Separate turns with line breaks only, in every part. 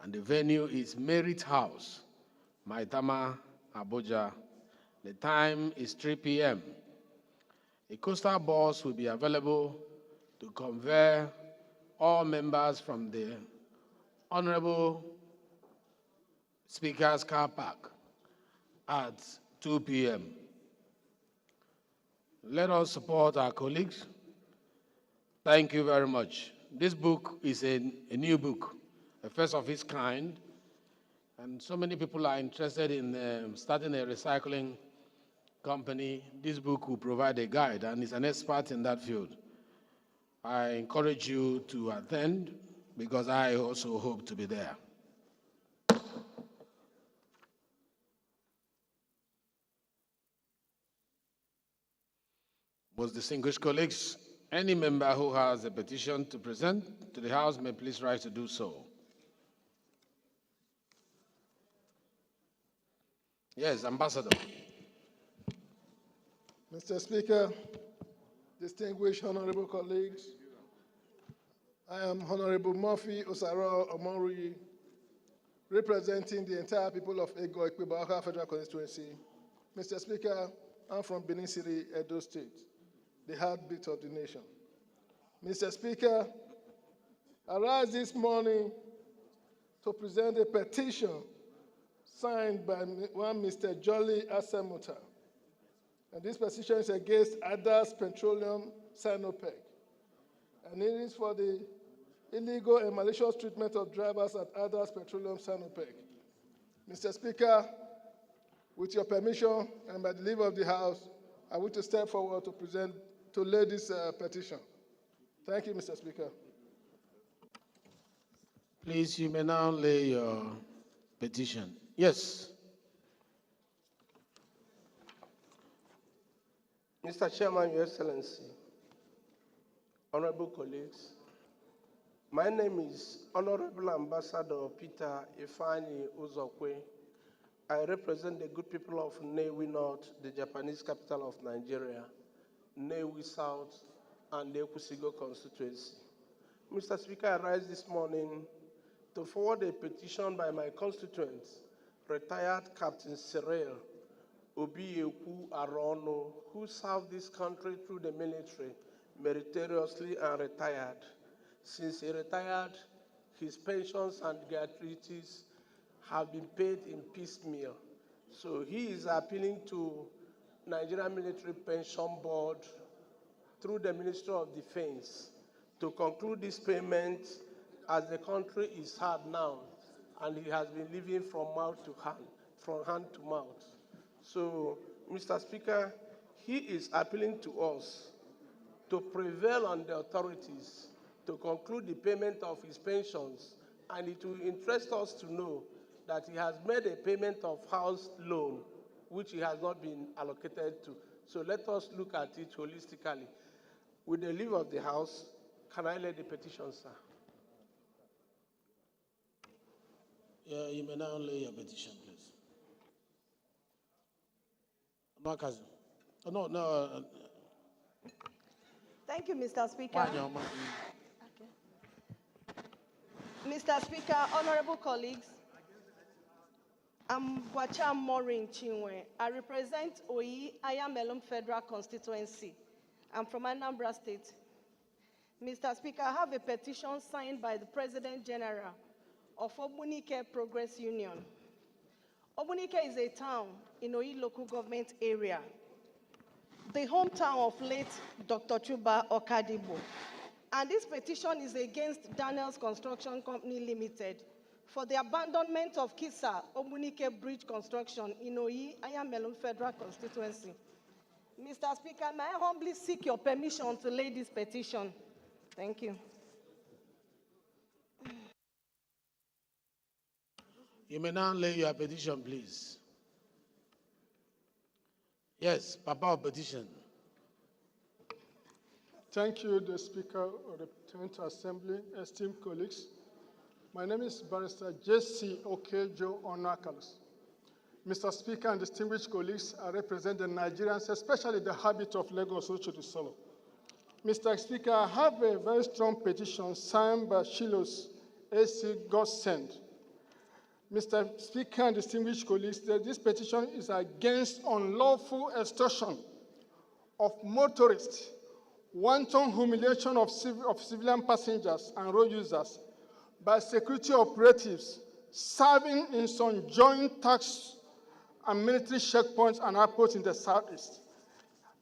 And the venue is Merit House, Maitama, Abuja. The time is 3 p.m. A coastal bus will be available to convey all members from the Honorable Speaker's car park at 2 p.m. Let us support our colleagues. Thank you very much. This book is a new book, a first of its kind, and so many people are interested in starting a recycling company. This book will provide a guide, and is an expert in that field. I encourage you to attend because I also hope to be there. Most distinguished colleagues, any member who has a petition to present to the House may please rise to do so. Yes, Ambassador.
Mr. Speaker, distinguished honorable colleagues, I am Honorable Murphy Osaro Omonruyi, representing the entire people of Ego Ikpebaka Federal Constituency. Mr. Speaker, I'm from Benin City, Edo State, the heartbeat of the nation. Mr. Speaker, I rise this morning to present a petition signed by one Mr. Jolly Asemuta. And this petition is against Adas Petroleum Sinopec. And it is for the illegal and malicious treatment of drivers at Adas Petroleum Sinopec. Mr. Speaker, with your permission and by the leave of the House, I wish to step forward to lay this petition. Thank you, Mr. Speaker.
Please, you may now lay your petition. Yes.
Mr. Chairman, Your Excellency, honorable colleagues, my name is Honorable Ambassador Peter Ifani Uzokwe. I represent the good people of Nnewi North, the Japanese capital of Nigeria, Nnewi South, and the Ekusigo constituency. Mr. Speaker, I rise this morning to forward a petition by my constituents, retired Captain Cyril Obieku Arono, who served this country through the military meritoriously and retired. Since he retired, his pensions and gratuities have been paid in piecemeal. So he is appealing to Nigerian Military Pension Board through the Ministry of Defense to conclude this payment, as the country is hard now and he has been living from mouth to hand, from hand to mouth. So, Mr. Speaker, he is appealing to us to prevail on the authorities to conclude the payment of his pensions, and it will interest us to know that he has made a payment of house loan, which he has not been allocated to. So let us look at it holistically. With the leave of the House, can I lay the petition, sir?
Yeah, you may now lay your petition, please. Marcus. Oh, no.
Thank you, Mr. Speaker. Okay. Mr. Speaker, honorable colleagues, I'm Wacha Morin Chinwe. I represent Oyi Ayamelum Federal Constituency. I'm from Anambra State. Mr. Speaker, I have a petition signed by the President General of Obunike Progress Union. Obunike is a town in Oyi local government area, the hometown of late Dr. Chuba Okadibo. And this petition is against Daniels Construction Company Limited for the abandonment of Kisa Obunike Bridge construction in Oyi Ayamelum Federal Constituency. Mr. Speaker, may I humbly seek your permission to lay this petition? Thank you.
You may now lay your petition, please. Yes, Papa of petition.
Thank you, the Speaker of the 10th Assembly, esteemed colleagues. My name is Barrister J.C. Okejo Onakalos. Mr. Speaker and distinguished colleagues, I represent the Nigerians, especially the habit of Lagos Ocho Solo. Mr. Speaker, I have a very strong petition signed by Shilos A.C. Godsend Mr. Speaker and distinguished colleagues, this petition is against unlawful extortion of motorists, wanton humiliation of civilian passengers and road users by security operatives serving in some joint tax and military checkpoints and airports in the southeast.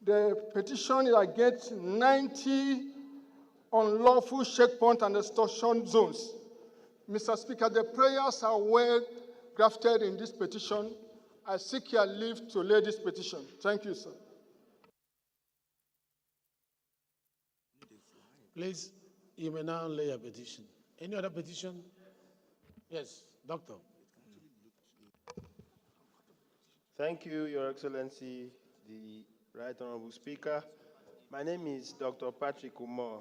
The petition is against 90 unlawful checkpoint and extortion zones. Mr. Speaker, the prayers are well grafted in this petition. I seek your leave to lay this petition. Thank you, sir.
Please, you may now lay a petition. Any other petition? Yes, Doctor.
Thank you, Your Excellency, the Right Honorable Speaker. My name is Dr. Patrick Umar,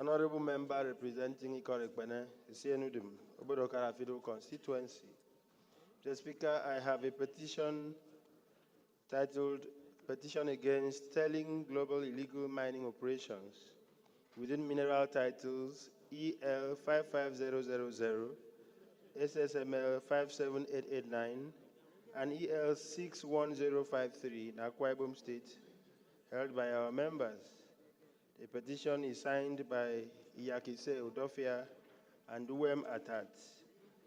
Honorable Member representing Ikorekbene, Isienudum, Obodokara Fido constituency. Mr. Speaker, I have a petition titled Petition Against Sterling Global Illegal Mining Operations within mineral titles EL 55000, SSML 57889, and EL 61053 in Akwa Ibom State, held by our members. The petition is signed by Iyakise Udofia and Uwem Atat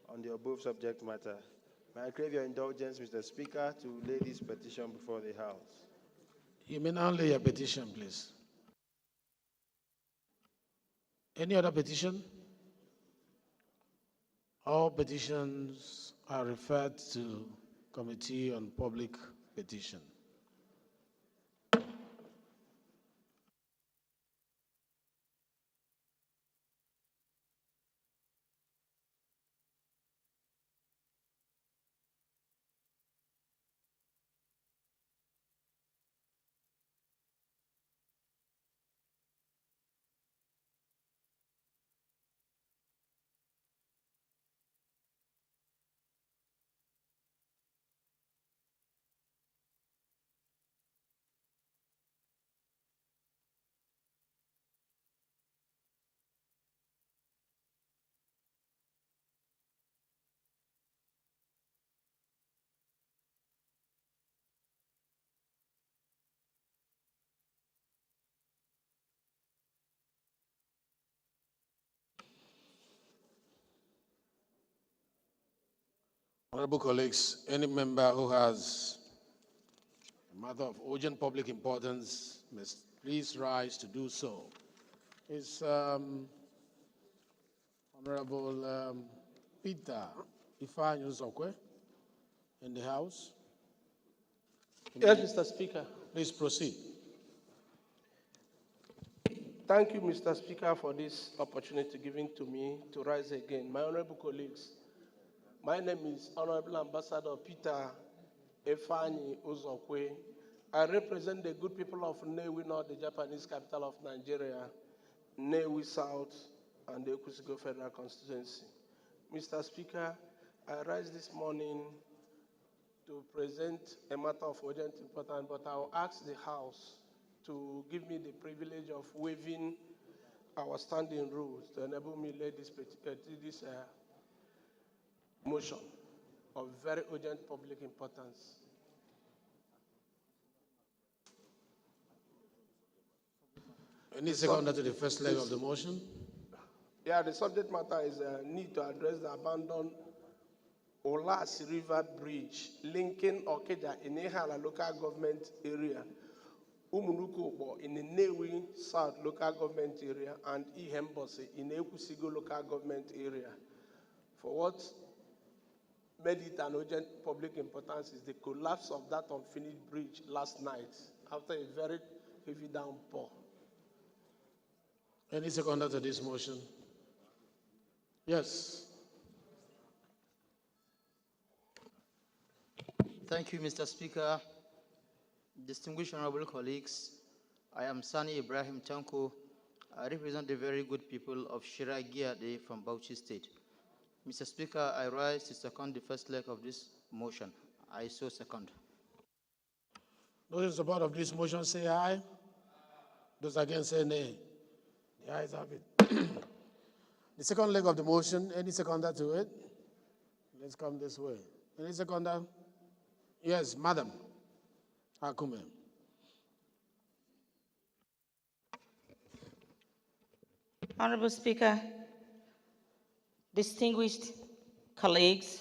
on the above subject matter. May I crave your indulgence, Mr. Speaker, to lay this petition before the House.
You may now lay a petition, please. Any other petition? All petitions are referred to Committee on Public Petition. Honorable colleagues, any member who has a matter of urgent public importance must please rise to do so. Is Honorable Peter Ifeanyi Uzokwe in the House?
Yes, Mr. Speaker.
Please proceed.
Thank you, Mr. Speaker, for this opportunity given to me to rise again. My honorable colleagues, my name is Honorable Ambassador Peter Ifeanyi Uzokwe. I represent the good people of Nnewi North, the Japanese capital of Nigeria, Nnewi South, and the Ekusigo Federal Constituency. Mr. Speaker, I rise this morning to present a matter of urgent importance, but I will ask the House to give me the privilege of waiving our standing rules to enable me to lay this motion of very urgent public importance.
Any seconder to the first leg of the motion?
Yeah, the subject matter is a need to address the abandoned Olas River Bridge linking Okeja in Ehala local government area, Umunuku in the Nnewi South local government area, and Ihembose in Ekusigo local government area. For what made it an urgent public importance is the collapse of that unfinished bridge last night after a very heavy downpour.
Any seconder to this motion? Yes.
Thank you, Mr. Speaker. Distinguished honorable colleagues, I am Sani Ibrahim Tanko. I represent the very good people of Shira Giade from Bauchi State. Mr. Speaker, I rise to second the first leg of this motion. I so second.
Those in support of this motion say aye. Those against say nay. The ayes have it. The second leg of the motion, any seconder to it? Let's come this way. Any seconder? Yes, madam. Akume.
Honorable Speaker, distinguished colleagues,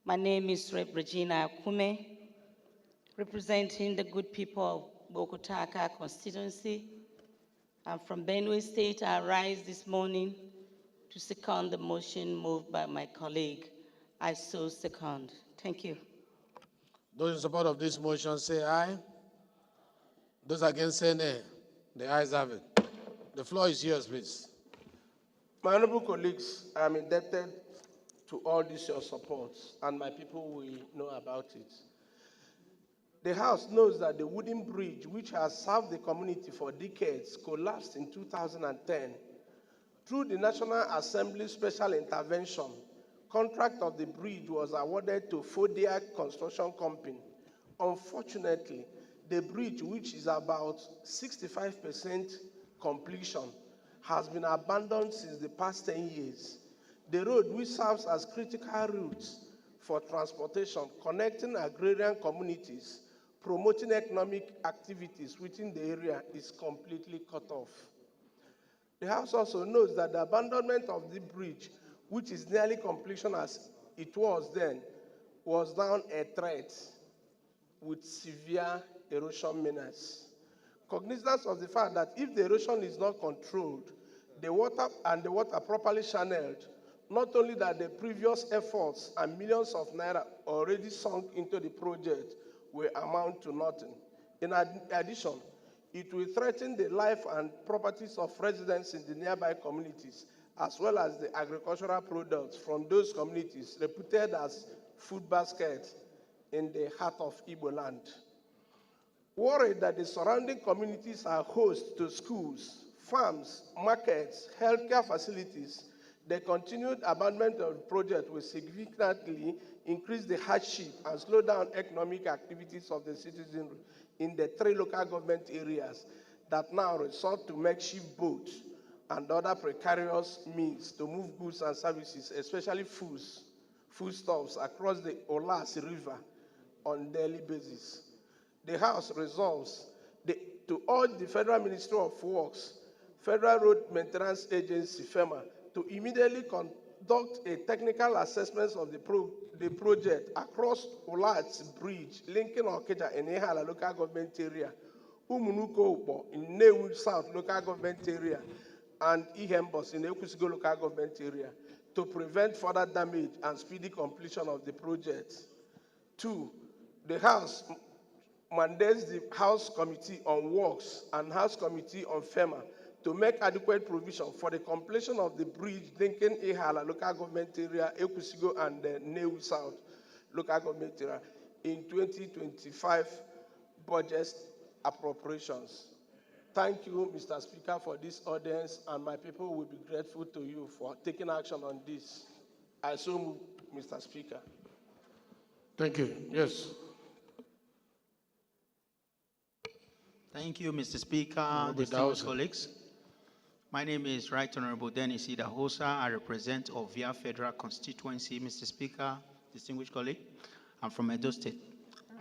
my name is Rep. Regina Akume, representing the good people of Bokotaka constituency. I'm from Benue State. I rise this morning to second the motion moved by my colleague. I so second. Thank you.
Those in support of this motion say aye. Those against say nay. The ayes have it. The floor is yours, please.
My honorable colleagues, I am indebted to all this your support, and my people will know about it. The House knows that the wooden bridge, which has served the community for decades, collapsed in 2010. Through the National Assembly Special Intervention, contract of the bridge was awarded to Fodia Construction Company. Unfortunately, the bridge, which is about 65% completion, has been abandoned since the past 10 years. The road, which serves as critical route for transportation, connecting agrarian communities, promoting economic activities within the area, is completely cut off. The House also knows that the abandonment of the bridge, which is nearly completion as it was then, was now a threat with severe erosion menace. Cognizance of the fact that if the erosion is not controlled, the water properly channeled, not only that the previous efforts and millions of naira already sunk into the project will amount to nothing. In addition, it will threaten the life and properties of residents in the nearby communities, as well as the agricultural products from those communities reputed as food baskets in the heart of Igbo land. Worried that the surrounding communities are host to schools, farms, markets, healthcare facilities, the continued abandonment of the project will significantly increase the hardship and slow down economic activities of the citizenry in the 3 local government areas that now resort to makeshift boats and other precarious means to move goods and services, especially foodstuffs, across the Olas River on a daily basis. The House resolves to urge the Federal Ministry of Works, Federal Road Maintenance Agency, FEMA, to immediately conduct a technical assessment of the project across Olat's Bridge, linking Okeja in Ehala local government area, Umunuko Upo in Newu South local government area, and Ihembos in Ekusigo local government area, to prevent further damage and speedy completion of the project. 2, the House mandates the House Committee on Works and House Committee on FEMA to make adequate provision for the completion of the bridge linking Ihala local government area, Ekusigo, and the New South local government area in 2025 budget appropriations. Thank you, Mr. Speaker, for this audience, and my people will be grateful to you for taking action on this. I so move, Mr. Speaker.
Thank you. Yes.
Thank you, Mr. Speaker, distinguished colleagues. My name is Right Honorable Dennis Ida Hosa. I represent Ovia Federal Constituency, Mr. Speaker, distinguished colleague. I'm from Edo State.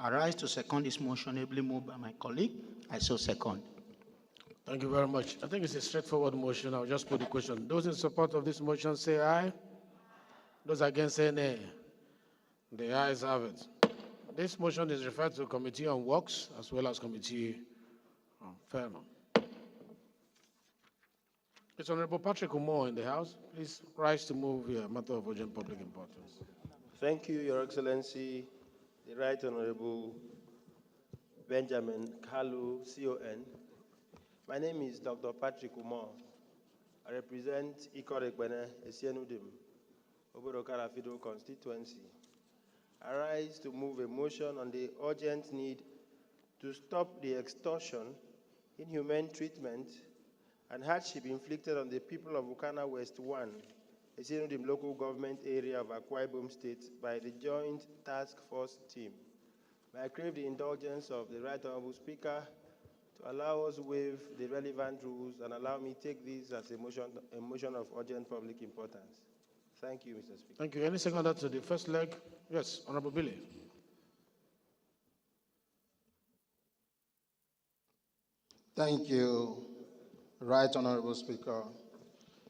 I rise to second this motion, ably moved by my colleague. I so second.
Thank you very much. I think it's a straightforward motion. I'll just put the question. Those in support of this motion say aye. Those against say nay. The ayes have it. This motion is referred to Committee on Works as well as Committee on FEMA. It's Honorable Patrick Umor in the House. Please rise to move here, matter of urgent public importance.
Thank you, Your Excellency, the Right Honorable Benjamin Kalu, CON. My name is Dr. Patrick Umor. I represent Ikorekwene, Esienudim, Oborokara Federal Constituency. I rise to move a motion on the urgent need to stop the extortion, inhumane treatment, and hardship inflicted on the people of Ukana West 1, a Esienudim local government area of Akwa Ibom State, by the Joint Task Force team. May I crave the indulgence of the Right Honorable Speaker to allow us waive the relevant rules and allow me take this as a motion of urgent public importance. Thank you, Mr. Speaker.
Thank you. Any seconder to the first leg? Yes, Honorable Billy.
Thank you, Right Honorable Speaker.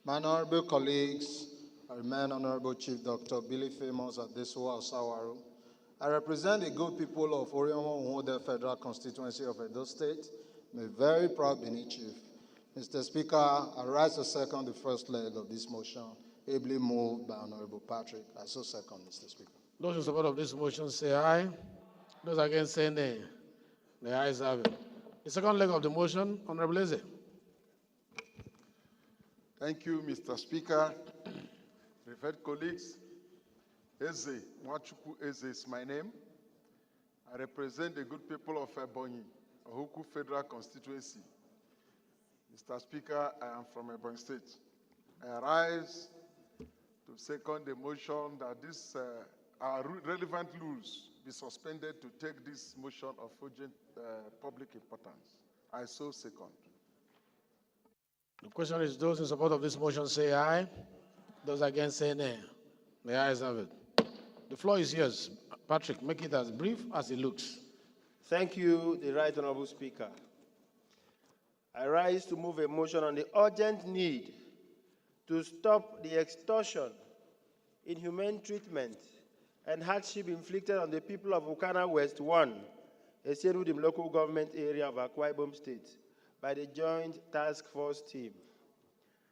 My honorable colleagues, I remain Honorable Chief Dr. Billy Famous Adesuwa Osawaru. I represent the good people of Orionwo Federal Constituency of Edo State. I'm a very proud Benin Chief. Mr. Speaker, I rise to second the first leg of this motion, ably moved by Honorable Patrick. I so second, Mr. Speaker.
Those in support of this motion say aye. Those against say nay. The ayes have it. The second leg of the motion, Honorable Eze.
Thank you, Mr. Speaker. Revered colleagues, Eze, Mwachukwu Eze is my name. I represent the good people of Ebonyi, Ohuku Federal Constituency. Mr. Speaker, I am from Ebonyi State. I rise to second the motion that our relevant rules be suspended to take this motion of urgent public importance. I so second.
The question is, those in support of this motion say aye. Those against say nay. The ayes have it. The floor is yours. Patrick, make it as brief as it looks.
Thank you, the Right Honorable Speaker. I rise to move a motion on the urgent need to stop the extortion, inhumane treatment, and hardship inflicted on the people of Ukana West 1, a Senudim local government area of Akwa Ibom State, by the Joint Task Force team.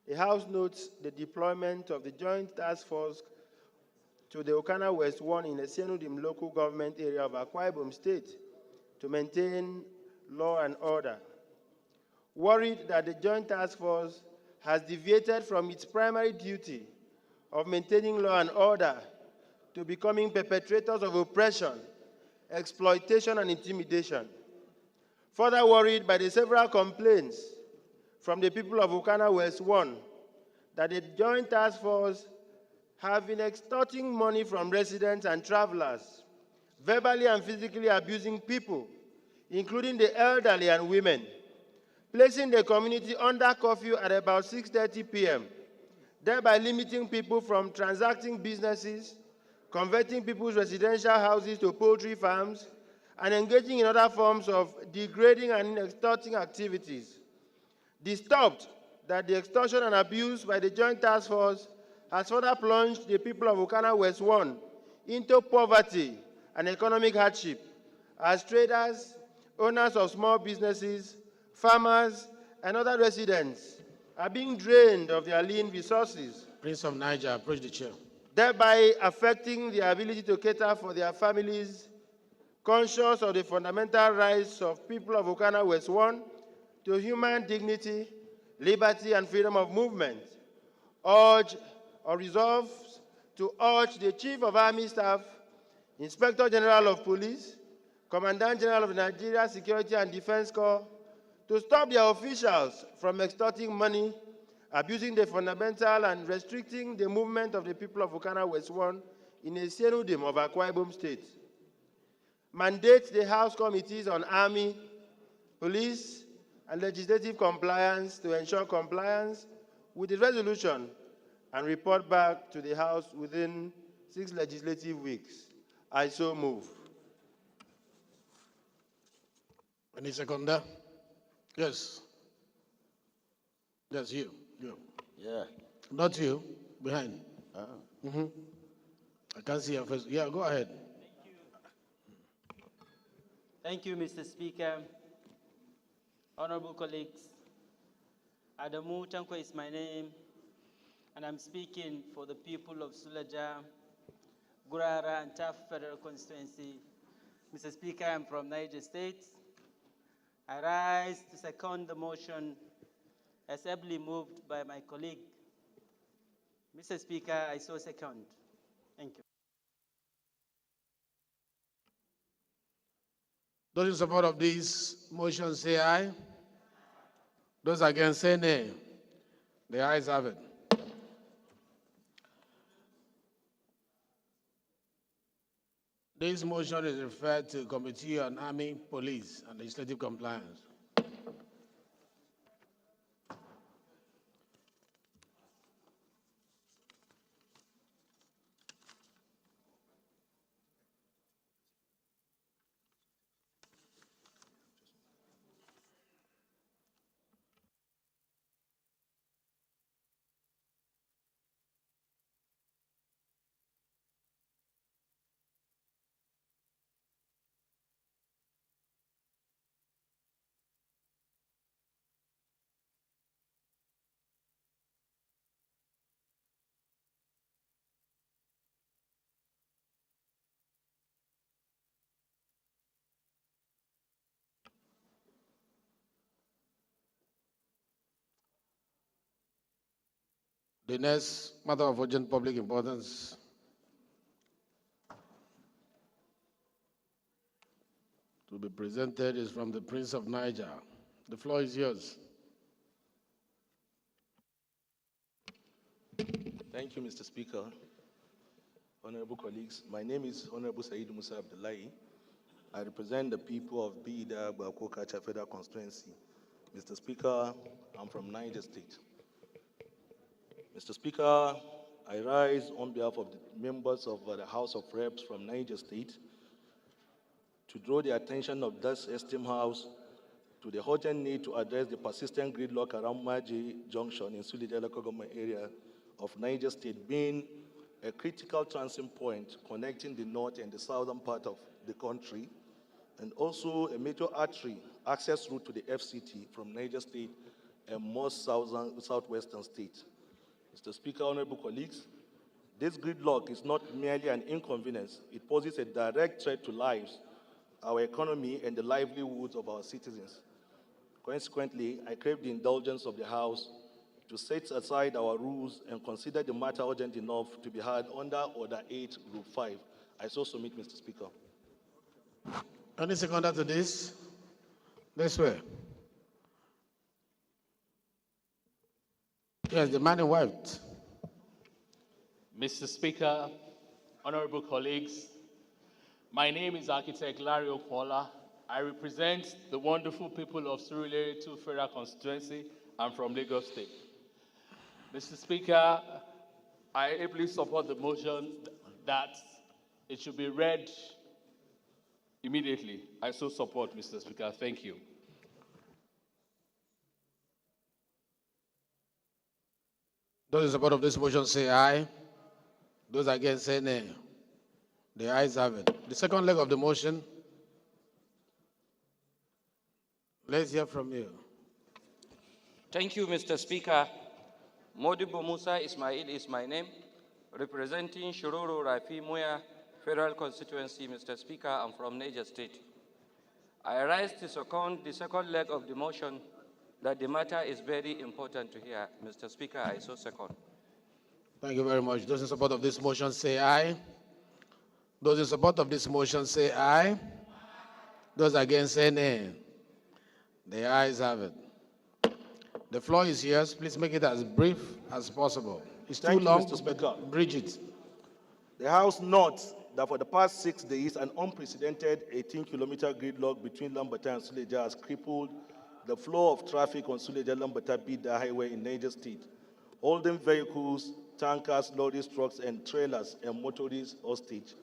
The House notes the deployment of the Joint Task Force to the Okana West 1 in the Senudim local government area of Akwa Ibom State to maintain law and order. Worried that the Joint Task Force has deviated from its primary duty of maintaining law and order to becoming perpetrators of oppression, exploitation, and intimidation. Further worried by the several complaints from the people of Okana West 1 that the Joint Task Force have been extorting money from residents and travelers, verbally and physically abusing people, including the elderly and women, placing the community under curfew at about 6:30 p.m., thereby limiting people from transacting businesses, converting people's residential houses to poultry farms, and engaging in other forms of degrading and extorting activities. Disturbed that the extortion and abuse by the Joint Task Force has further plunged the people of Okana West 1 into poverty and economic hardship, as traders, owners of small businesses, farmers, and other residents are being drained of their lean resources.
Prince of Niger, approach the chair.
Thereby affecting their ability to cater for their families, conscious of the fundamental rights of people of Okana West 1 to human dignity, liberty, and freedom of movement. Urge or resolves to urge the Chief of Army Staff, Inspector General of Police, Commandant General of the Nigeria Security and Defense Corps to stop their officials from extorting money, abusing the fundamental, and restricting the movement of the people of Okana West 1 in a Senudim of Akwa Ibom State. Mandate the House Committees on Army, Police, and Legislative Compliance to ensure compliance with the resolution and report back to the House within 6 legislative weeks. I so move.
Any seconder? Yes. Yes, you.
Yeah.
Not you. Behind. I can't see your face. Yeah, go ahead.
Thank you, Mr. Speaker. Honorable colleagues, Adamu Tanko is my name, and I'm speaking for the people of Sulaja, Gurara, and Taf Federal Constituency. Mr. Speaker, I'm from Niger State. I rise to second the motion as ably moved by my colleague. Mr. Speaker, I so second. Thank you.
Those in support of this motion say aye. Those against say nay. The ayes have it. This motion is referred to Committee on Army, Police, and Legislative Compliance. The next matter of urgent public importance to be presented is from the Prince of Niger. The floor is yours.
Thank you, Mr. Speaker. Honorable colleagues, my name is Honorable Said Musa Abdullahi. I represent the people of Bida Bakokacha Federal Constituency. Mr. Speaker, I'm from Niger State. Mr. Speaker, I rise on behalf of the members of the House of Reps from Niger State to draw the attention of this esteemed House to the urgent need to address the persistent gridlock around Maji Junction in Suleja local government area of Niger State, being a critical transit point connecting the north and the southern part of the country, and also a major artery access route to the FCT from Niger State and most southwestern states. Mr. Speaker, honorable colleagues, this gridlock is not merely an inconvenience. It poses a direct threat to lives, our economy, and the livelihoods of our citizens. Consequently, I crave the indulgence of the House to set aside our rules and consider the matter urgent enough to be heard under Order 8, Group 5. I so submit, Mr. Speaker.
Any seconder to this? This way. Yes, the man in white.
Mr. Speaker, honorable colleagues, my name is Architect Larry Okwola. I represent the wonderful people of Surulere 2 Federal Constituency. I'm from Lagos State. Mr. Speaker, I ably support the motion that it should be read immediately. I so support, Mr. Speaker. Thank you.
Those in support of this motion say aye. Those against say nay. The ayes have it. The second leg of the motion. Let's hear from you.
Thank you, Mr. Speaker. Modibo Musa Ismail is my name, representing Shiroro Rafi Muya Federal Constituency. Mr. Speaker, I'm from Niger State. I rise to second the second leg of the motion that the matter is very important to hear. Mr. Speaker, I so second.
Thank you very much. Those in support of this motion say aye. Those in support of this motion say aye. Those against say nay. The ayes have it. The floor is yours. Please make it as brief as possible. It's too long.
Mr. Speaker.
Bridget.
The House notes that for the past 6 days, an unprecedented 18-kilometer gridlock between Lambata and Suleja has crippled the flow of traffic on Suleja-Lambata-Bida Highway in Niger State, holding vehicles, tankers, lorries, trucks, and trailers and motorists hostage.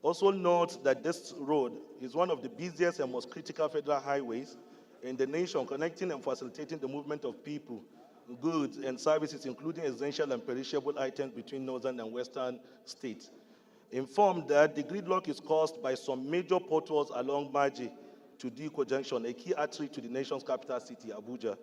Also note that this road is one of the busiest and most critical federal highways in the nation, connecting and facilitating the movement of people, goods, and services, including essential and perishable items between northern and western states. Informed that the gridlock is caused by some major potholes along Maji to Diko Junction, a key artery to the nation's capital city, Abuja.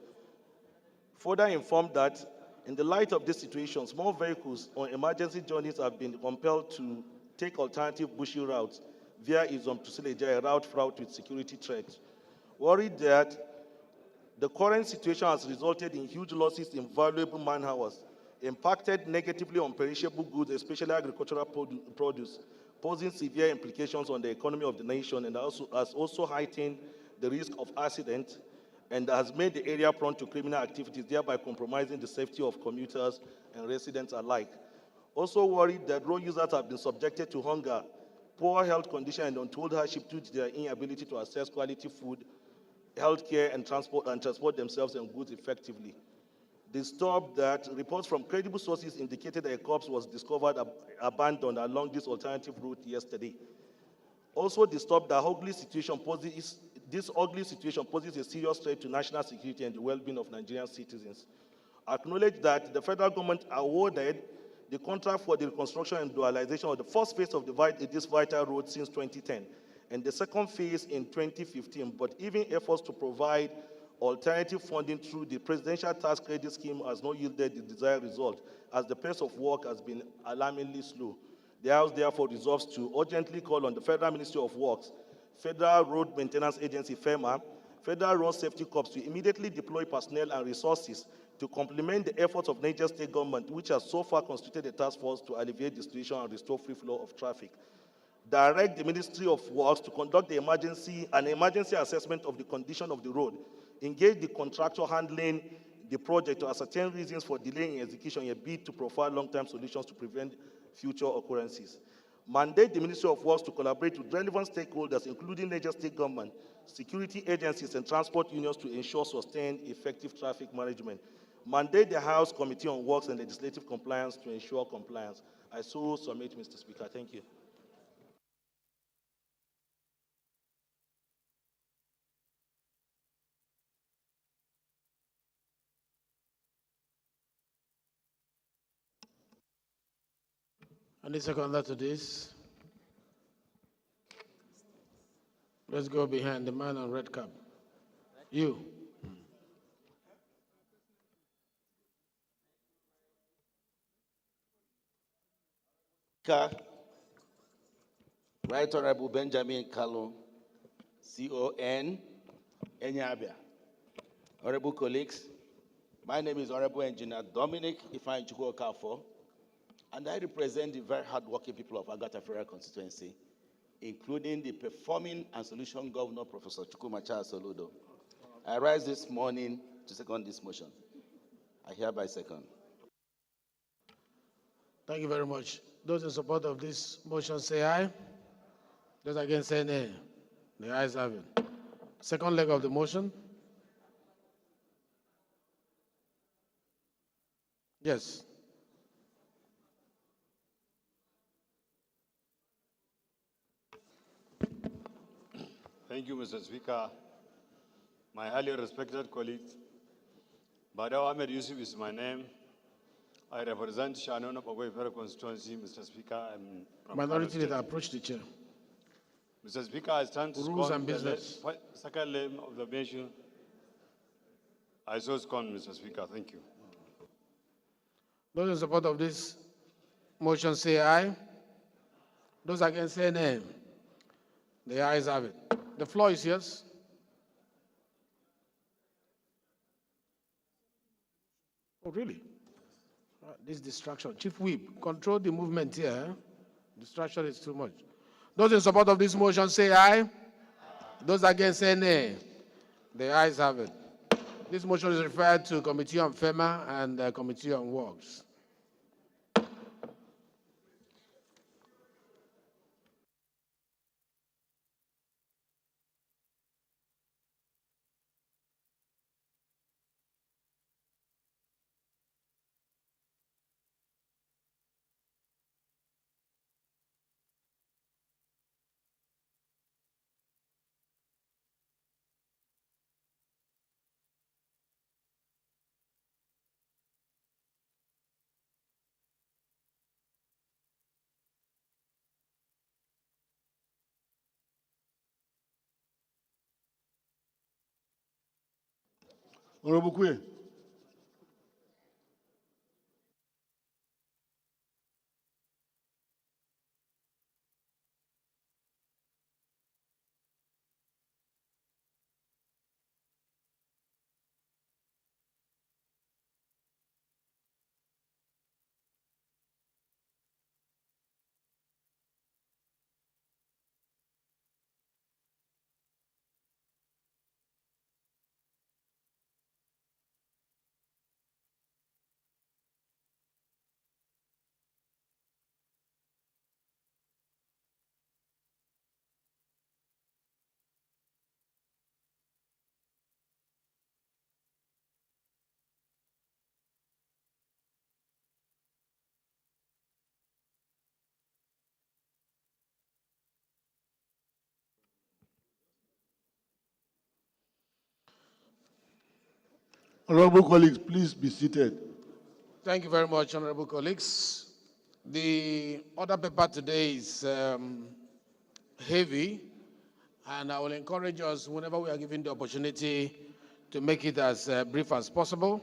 Further informed that in the light of this situation, small vehicles on emergency journeys have been compelled to take alternative bushy routes via Izom to Suleja, a route fraught with security threats. Worried that the current situation has resulted in huge losses in valuable man-hours, impacted negatively on perishable goods, especially agricultural produce, posing severe implications on the economy of the nation, and has also heightened the risk of accident, and has made the area prone to criminal activities, thereby compromising the safety of commuters and residents alike. Also worried that road users have been subjected to hunger, poor health condition, and untold hardship due to their inability to access quality food, healthcare, and transport themselves and goods effectively. Disturbed that reports from credible sources indicated that a corpse was discovered abandoned along this alternative route yesterday. Also disturbed that this ugly situation poses a serious threat to national security and the well-being of Nigerian citizens. Acknowledge that the federal government awarded the contract for the reconstruction and dualization of the first phase of this vital road since 2010, and the second phase in 2015, but even efforts to provide alternative funding through the Presidential Tax Credit Scheme has not yielded the desired result, as the pace of work has been alarmingly slow. The House therefore resolves to urgently call on the Federal Ministry of Works, Federal Road Maintenance Agency, FEMA, Federal Road Safety Corps to immediately deploy personnel and resources to complement the efforts of Niger State government, which has so far constituted a task force to alleviate the situation and restore free flow of traffic. Direct the Ministry of Works to conduct an emergency assessment of the condition of the road, engage the contractor handling the project to ascertain reasons for delaying execution in a bid to provide long-term solutions to prevent future occurrences. Mandate the Ministry of Works to collaborate with relevant stakeholders, including Niger State government, security agencies, and transport unions to ensure sustained, effective traffic management. Mandate the House Committee on Works and Legislative Compliance to ensure compliance. I so submit, Mr. Speaker. Thank you.
Any seconder to this? Let's go behind the man on red cap. You.
Right Honorable Benjamin Kalu, CON, Enyabia. Honorable colleagues, my name is Honorable Engineer Dominic Ifeanyi Chukwuokafo, and I represent the very hardworking people of Agata Federal constituency, including the performing and solution governor, Professor Chukwumacha Soludo. I rise this morning to second this motion. I hereby second.
Thank you very much. Those in support of this motion say aye. Those against say nay. The ayes have it. Second leg of the motion. Yes.
Thank you, Mr. Speaker. My highly respected colleagues, Badaw Ahmed Yusuf is my name. I represent Shannon Bagoi Federal constituency, Mr. Speaker. I'm from
Minority Leader, approach the chair.
Mr. Speaker, I stand to
Rules and
second
business.
the second leg of the motion. I so second, Mr. Speaker. Thank you.
Those in support of this motion say aye. Those against say nay. The ayes have it. The floor is yours. Oh, really? This distraction. Chief Whip, control the movement here. Eh? Distraction is too much. Those in support of this motion say aye. Those against say nay. The ayes have it. This motion is referred to Committee on FEMA and Committee on Works.
Honorable Queen. Honorable colleagues, please be seated.
Thank you very much, honorable colleagues. The order paper today is heavy, and I will encourage us, whenever we are given the opportunity, to make it as brief as possible.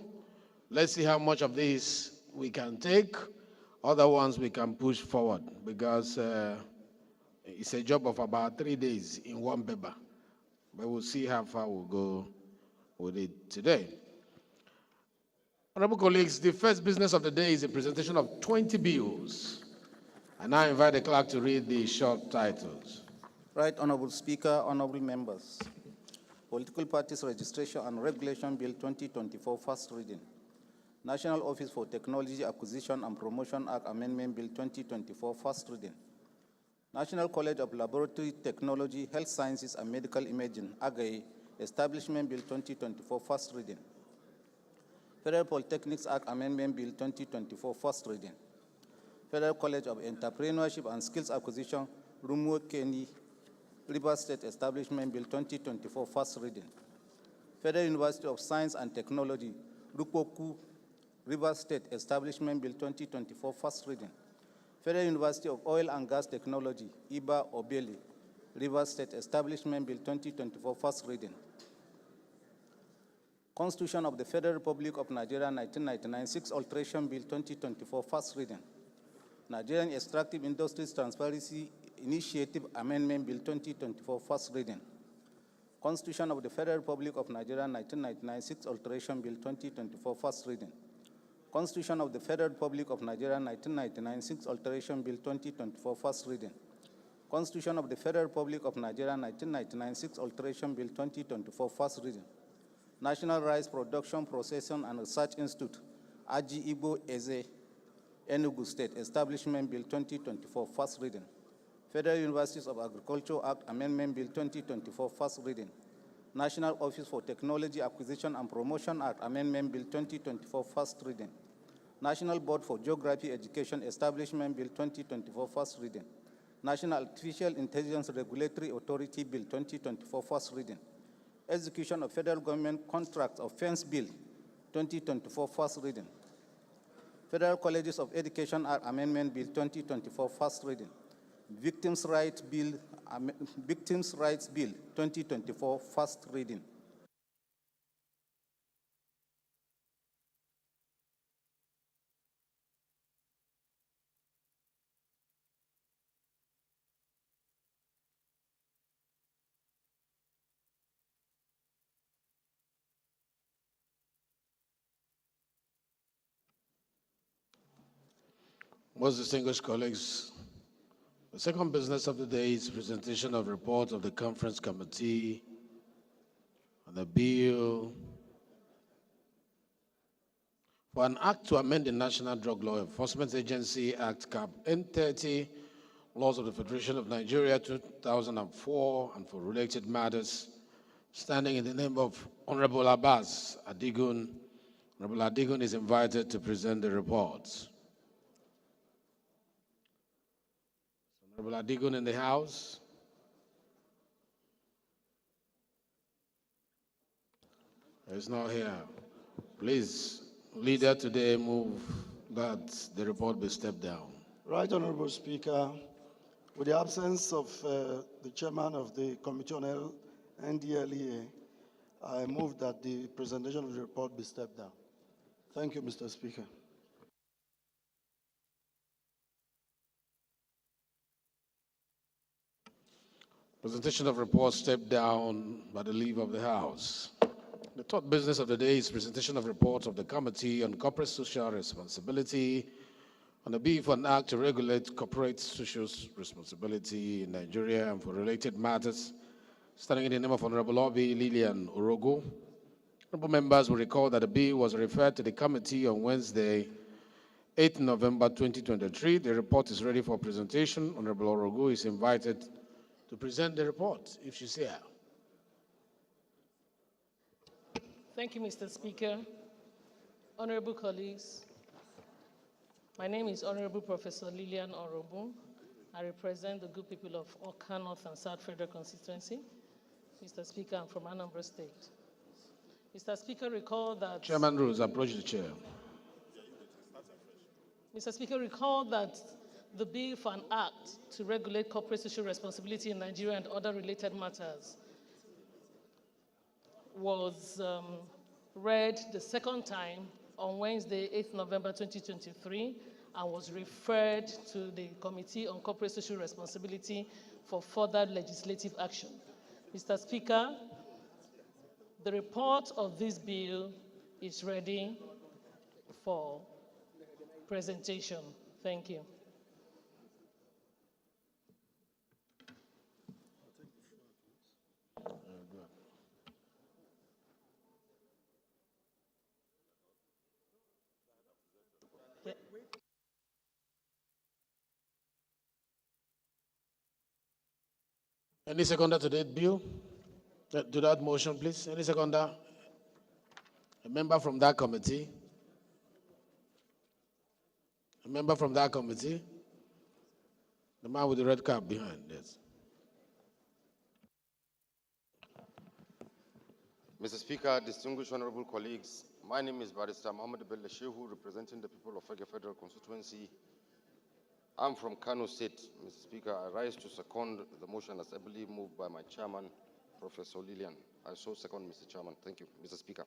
Let's see how much of this we can take. Other ones we can push forward, because it's a job of about 3 days in one paper. But we'll see how far we'll go with it today. Honorable colleagues, the first business of the day is a presentation of 20 bills. I now invite the clerk to read the short titles.
Right Honorable Speaker, honorable members. Political Parties Registration and Regulation Bill 2024, first reading. National Office for Technology Acquisition and Promotion Act Amendment Bill 2024, first reading. National College of Laboratory Technology, Health Sciences and Medical Imaging, AGAI, Establishment Bill 2024, first reading. Federal Polytechnics Act Amendment Bill 2024, first reading. Federal College of Entrepreneurship and Skills Acquisition, Rumo Kenny, River State Establishment Bill 2024, first reading. Federal University of Science and Technology, Rukoku, River State Establishment Bill 2024, first reading. Federal University of Oil and Gas Technology, Iba Obeli, River State Establishment Bill 2024, first reading. Constitution of the Federal Republic of Nigeria 1999, 6 Alteration Bill 2024, first reading. Nigerian Extractive Industries Transparency Initiative Amendment Bill 2024, first reading. Constitution of the Federal Republic of Nigeria 1999, 6 Alteration Bill 2024, first reading. Constitution of the Federal Republic of Nigeria 1999, 6 Alteration Bill 2024, first reading. Constitution of the Federal Republic of Nigeria 1999, 6 Alteration Bill 2024, first reading. National Rice Production, Processing and Research Institute, Aji Igbo Eze, Enugu State Establishment Bill 2024, first reading. Federal Universities of Agriculture Act Amendment Bill 2024, first reading. National Office for Technology Acquisition and Promotion Act Amendment Bill 2024, first reading. National Board for Geography Education Establishment Bill 2024, first reading. National Artificial Intelligence Regulatory Authority Bill 2024, first reading. Execution of Federal Government Contracts Offense Bill 2024, first reading. Federal Colleges of Education Act Amendment Bill 2024, first reading. Victims' Rights Bill 2024, first reading.
Most distinguished colleagues, the second business of the day is presentation of report of the Conference Committee on the bill for an act to amend the National Drug Law Enforcement Agency Act Cap N30, laws of the Federation of Nigeria 2004, and for related matters, standing in the name of Honorable Abbas Adigun. Honorable Adigun is invited to present the reports. Honorable Adigun in the House. He's not here. Please, leader today, move that the report be stepped down.
Right Honorable Speaker, with the absence of the chairman of the Committee on NDLEA, I move that the presentation of the report be stepped down. Thank you, Mr. Speaker.
Presentation of report stepped down by the leave of the House. The third business of the day is presentation of reports of the Committee on Corporate Social Responsibility on the bill for an act to regulate corporate social responsibility in Nigeria and for related matters, standing in the name of Honorable Obi Lillian Orogo. Honorable members will recall that the bill was referred to the committee on Wednesday, 8 November 2023. The report is ready for presentation. Honorable Orogo is invited to present the report, if she's here.
Thank you, Mr. Speaker. Honorable colleagues, my name is Honorable Professor Lillian Orobu. I represent the good people of Oka North and South Federal Constituency. Mr. Speaker, I'm from Anambra State. Mr. Speaker, recall that...
Chairman rules, approach the chair.
Mr. Speaker, recall that the bill for an act to regulate corporate social responsibility in Nigeria and other related matters was read the second time on Wednesday, 8th November 2023, and was referred to the Committee on Corporate Social Responsibility for further legislative action. Mr. Speaker, the report of this bill is ready, for presentation. Thank you.
Any seconder to that bill? To that motion, please? Any seconder? A member from that committee? A member from that committee? The man with the red cap behind, yes.
Mr. Speaker, distinguished honorable colleagues, my name is Barrister Mohammed Bello Shehu, representing the people of Fege Federal Constituency. I'm from Kano State. Mr. Speaker, I rise to second the motion as ably moved by my chairman, Professor Lillian. I so second, Mr. Chairman. Thank you, Mr. Speaker.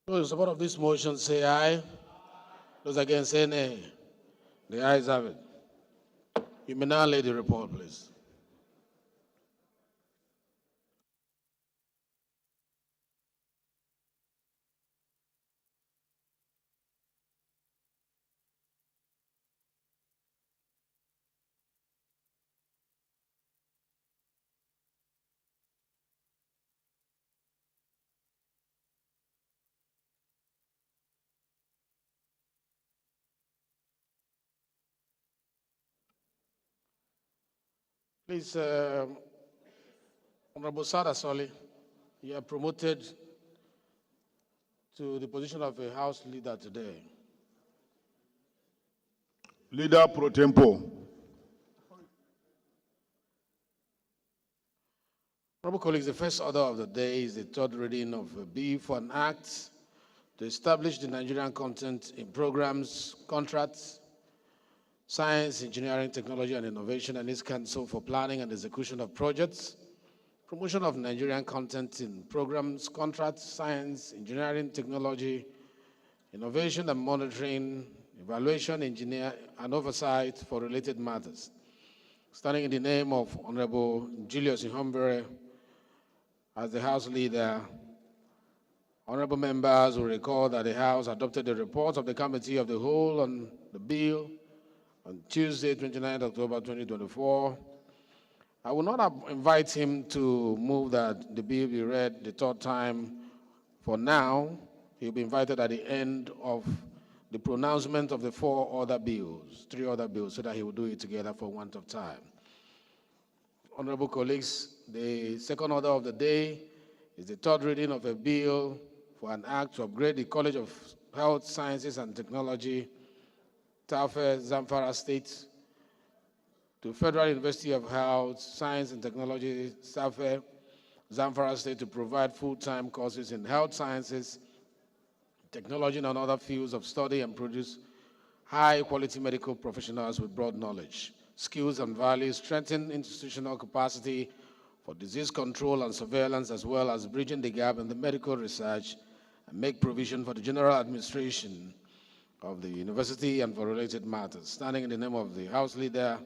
Those in support of this motion say aye. Those against say nay. The ayes have it. You may now lay the report, please. Please, Honorable Sada Soli, you are promoted to the position of a House leader today.
Leader pro tempore.
Honorable colleagues, the first order of the day is the third reading of a bill for an act to establish the Nigerian content in programs, contracts, science, engineering, technology, and innovation, and its council for planning and execution of projects, promotion of Nigerian content in programs, contracts, science, engineering, technology, innovation, and monitoring, evaluation, engineer, and oversight for related matters. Standing in the name of Honorable Julius Ihombere as the House Leader, honorable members will recall that the House adopted the report of the Committee of the Whole on the bill on Tuesday, 29 October 2024. I will not invite him to move that the bill be read the third time. For now, he'll be invited at the end of the pronouncement of the three other bills, so that he will do it together for want of time. Honorable colleagues, the second order of the day is the third reading of a bill for an act to upgrade the College of Health Sciences and Technology, Tafe, Zamfara State, to Federal University of Health, Science and Technology, Tafe, Zamfara State, to provide full-time courses in health sciences, technology, and other fields of study and produce high-quality medical professionals with broad knowledge, skills, and values, strengthen institutional capacity for disease control and surveillance, as well as bridging the gap in the medical research, and make provision for the general administration of the university and for related matters. Standing in the name of the House Leader,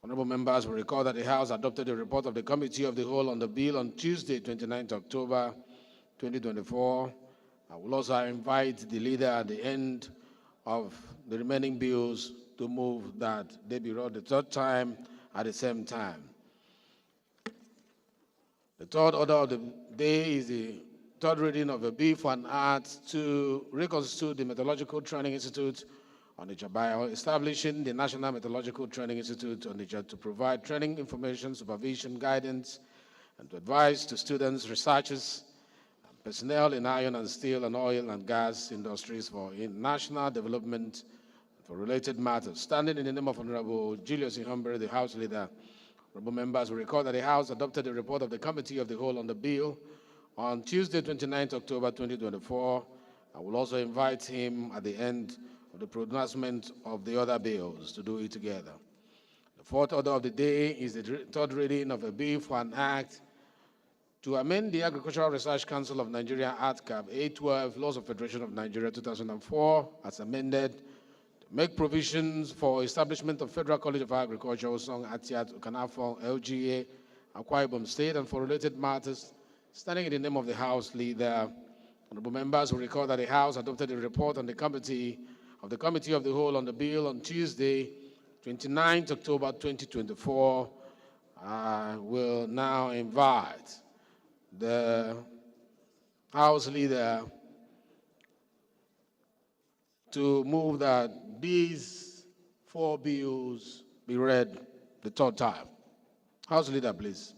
honorable members will recall that the House adopted a report of the Committee of the Whole on the bill on Tuesday, 29 October 2024. I will also invite the leader at the end of the remaining bills to move that they be read the third time at the same time. The third order of the day is the third reading of a bill for an act to reconstitute the Meteorological Training Institute on the Jabai, establishing the National Meteorological Training Institute on the Jabai to provide training, information, supervision, guidance, and to advise to students, researchers, and personnel in iron and steel and oil and gas industries for national development and for related matters. Standing in the name of Honorable Julius Ihombere, the House Leader, honorable members will recall that the House adopted the report of the Committee of the Whole on the bill on Tuesday, 29 October 2024. I will also invite him at the end of the pronouncement of the other bills to do it together. The fourth order of the day is the third reading of a bill for an act to amend the Agricultural Research Council of Nigeria Act Cap 812 Laws of Federation of Nigeria 2004 as amended to make provisions for establishment of Federal College of Agriculture, Osong, Atiat, Ukanafong, LGA, Akwa Ibom State, and for related matters, Standing in the name of the House Leader, honorable members will recall that the House adopted a report on the Committee of the Whole on the bill on Tuesday, 29th October 2024. I will now invite the House Leader to move that these 4 bills be read the third time. House Leader, please.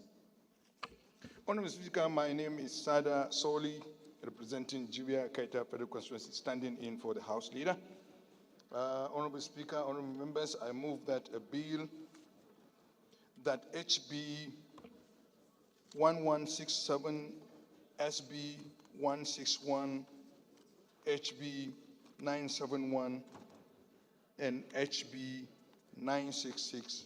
Honorable Speaker, my name is Sada Soli, representing Jibia Kaita Federal Constituency, standing in for the House Leader. Honorable Speaker, honorable members, I move that a bill that HB 1167, SB 161, HB 971, and HB 966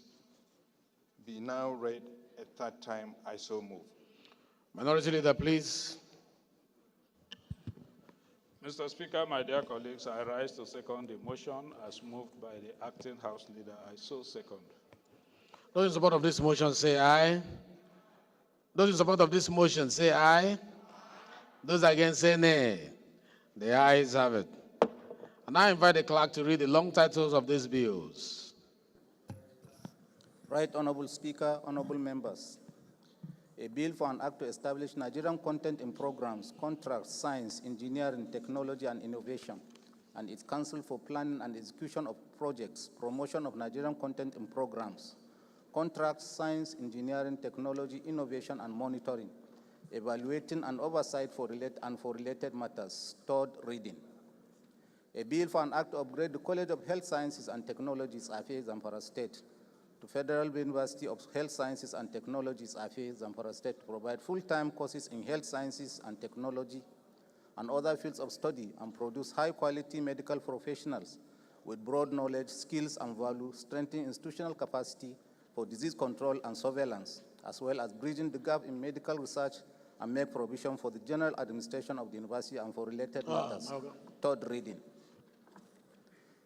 be now read a third time. I so move.
Minority Leader, please.
Mr. Speaker, my dear colleagues, I rise to second the motion as moved by the acting House Leader. I so second.
Those in support of this motion say aye. Those in support of this motion say aye. Those against say nay. The ayes have it. And I invite the clerk to read the long titles of these bills.
Right Honorable Speaker, honorable members. A bill for an act to establish Nigerian content in programs, contracts, science, engineering, technology, and innovation, and its council for planning and execution of projects, promotion of Nigerian content in programs, contracts, science, engineering, technology, innovation, and monitoring, evaluating and oversight for related matters. Third reading. A bill for an act to upgrade the College of Health Sciences and Technologies, Affairs, Zamfara State, to Federal University of Health Sciences and Technologies, Affairs, Zamfara State, to provide full-time courses in health sciences and technology and other fields of study and produce high-quality medical professionals with broad knowledge, skills, and value, strengthening institutional capacity for disease control and surveillance, as well as bridging the gap in medical research and make provision for the general administration of the university and for related matters. Third reading.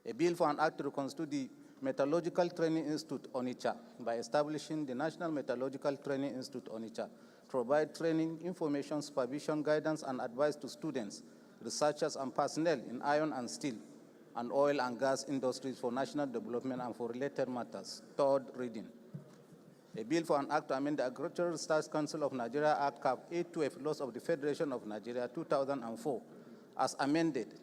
A bill for an act to reconstitute the Metallurgical Training Institute, Onitsha, by establishing the National Metallurgical Training Institute, Onitsha, to provide training, information, supervision, guidance, and advice to students, researchers, and personnel in iron and steel, and oil and gas industries for national development and for related matters. Third reading. A bill for an act to amend the Agricultural Research Council of Nigeria Act Cap 812, Laws of the Federation of Nigeria 2004, as amended,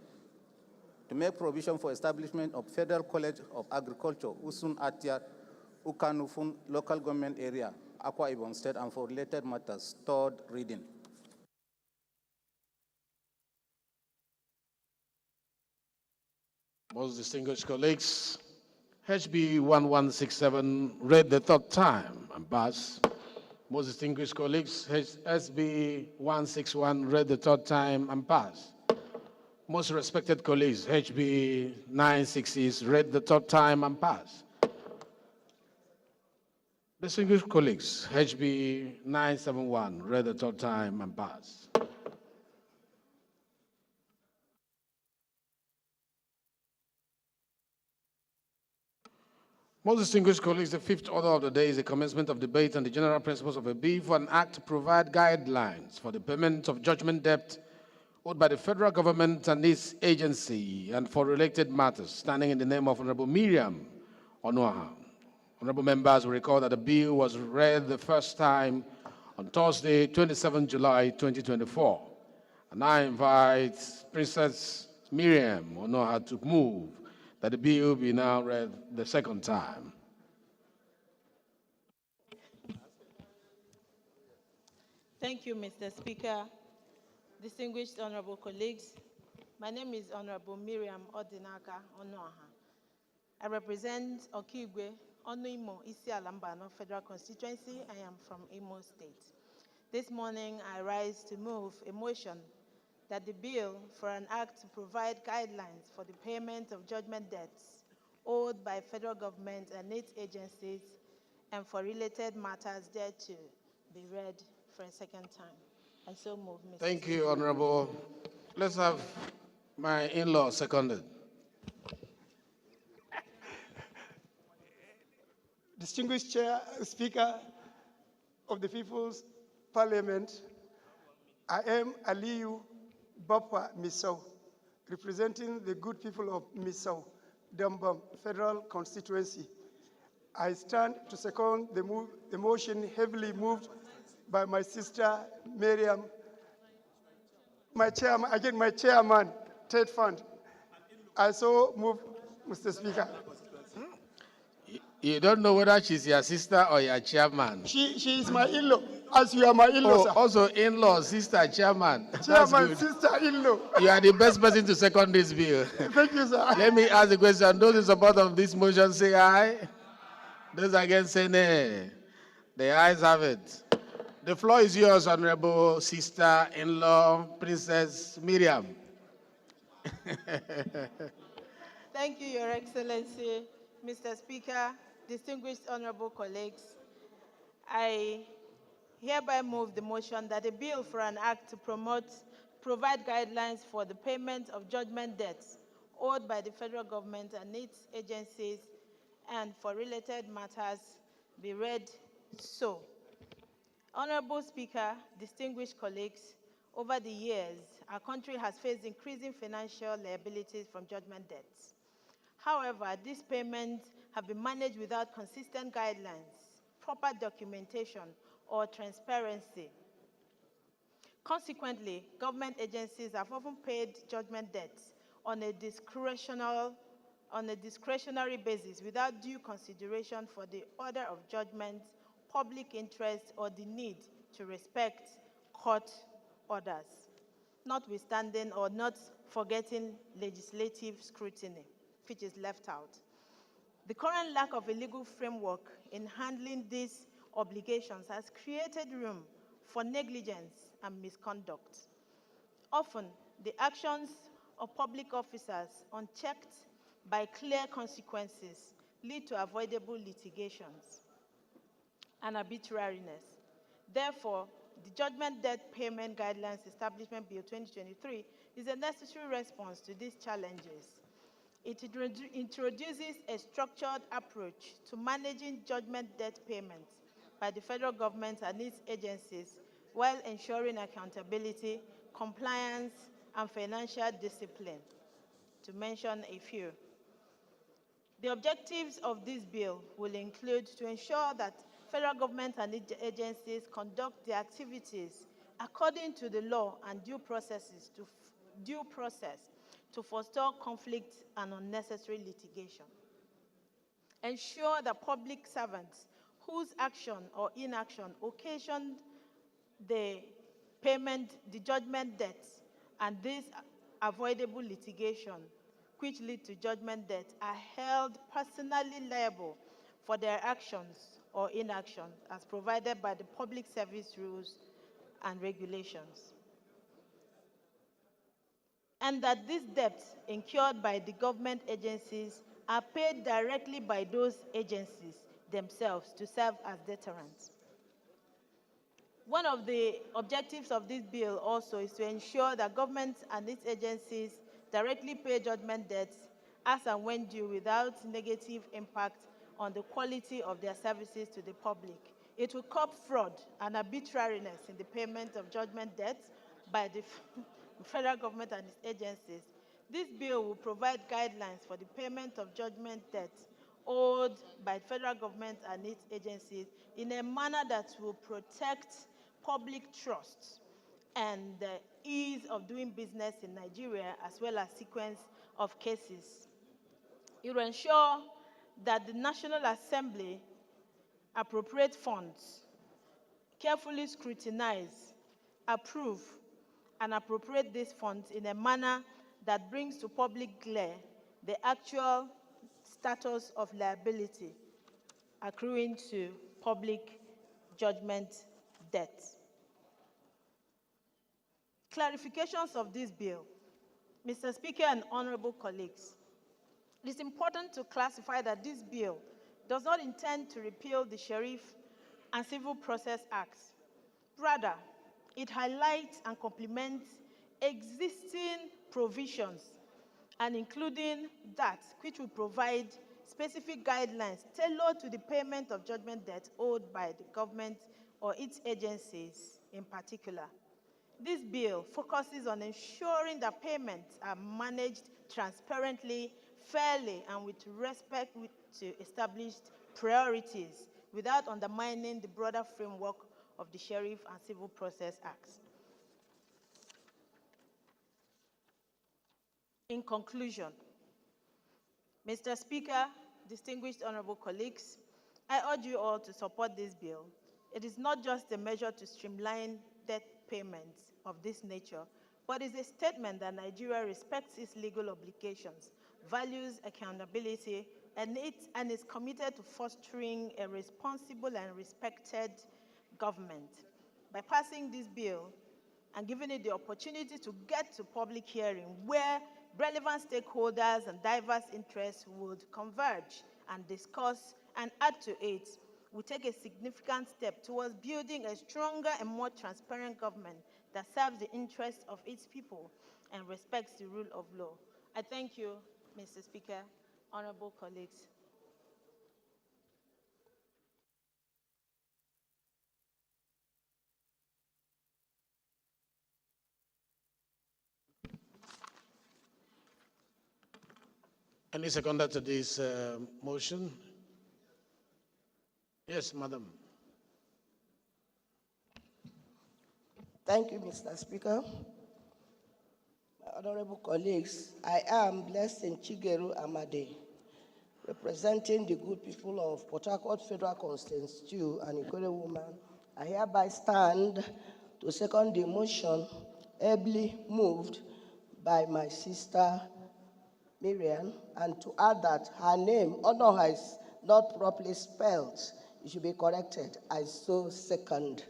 to make provision for establishment of Federal College of Agriculture, Usun Atia, Ukanufun Local Government Area, Akwa Ibom State, and for related matters. Third reading.
Most distinguished colleagues, HB 1167 read the third time and passed. Most distinguished colleagues, SB 161 read the third time and passed. Most respected colleagues, HB 960 read the third time and passed. Distinguished colleagues, HB 971 read the third time and passed. Most distinguished colleagues, the fifth order of the day is the commencement of debate on the general principles of a bill for an act to provide guidelines for the payment of judgment debt owed by the federal government and its agency and for related matters, standing in the name of Honorable Miriam Onoaha. Honorable members will recall that the bill was read the first time on Thursday, 27 July 2024. And I invite Princess Miriam Onoaha to move that the bill be now read the second time.
Thank you, Mr. Speaker. Distinguished honorable colleagues, my name is Honorable Miriam Odinaka Onoaha. I represent Okigwe, Onuimo, Isialambano Federal Constituency. I am from Imo State. This morning, I rise to move a motion that the bill for an act to provide guidelines for the payment of judgment debts owed by federal government and its agencies and for related matters thereto be read for a second time. I so move, Mr.
Thank you, Honorable. Let's have my in-law seconded.
Distinguished Chair, Speaker of the People's Parliament,
I am Aliyu Bapa Misau, representing the good people of Misau, Dambam Federal Constituency. I stand to second the motion heavily moved by my sister Miriam, my chairman, Ted Fund. I so move, Mr. Speaker.
You don't know whether she's your sister or your chairman.
She is my in-law, as you are my in-law, sir.
Also in-law, sister, chairman. That's
Chairman,
good.
sister-in-law.
You are the best person to second this bill.
Thank you, sir.
Let me ask the question. Those in support of this motion say aye. Those against say nay. The ayes have it. The floor is yours, Honorable Sister-in-law, Princess Miriam.
Thank you, Your Excellency, Mr. Speaker, distinguished honorable colleagues. I hereby move the motion that a bill for an act to provide guidelines for the payment of judgment debts owed by the federal government and its agencies and for related matters be read so. Honorable Speaker, distinguished colleagues, over the years, our country has faced increasing financial liabilities from judgment debts. However, these payments have been managed without consistent guidelines, proper documentation, or transparency. Consequently, government agencies have often paid judgment debts on a discretionary basis without due consideration for the order of judgment, public interest, or the need to respect court orders, notwithstanding or not forgetting legislative scrutiny, which is left out. The current lack of a legal framework in handling these obligations has created room for negligence and misconduct. Often, the actions of public officers, unchecked by clear consequences, lead to avoidable litigations and arbitrariness. Therefore, the Judgment Debt Payment Guidelines Establishment Bill 2023 is a necessary response to these challenges. It introduces a structured approach to managing judgment debt payments by the federal government and its agencies while ensuring accountability, compliance, and financial discipline, to mention a few. The objectives of this bill will include to ensure that federal government and agencies conduct their activities according to the law and due process to forestall conflict and unnecessary litigation. Ensure that public servants whose action or inaction occasioned the judgment debts and this avoidable litigation which lead to judgment debt are held personally liable for their actions or inaction as provided by the public service rules and regulations. And that these debts incurred by the government agencies are paid directly by those agencies themselves to serve as deterrents. One of the objectives of this bill also is to ensure that government and its agencies directly pay judgment debts as and when due without negative impact on the quality of their services to the public. It will curb fraud and arbitrariness in the payment of judgment debts by the federal government and its agencies. This bill will provide guidelines for the payment of judgment debts owed by the federal government and its agencies in a manner that will protect public trust and the ease of doing business in Nigeria, as well as sequence of cases. It will ensure that the National Assembly appropriate funds, carefully scrutinize, approve, and appropriate these funds in a manner that brings to public glare the actual status of liability accruing to public judgment debt. Clarifications of this bill. Mr. Speaker and honorable colleagues, it is important to classify that this bill does not intend to repeal the Sheriff and Civil Process Acts. Rather, it highlights and complements existing provisions, and including that which will provide specific guidelines tailored to the payment of judgment debt owed by the government or its agencies in particular.
This bill focuses on ensuring that payments are managed transparently, fairly, and with respect to established priorities without undermining the broader framework of the Sheriff and Civil Process Acts. In conclusion, Mr. Speaker, distinguished honorable colleagues, I urge you all to support this bill. It is not just a measure to streamline debt payments of this nature, but is a statement that Nigeria respects its legal obligations, values accountability, and is committed to fostering a responsible and respected government. By passing this bill and giving it the opportunity to get to public hearing where relevant stakeholders and diverse interests would converge and discuss and add to it, we take a significant step towards building a stronger and more transparent government that serves the interests of its people and respects the rule of law. I thank you, Mr. Speaker, honorable colleagues.
Any seconder to this motion? Yes, madam.
Thank you, Mr. Speaker. My honorable colleagues, I am Blessing Chigeru Amade, representing the good people of Port Harcourt Federal Constituency and Ikore Woman. I hereby stand to second the motion ably moved by my sister Miriam, and to add that her name, honor is not properly spelled. It should be corrected. I so second.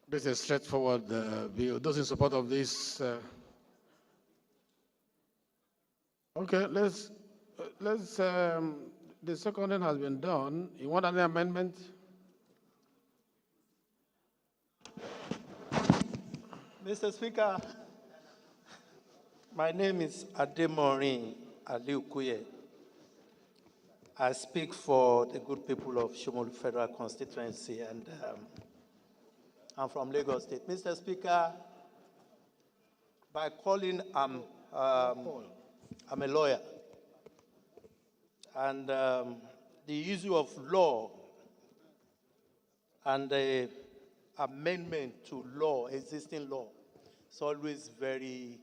This is a straightforward bill. Those in support of this. Okay, the seconding has been done. You want an amendment?
Mr. Speaker, my name is Ademorin Aliukuye. I speak for the good people of Shomolu Federal Constituency, and I'm from Lagos State. Mr. Speaker, by calling, I'm a lawyer, and the issue of law and the amendment to law, existing law, is always very,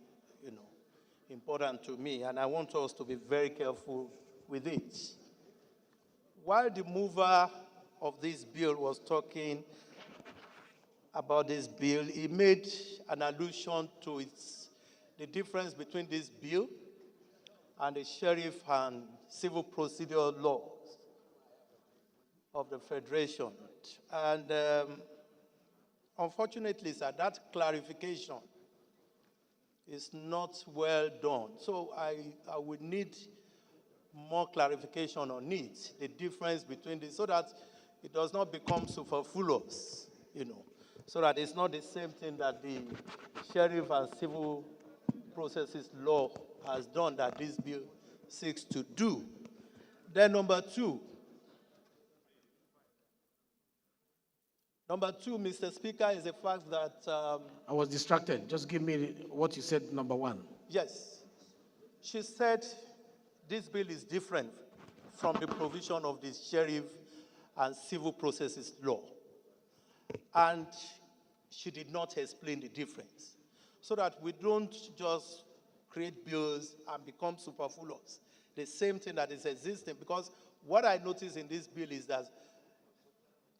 important to me, and I want us to be very careful with it. While the mover of this bill was talking about this bill, he made an allusion to the difference between this bill and the Sheriff and Civil Procedure laws of the Federation. And unfortunately, sir, that clarification is not well done. So I would need more clarification on it, the difference between this, so that it does not become superfluous, so that it's not the same thing that the Sheriff and Civil Processes law has done that this bill seeks to do. Then number two, Mr. Speaker, is the fact that...
I was distracted. Just give me what you said, number one.
Yes. She said this bill is different from the provision of the Sheriff and Civil Processes law. And she did not explain the difference, so that we don't just create bills and become superfluous. The same thing that is existing, because what I notice in this bill is that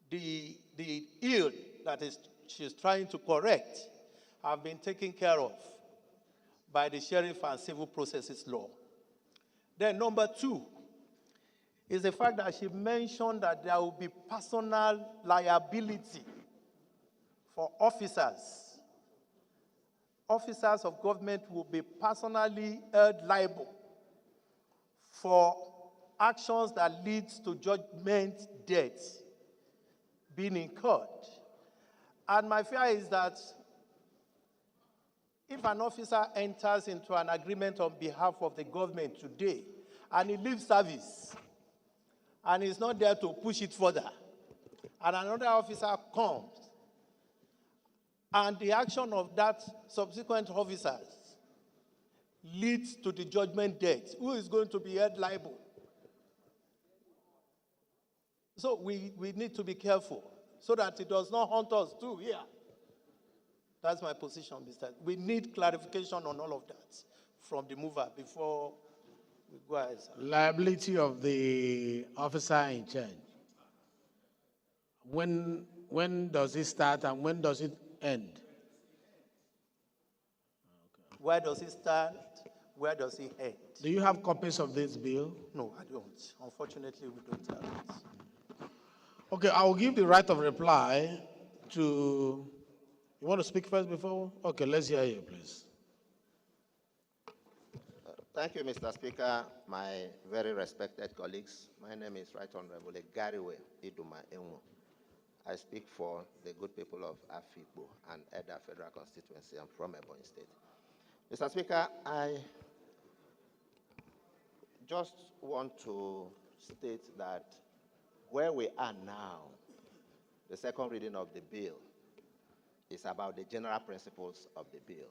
the ill that she's trying to correct have been taken care of by the Sheriff and Civil Processes law. Then number two is the fact that she mentioned that there will be personal liability for officers. Officers of government will be personally held liable for actions that lead to judgment death being incurred. And my fear is that if an officer enters into an agreement on behalf of the government today and he leaves service and is not there to push it further, and another officer comes and the action of that subsequent officers leads to the judgment death, who is going to be held liable? So we need to be careful so that it does not haunt us too here. That's my position, Mr. We need clarification on all of that from the mover before we go ahead, sir.
Liability of the officer in charge. When does it start and when does it end?
Where does it start? Where does it end?
Do you have copies of this bill?
No, I don't. Unfortunately, we don't have it.
Okay, I will give the right of reply to, you want to speak first before? Okay, let's hear you, please.
Thank you, Mr. Speaker, my very respected colleagues. My name is Right Honorable Gariwe Iduma Enwo. I speak for the good people of Afikpo and Eda Federal Constituency. I'm from Ebonyi State. Mr. Speaker, I just want to state that where we are now, the second reading of the bill is about the general principles of the bill.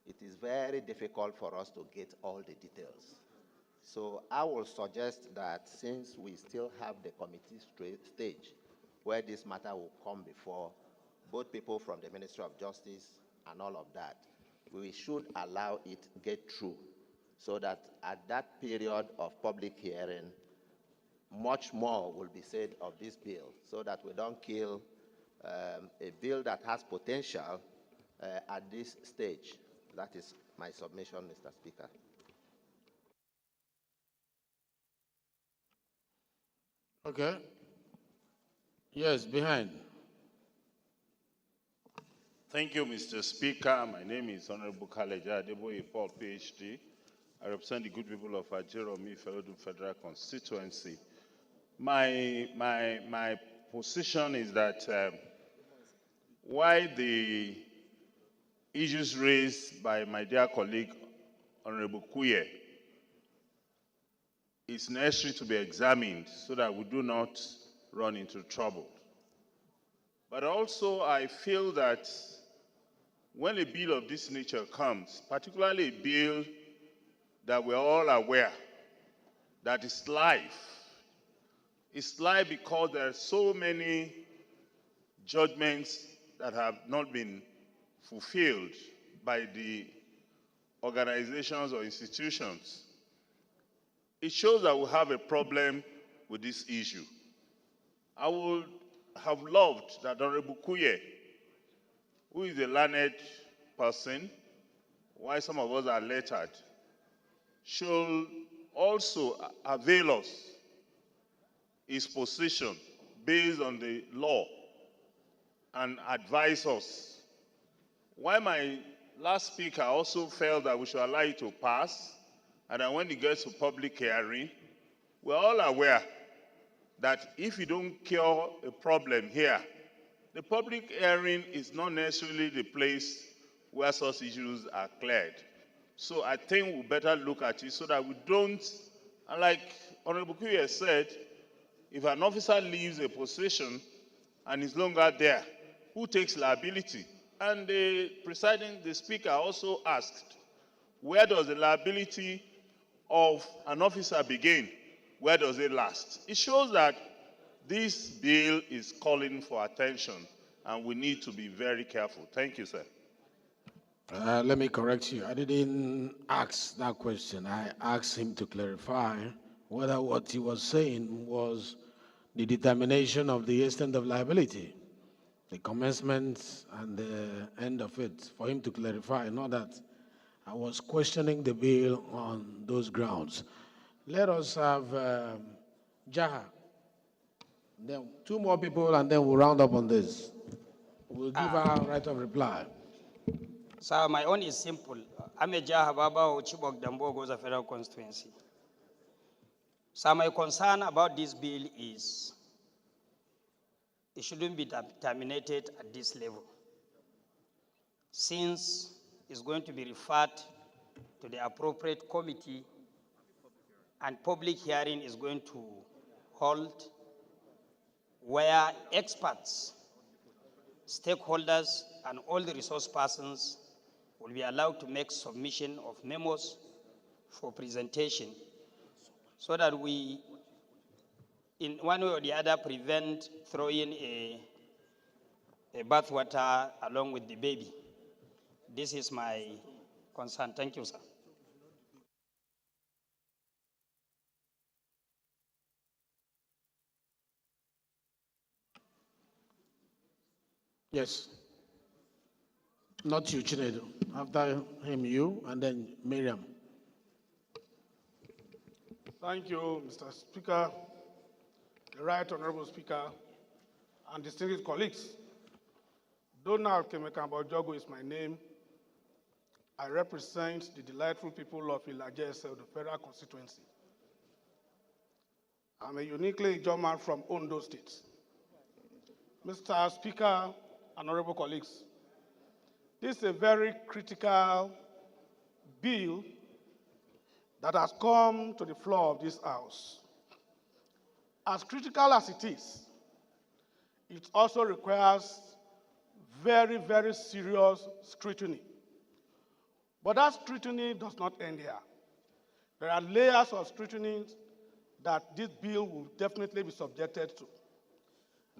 It is very difficult for us to get all the details. So I will suggest that since we still have the committee stage where this matter will come before both people from the Ministry of Justice and all of that, we should allow it get through so that at that period of public hearing, much more will be said of this bill so that we don't kill a bill that has potential at this stage. That is my submission, Mr. Speaker.
Okay. Yes, behind.
Thank you, Mr. Speaker. My name is Honorable Kaleja Adeboye Paul, PhD. I represent the good people of Ajeromi Federal Constituency. My position is that why the issues raised by my dear colleague, Honorable Kuye, is necessary to be examined so that we do not run into trouble. But also, I feel that when a bill of this nature comes, particularly a bill that we're all aware that is life, it's life because there are so many judgments that have not been fulfilled by the organizations or institutions. It shows that we have a problem with this issue. I would have loved that Honorable Kuye, who is a learned person, why some of us are lettered, should also avail us his position based on the law and advise us. Why my last speaker also felt that we should allow it to pass, and then when it gets to public hearing, we're all aware that if you don't cure a problem here, the public hearing is not necessarily the place where such issues are cleared. So I think we better look at it so that we don't, and like Honorable Kuye said, if an officer leaves a position and is no longer there, who takes liability? And the speaker also asked, where does the liability of an officer begin? Where does it last? It shows that this bill is calling for attention, and we need to be very careful. Thank you, sir.
Let me correct you. I didn't ask that question. I asked him to clarify whether what he was saying was the determination of the extent of liability, the commencement and the end of it, for him to clarify, not that I was questioning the bill on those grounds. Let us have Jaha. Then two more people, and then we'll round up on this. We'll give our right of reply.
So my own is simple. I'm a Jaha Baba Chibok Dambo Goza Federal Constituency. So my concern about this bill is it shouldn't be terminated at this level, since it's going to be referred to the appropriate committee and public hearing is going to hold where experts stakeholders, and all the resource persons will be allowed to make submission of memos for presentation so that we, in one way or the other, prevent throwing a bathwater along with the baby. This is my concern. Thank you, sir.
Yes. Not you, Chinedu. After him, you, and then Miriam.
Thank you, Mr. Speaker, the Right Honorable Speaker, and distinguished colleagues. Donald Kemekambojogo is my name. I represent the delightful people of Ilaje, the federal constituency. I'm a uniquely German from Ondo State. Mr. Speaker, honorable colleagues, this is a very critical bill that has come to the floor of this House. As critical as it is, it also requires very, very serious scrutiny. But that scrutiny does not end here. There are layers of scrutiny that this bill will definitely be subjected to.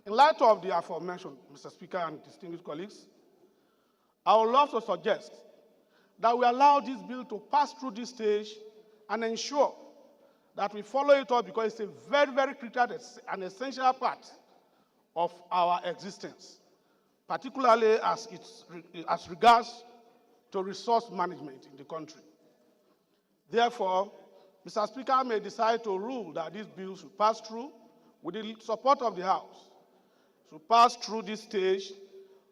In light of the aforementioned, Mr. Speaker and distinguished colleagues, I would love to suggest that we allow this bill to pass through this stage and ensure that we follow it up because it's a very, very critical and essential part of our existence, particularly as regards to resource management in the country. Therefore, Mr. Speaker may decide to rule that this bill should pass through with the support of the House, should pass through this stage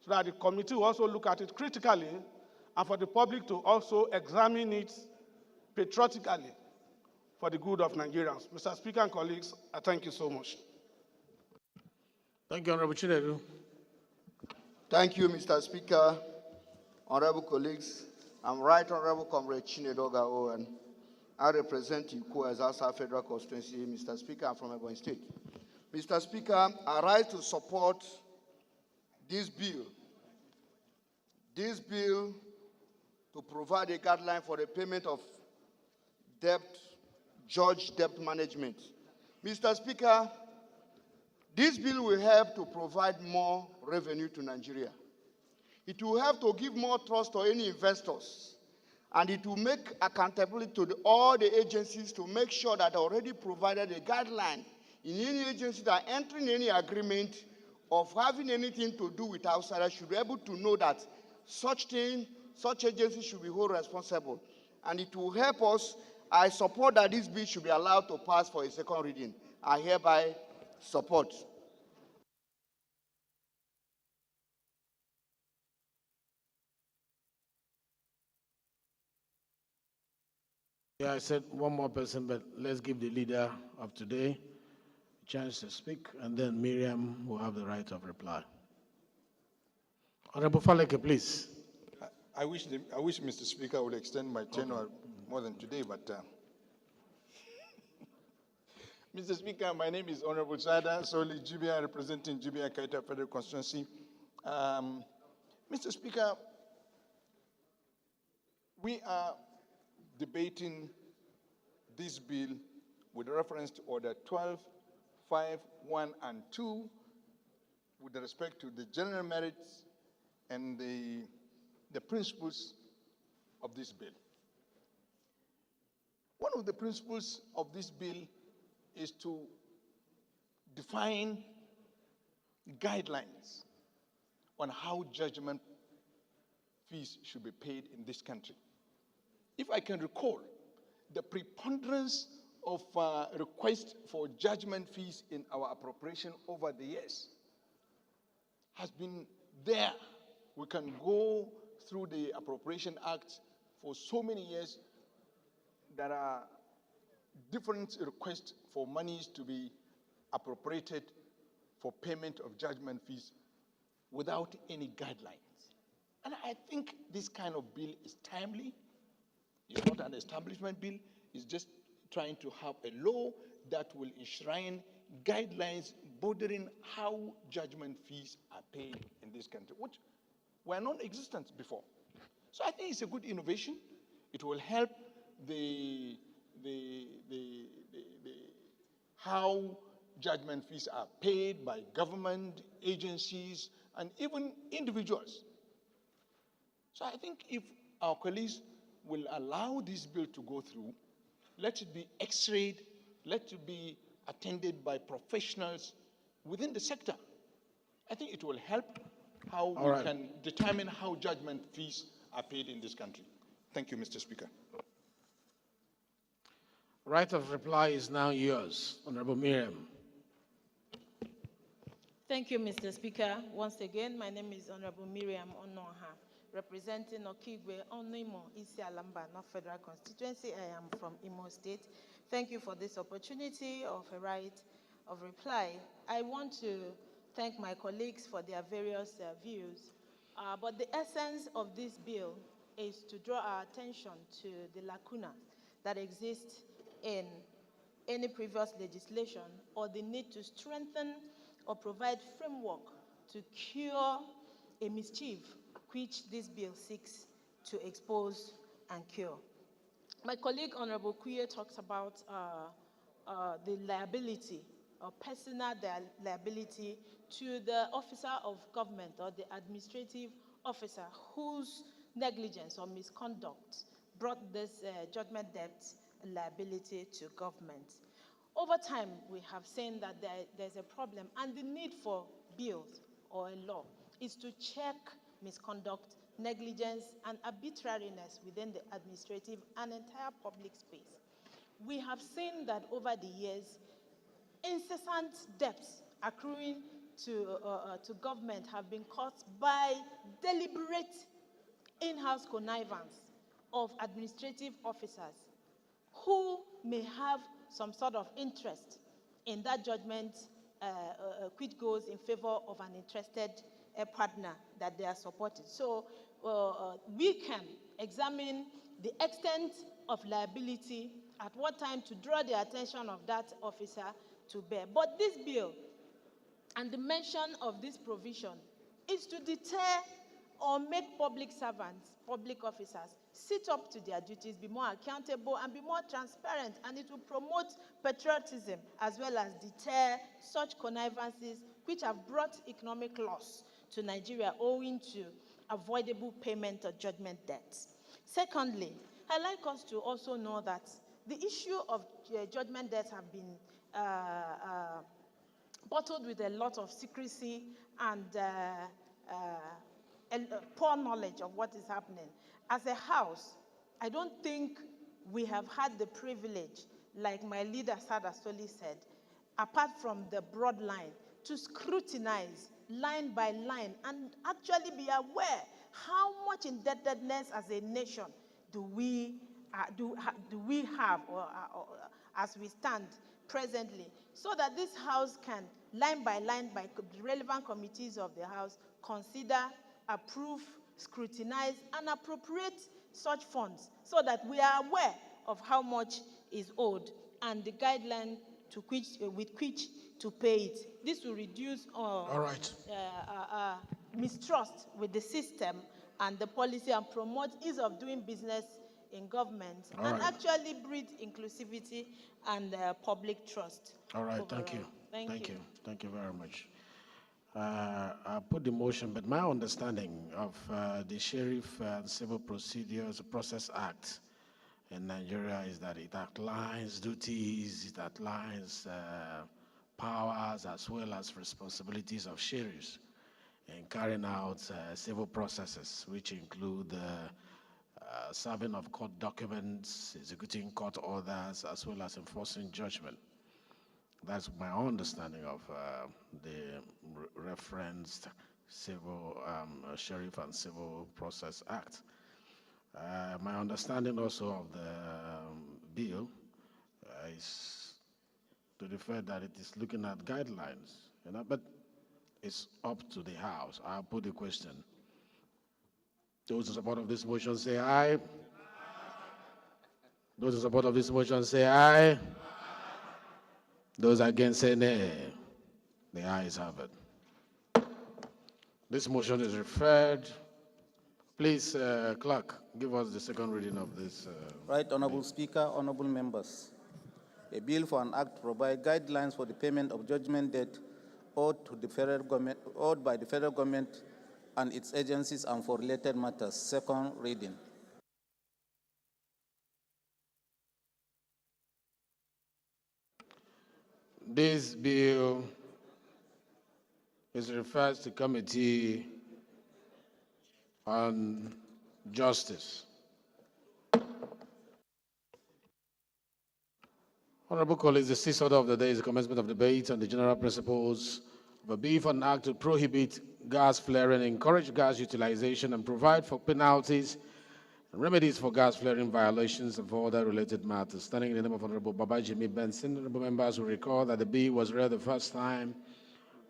so that the committee will also look at it critically and for the public to also examine it patriotically for the good of Nigerians. Mr. Speaker and colleagues, I thank you so much.
Thank you, Honorable Chinedu.
Thank you, Mr. Speaker, honorable colleagues. I'm Right Honorable Comrade Chinedu Owen. I represent Iko as Asa Federal Constituency. Mr. Speaker, I'm from Ebonyi State. Mr. Speaker, I rise to support this bill. This bill to provide a guideline for the payment of debt, judge debt management. Mr. Speaker, this bill will help to provide more revenue to Nigeria. It will help to give more trust to any investors, and it will make accountability to all the agencies to make sure that already provided a guideline in any agency that entering any agreement of having anything to do with outsiders should be able to know that such agencies should be held responsible. And it will help us. I support that this bill should be allowed to pass for a second reading. I hereby support.
Yeah, I said one more person, but let's give the leader of today a chance to speak, and then Miriam will have the right of reply. Honorable Faleke, please.
I wish Mr. Speaker would extend my tenure more than today, but Mr. Speaker, my name is Honorable Sada Soli Jibia, representing Jibia Kaita Federal Constituency. Mr. Speaker, we are debating this bill with reference to Order 12, 5, 1, and 2 with respect to the general merits and the principles of this bill. One of the principles of this bill is to define guidelines on how judgment fees should be paid in this country. If I can recall, the preponderance of requests for judgment fees in our appropriation over the years has been there. We can go through the Appropriation Act for so many years. There are different requests for monies to be appropriated for payment of judgment fees without any guidelines. And I think this kind of bill is timely. It's not an establishment bill. It's just trying to have a law that will enshrine guidelines bordering how judgment fees are paid in this country, which were non-existent before. So I think it's a good innovation. It will help how judgment fees are paid by government agencies and even individuals. So I think if our colleagues will allow this bill to go through, let it be x-rayed, let it be attended by professionals within the sector. I think it will help how we can determine how judgment fees are paid in this country. Thank you, Mr. Speaker.
Right of reply is now yours, Honorable Miriam.
Thank you, Mr. Speaker. Once again, my name is Honorable Miriam Onoha, representing Okigwe Onimo, Isi Alamba, North Federal Constituency. I am from Imo State. Thank you for this opportunity of a right of reply. I want to thank my colleagues for their various views, but the essence of this bill is to draw our attention to the lacuna that exists in any previous legislation or the need to strengthen or provide framework to cure a mischief which this bill seeks to expose and cure. My colleague, Honorable Kuye, talks about the liability or personal liability to the officer of government or the administrative officer whose negligence or misconduct brought this judgment debt liability to government. Over time, we have seen that there's a problem, and the need for bills or a law is to check misconduct, negligence, and arbitrariness within the administrative and entire public space. We have seen that over the years, incessant debts accruing to government have been caused by deliberate in-house connivance of administrative officers who may have some sort of interest in that judgment which goes in favor of an interested partner that they are supporting. So we can examine the extent of liability, at what time to draw the attention of that officer to bear. But this bill and the mention of this provision is to deter or make public servants, public officers, sit up to their duties, be more accountable, and be more transparent. And it will promote patriotism as well as deter such connivances which have brought economic loss to Nigeria owing to avoidable payment of judgment debts. Secondly, I'd like us to also know that the issue of judgment debts have been bottled with a lot of secrecy and poor knowledge of what is happening. As a house, I don't think we have had the privilege, like my leader Sada Soli said, apart from the broad line, to scrutinize line by line and actually be aware how much indebtedness as a nation do we have or as we stand presently, so that this house can, line by the relevant committees of the house, consider, approve, scrutinize, and appropriate such funds so that we are aware of how much is owed and the guideline with which to pay it. This will reduce mistrust with the system and the policy and promote ease of doing business in government and actually breed inclusivity and public trust.
All right,
overall.
thank you.
Thank you.
Thank you very much. I'll put the motion, but my understanding of the Sheriff and Civil Process Act in Nigeria is that it outlines duties, it outlines powers as well as responsibilities of sheriffs in carrying out civil processes, which include serving of court documents, executing court orders, as well as enforcing judgment. That's my understanding of the referenced civil Sheriff and Civil Process Act. My understanding also of the bill is to the fact that it is looking at guidelines, but it's up to the House. I'll put the question. Those in support of this motion say aye. Those in support of this motion say aye. Those against say nay. The ayes have it. This motion is referred. Please, clerk, give us the second reading of this.
Right, Honorable Speaker, honorable members. A bill for an act to provide guidelines for the payment of judgment debt owed by the federal government and its agencies and for related matters. Second reading.
This bill is referred to Committee on Justice. Honorable colleagues, the sixth order of the day is the commencement of debate on the general principles of a bill for an act to prohibit gas flaring, encourage gas utilization, and provide for penalties and remedies for gas flaring violations and for other related matters. Standing in the name of Honorable Babajimi Benson, honorable members will recall that the bill was read the first time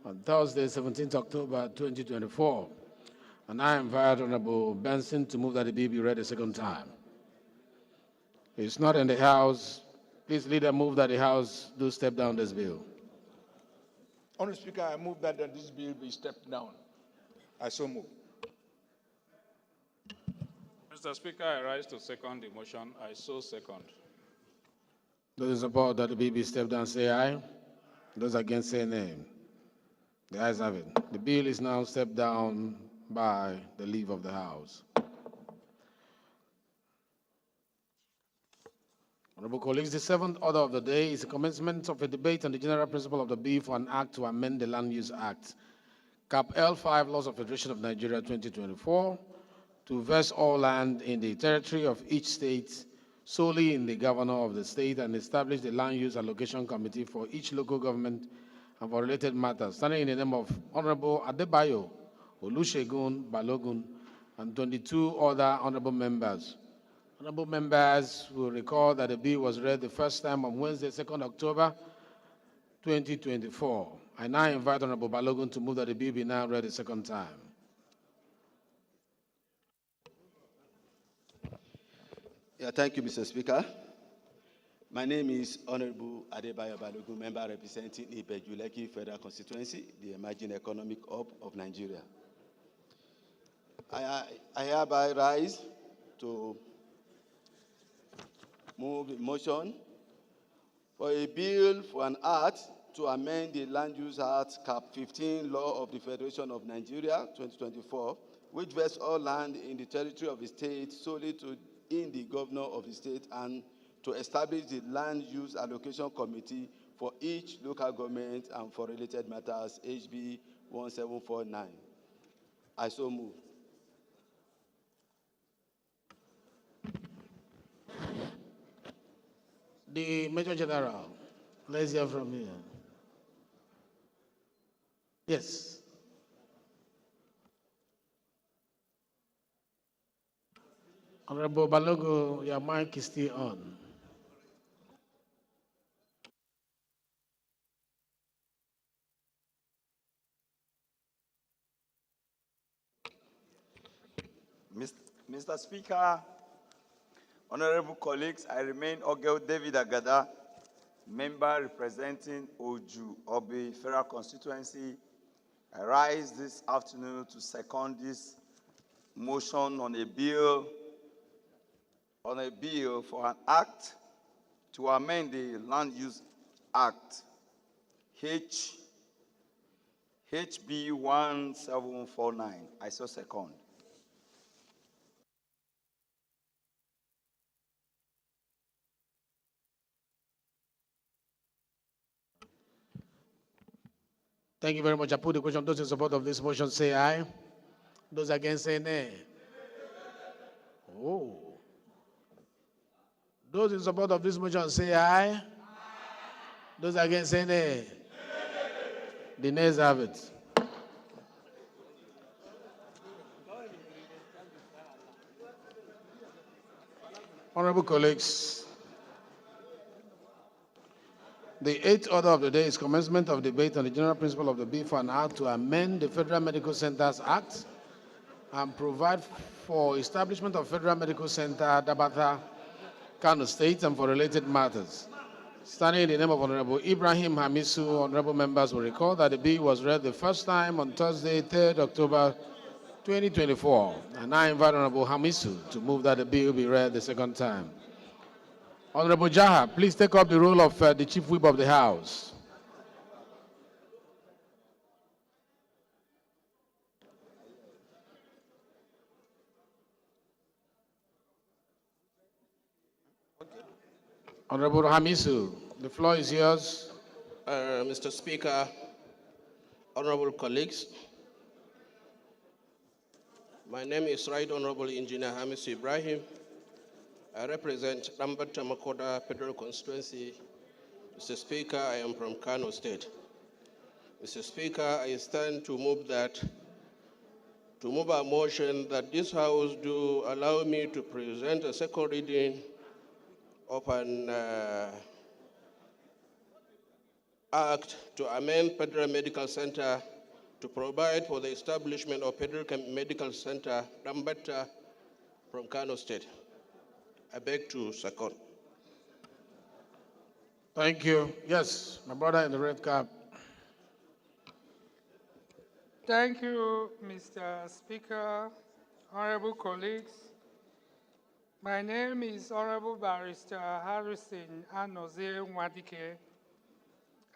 on Thursday, 17th October 2024. And I invite Honorable Benson to move that the bill be read a second time. It's not in the House. Please, leader, move that the House do step down this bill.
Honorable Speaker, I move that this bill be stepped down. I so move.
Mr. Speaker, I rise to second the motion. I so second.
Those in support that the bill be stepped down say aye. Those against say nay. The ayes have it. The bill is now stepped down by the leave of the House. Honorable colleagues, the seventh order of the day is the commencement of a debate on the general principle of the bill for an act to amend the Land Use Act, Cap L5, Laws of Federation of Nigeria 2024, to vest all land in the territory of each state solely in the governor of the state and establish the Land Use Allocation Committee for each local government and for related matters. Standing in the name of Honorable Adebayo Olusegun Balogun and 22 other honorable members. Honorable members will recall that the bill was read the first time on Wednesday, 2nd October 2024. I now invite Honorable Balogun to move that the bill be now read a second time.
Yeah, thank you, Mr. Speaker. My name is Honorable Adebayo Balogun, member representing Ibeju-Lekki Federal Constituency, the emerging economic hub of Nigeria. I hereby rise to move a motion for a bill for an act to amend the Land Use Act, Cap 15, Law of the Federation of Nigeria, 2024, which vests all land in the territory of the state solely in the governor of the state, and to establish the Land Use Allocation Committee for each local government and for related matters, HB 1749. I so move.
The Major General, let's hear from here. Yes. Honorable Balogun, your mic is still on.
Mr. Speaker, honorable colleagues, I remain Ogel David Agada, member representing Oju Obi Federal Constituency. I rise this afternoon to second this motion on a bill for an act to amend the Land Use Act, HB 1749. I so second.
Thank you very much. I put the question. Those in support of this motion say aye. Those against say nay. Oh. Those in support of this motion say aye. Those against say nay. The nays have it. Honorable colleagues, the eighth order of the day is commencement of debate on the general principle of the bill for an act to amend the Federal Medical Centers Act and provide for establishment of Federal Medical Center, Dabata, Kano State, and for related matters. Standing in the name of Honorable Ibrahim Hamisu, honorable members will recall that the bill was read the first time on Thursday, 3rd October 2024. And I invite Honorable Hamisu to move that the bill be read the second time. Honorable Jaha, please take up the role of the Chief Whip of the House. Honorable Hamisu, the floor is yours.
Mr. Speaker, honorable colleagues, my name is Right Honorable Engineer Hamisu Ibrahim. I represent Lambert Makoda Federal Constituency. Mr. Speaker, I am from Kano State. Mr. Speaker, I stand to move a motion that this House do allow me to present a second reading of an act to amend Federal Medical Center to provide for the establishment of Federal Medical Center, Dambata, from Kano State. I beg to second.
Thank you. Yes, my brother in the red cap.
Thank you, Mr. Speaker, honorable colleagues. My name is Honorable Barrister Harrison Anoze Nwadike.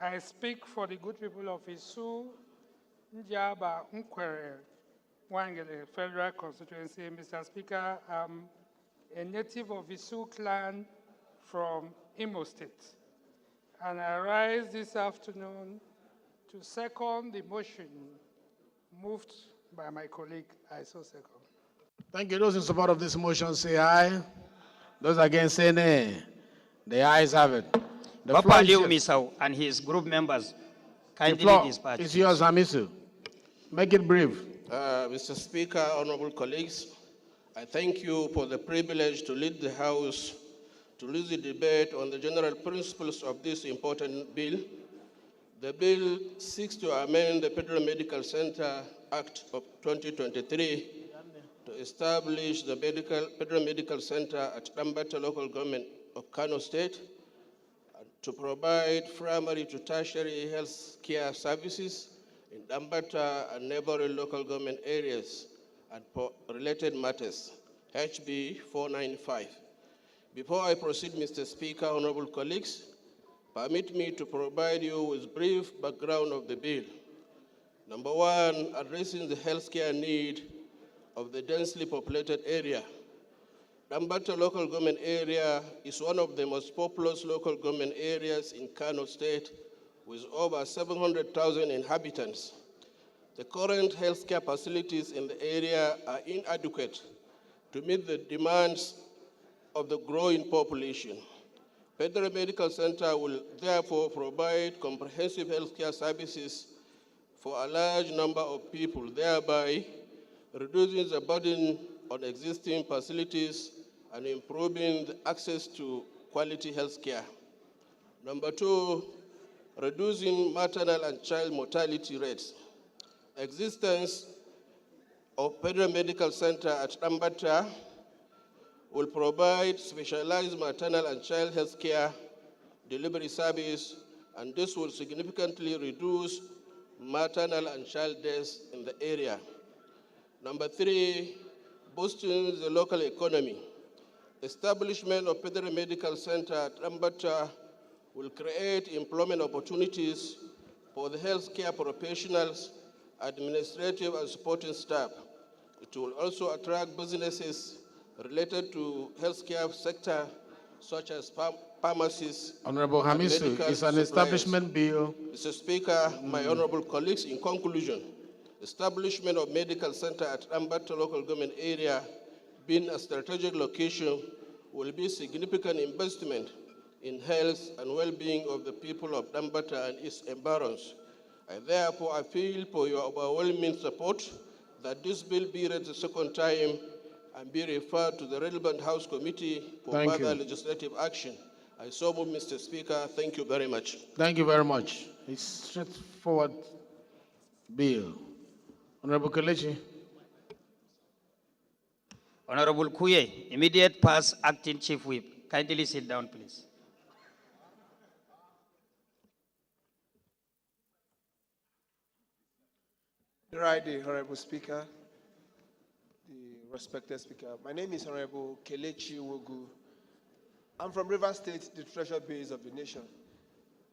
I speak for the good people of Isu, Njaba, Nkwere, Wangele Federal Constituency. Mr. Speaker, I'm a native of Isu clan from Imo State. And I rise this afternoon to second the motion moved by my colleague. I so second.
Thank you. Those in support of this motion say aye. Those against say nay. The ayes have it. The floor
Papa
is
Liu
yours.
Misau and his group members
The
kindly
floor
dispatch.
is yours, Hamisu. Make it brief.
Mr. Speaker, honorable colleagues, I thank you for the privilege to lead the House to lead the debate on the general principles of this important bill. The bill seeks to amend the Federal Medical Center Act of 2023 to establish the Federal Medical Center at Dambata local government of Kano State and to provide primary to tertiary health care services in Dambata and neighboring local government areas and for related matters, HB 495. Before I proceed, Mr. Speaker, honorable colleagues, permit me to provide you with brief background of the bill. Number one, addressing the healthcare need of the densely populated area. Dambata local government area is one of the most populous local government areas in Kano State with over 700,000 inhabitants. The current healthcare facilities in the area are inadequate to meet the demands of the growing population. Federal Medical Center will therefore provide comprehensive healthcare services for a large number of people, thereby reducing the burden on existing facilities and improving the access to quality healthcare. Number two, reducing maternal and child mortality rates. Existence of Federal Medical Center at Dambata will provide specialized maternal and child health care delivery service, and this will significantly reduce maternal and child deaths in the area. Number three, boosting the local economy. Establishment of Federal Medical Center at Dambata will create employment opportunities for the healthcare professionals, administrative and supporting staff. It will also attract businesses related to healthcare sector, such as pharmacies.
Honorable Hamisu, it's an establishment bill.
Mr. Speaker, my honorable colleagues, in conclusion, establishment of medical center at Dambata local government area, being a strategic location, will be significant investment in health and well-being of the people of Dambata and its environs. I therefore appeal for your overwhelming support that this bill be read the second time and be referred to the relevant House Committee for further legislative action. I so move, Mr. Speaker. Thank you very much.
Thank you very much. It's straightforward bill. Honorable Kelechi.
Honorable Kuye, immediate past acting chief whip. Kindly sit down, please.
Right, the Honorable Speaker, the respected Speaker. My name is Honorable Kelechi Wogu. I'm from River State, the treasure base of the nation,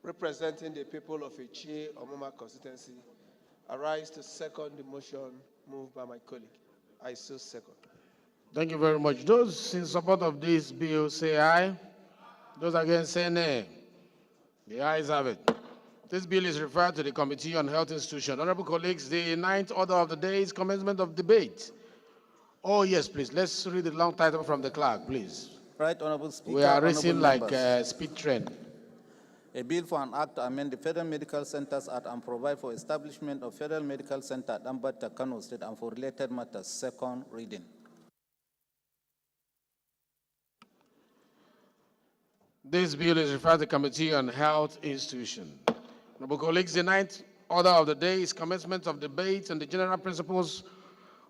representing the people of Echi Omoma constituency. I rise to second the motion moved by my colleague. I so second.
Thank you very much. Those in support of this bill say aye. Those against say nay. The ayes have it. This bill is referred to the Committee on Health Institutions. Honorable colleagues, the ninth order of the day is commencement of debate. Oh, yes, please. Let's read the long title from the clerk, please.
Right, Honorable Speaker.
We are racing like
members.
speed train.
A bill for an act to amend the Federal Medical Centers Act and provide for establishment of Federal Medical Center at Ambata, Kano State, and for related matters. Second reading.
This bill is referred to the Committee on Health Institutions. Honorable colleagues, the ninth order of the day is commencement of debate on the general principles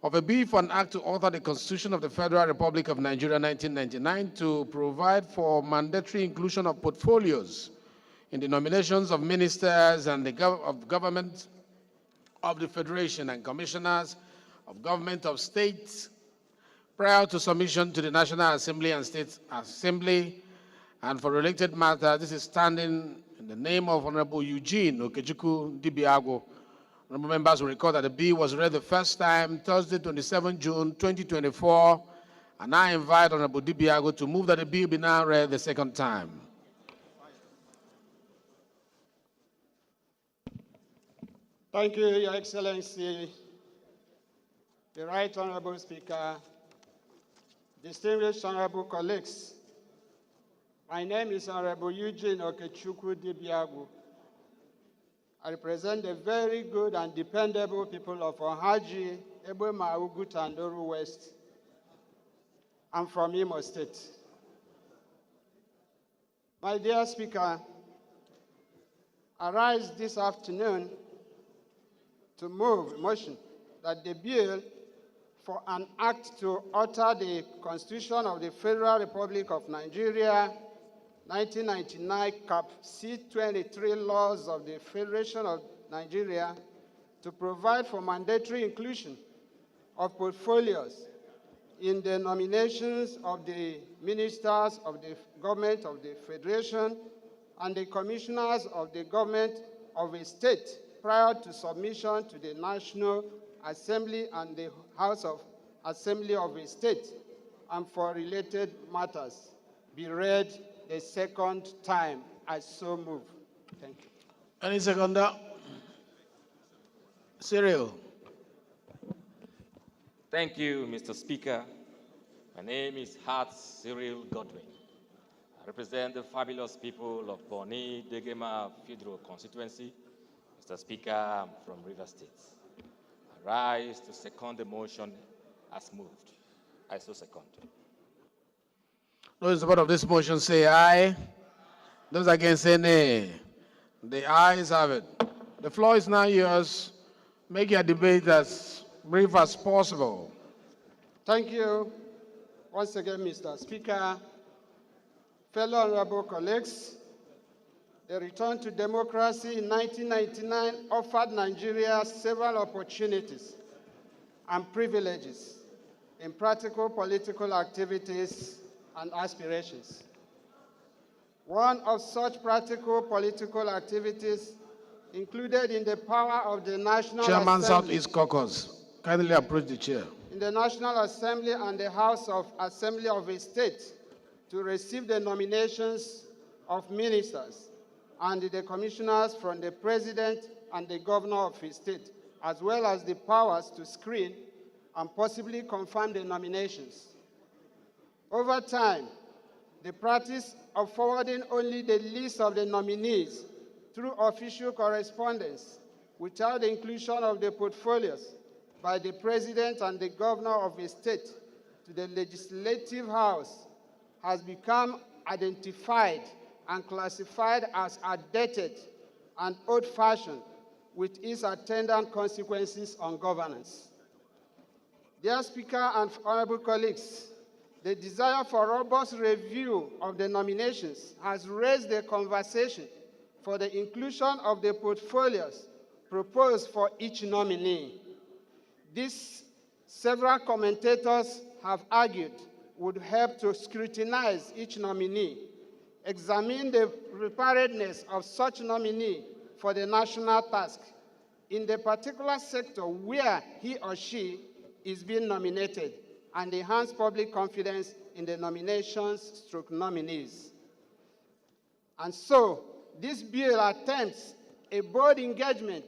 of a bill for an act to alter the Constitution of the Federal Republic of Nigeria 1999 to provide for mandatory inclusion of portfolios in the nominations of ministers and of government of the Federation and commissioners of government of states prior to submission to the National Assembly and State Assembly. And for related matters, this is standing in the name of Honorable Eugene Okechukwu Dibiago. Honorable members will recall that the bill was read the first time Thursday, 27 June 2024, and I invite Honorable Dibiago to move that the bill be now read the second time.
Thank you, Your Excellency, the Right Honorable Speaker, distinguished honorable colleagues. My name is Honorable Eugene Okechukwu Dibiagu. I represent the very good and dependable people of Ohaji, Ebema, Ugut, and Oru West. I'm from Imo State. My dear Speaker, I rise this afternoon to move a motion that the bill for an act to alter the Constitution of the Federal Republic of Nigeria 1999 Cap C23 laws of the Federation of Nigeria to provide for mandatory inclusion of portfolios in the nominations of the ministers of the government of the Federation and the commissioners of the government of a state prior to submission to the National Assembly and the House of Assembly of a state, and for related matters be read the second time. I so move. Thank you.
Any seconder? Cyril.
Thank you, Mr. Speaker. My name is Hart Cyril Godwin. I represent the fabulous people of Boni Degema Federal Constituency. Mr. Speaker, I'm from River State. I rise to second the motion as moved. I so second.
Those in support of this motion say aye. Those against say nay. The ayes have it. The floor is now yours. Make your debate as brief as possible.
Thank you once again, Mr. Speaker. Fellow honorable colleagues, the return to democracy in 1999 offered Nigeria several opportunities and privileges in practical political activities and aspirations. One of such practical political activities included in the power of the National
Chairman
Assembly,
Southeast Caucus, kindly approach the chair.
in the National Assembly and the House of Assembly of a state to receive the nominations of ministers and the commissioners from the president and the governor of his state, as well as the powers to screen and possibly confirm the nominations. Over time, the practice of forwarding only the list of the nominees through official correspondence without the inclusion of the portfolios by the president and the governor of a state to the legislative house has become identified and classified as outdated and old-fashioned, with its attendant consequences on governance. Dear Speaker and honorable colleagues, the desire for robust review of the nominations has raised the conversation for the inclusion of the portfolios proposed for each nominee.
This, several commentators have argued, would help to scrutinize each nominee, examine the preparedness of such nominee for the national task in the particular sector where he or she is being nominated, and enhance public confidence in the nominations/nominees. And so, this bill attempts a bold engagement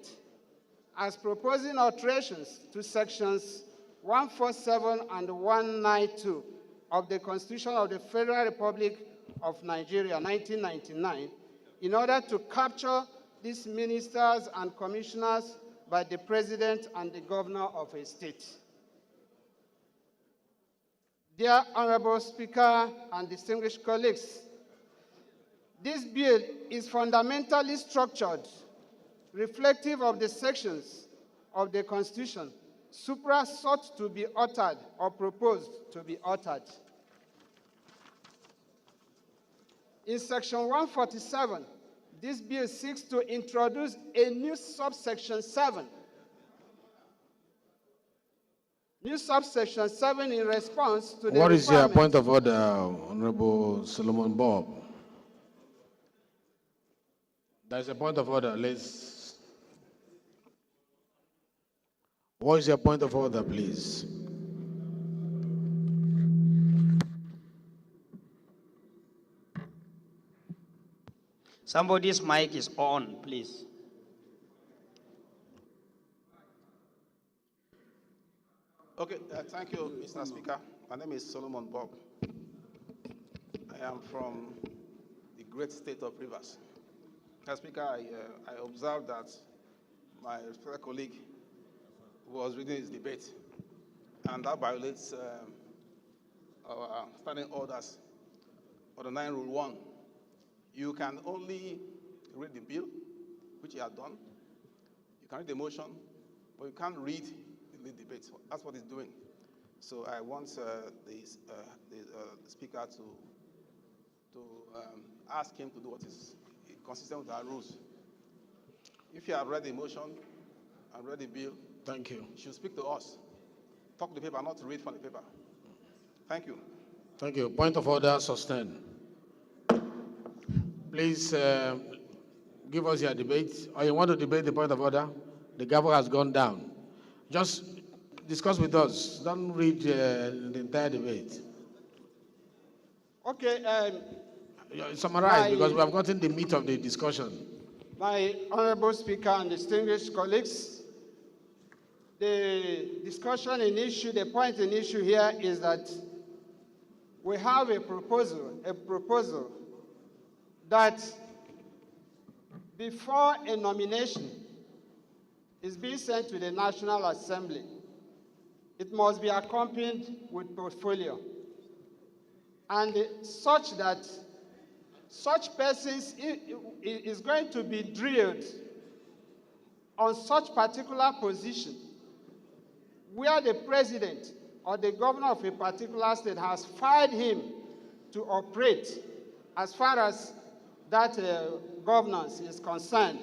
as proposing alterations to sections 147 and 192 of the Constitution of the Federal Republic of Nigeria, 1999, in order to capture these ministers and commissioners by the president and the governor of a state. Dear Honorable Speaker and distinguished colleagues, this bill is fundamentally structured, reflective of the sections of the Constitution supra sought to be altered or proposed to be altered. In section 147, this bill seeks to introduce a new subsection 7. New subsection 7 in response to the
What is your
requirement.
point of order, Honorable Solomon Bob? There's a point of order. What is your point of order, please?
Somebody's mic is on, please.
Okay, thank you, Mr. Speaker. My name is Solomon Bob. I am from the great state of Rivers. Mr. Speaker, I observed that my respected colleague was reading his debate, and that violates our standing orders for the 9 Rule 1. You can only read the bill, which you have done. You can read the motion, but you can't read the debate. That's what he's doing. So I want the Speaker to ask him to do what is consistent with our rules. If you have read the motion and read the bill,
thank you.
You should speak to us. Talk to the paper, not to read from the paper. Thank you.
Thank you. Point of order sustained. Please give us your debate. Or you want to debate the point of order? The gavel has gone down. Just discuss with us. Don't read the entire debate.
Okay.
Summarize, because we have gotten the meat of the discussion.
My Honorable Speaker and distinguished colleagues, the discussion in issue, the point in issue here is that we have a proposal that before a nomination is being sent to the National Assembly, it must be accompanied with portfolio, and such that such persons is going to be drilled on such particular position where the president or the governor of a particular state has fired him to operate as far as that governance is concerned.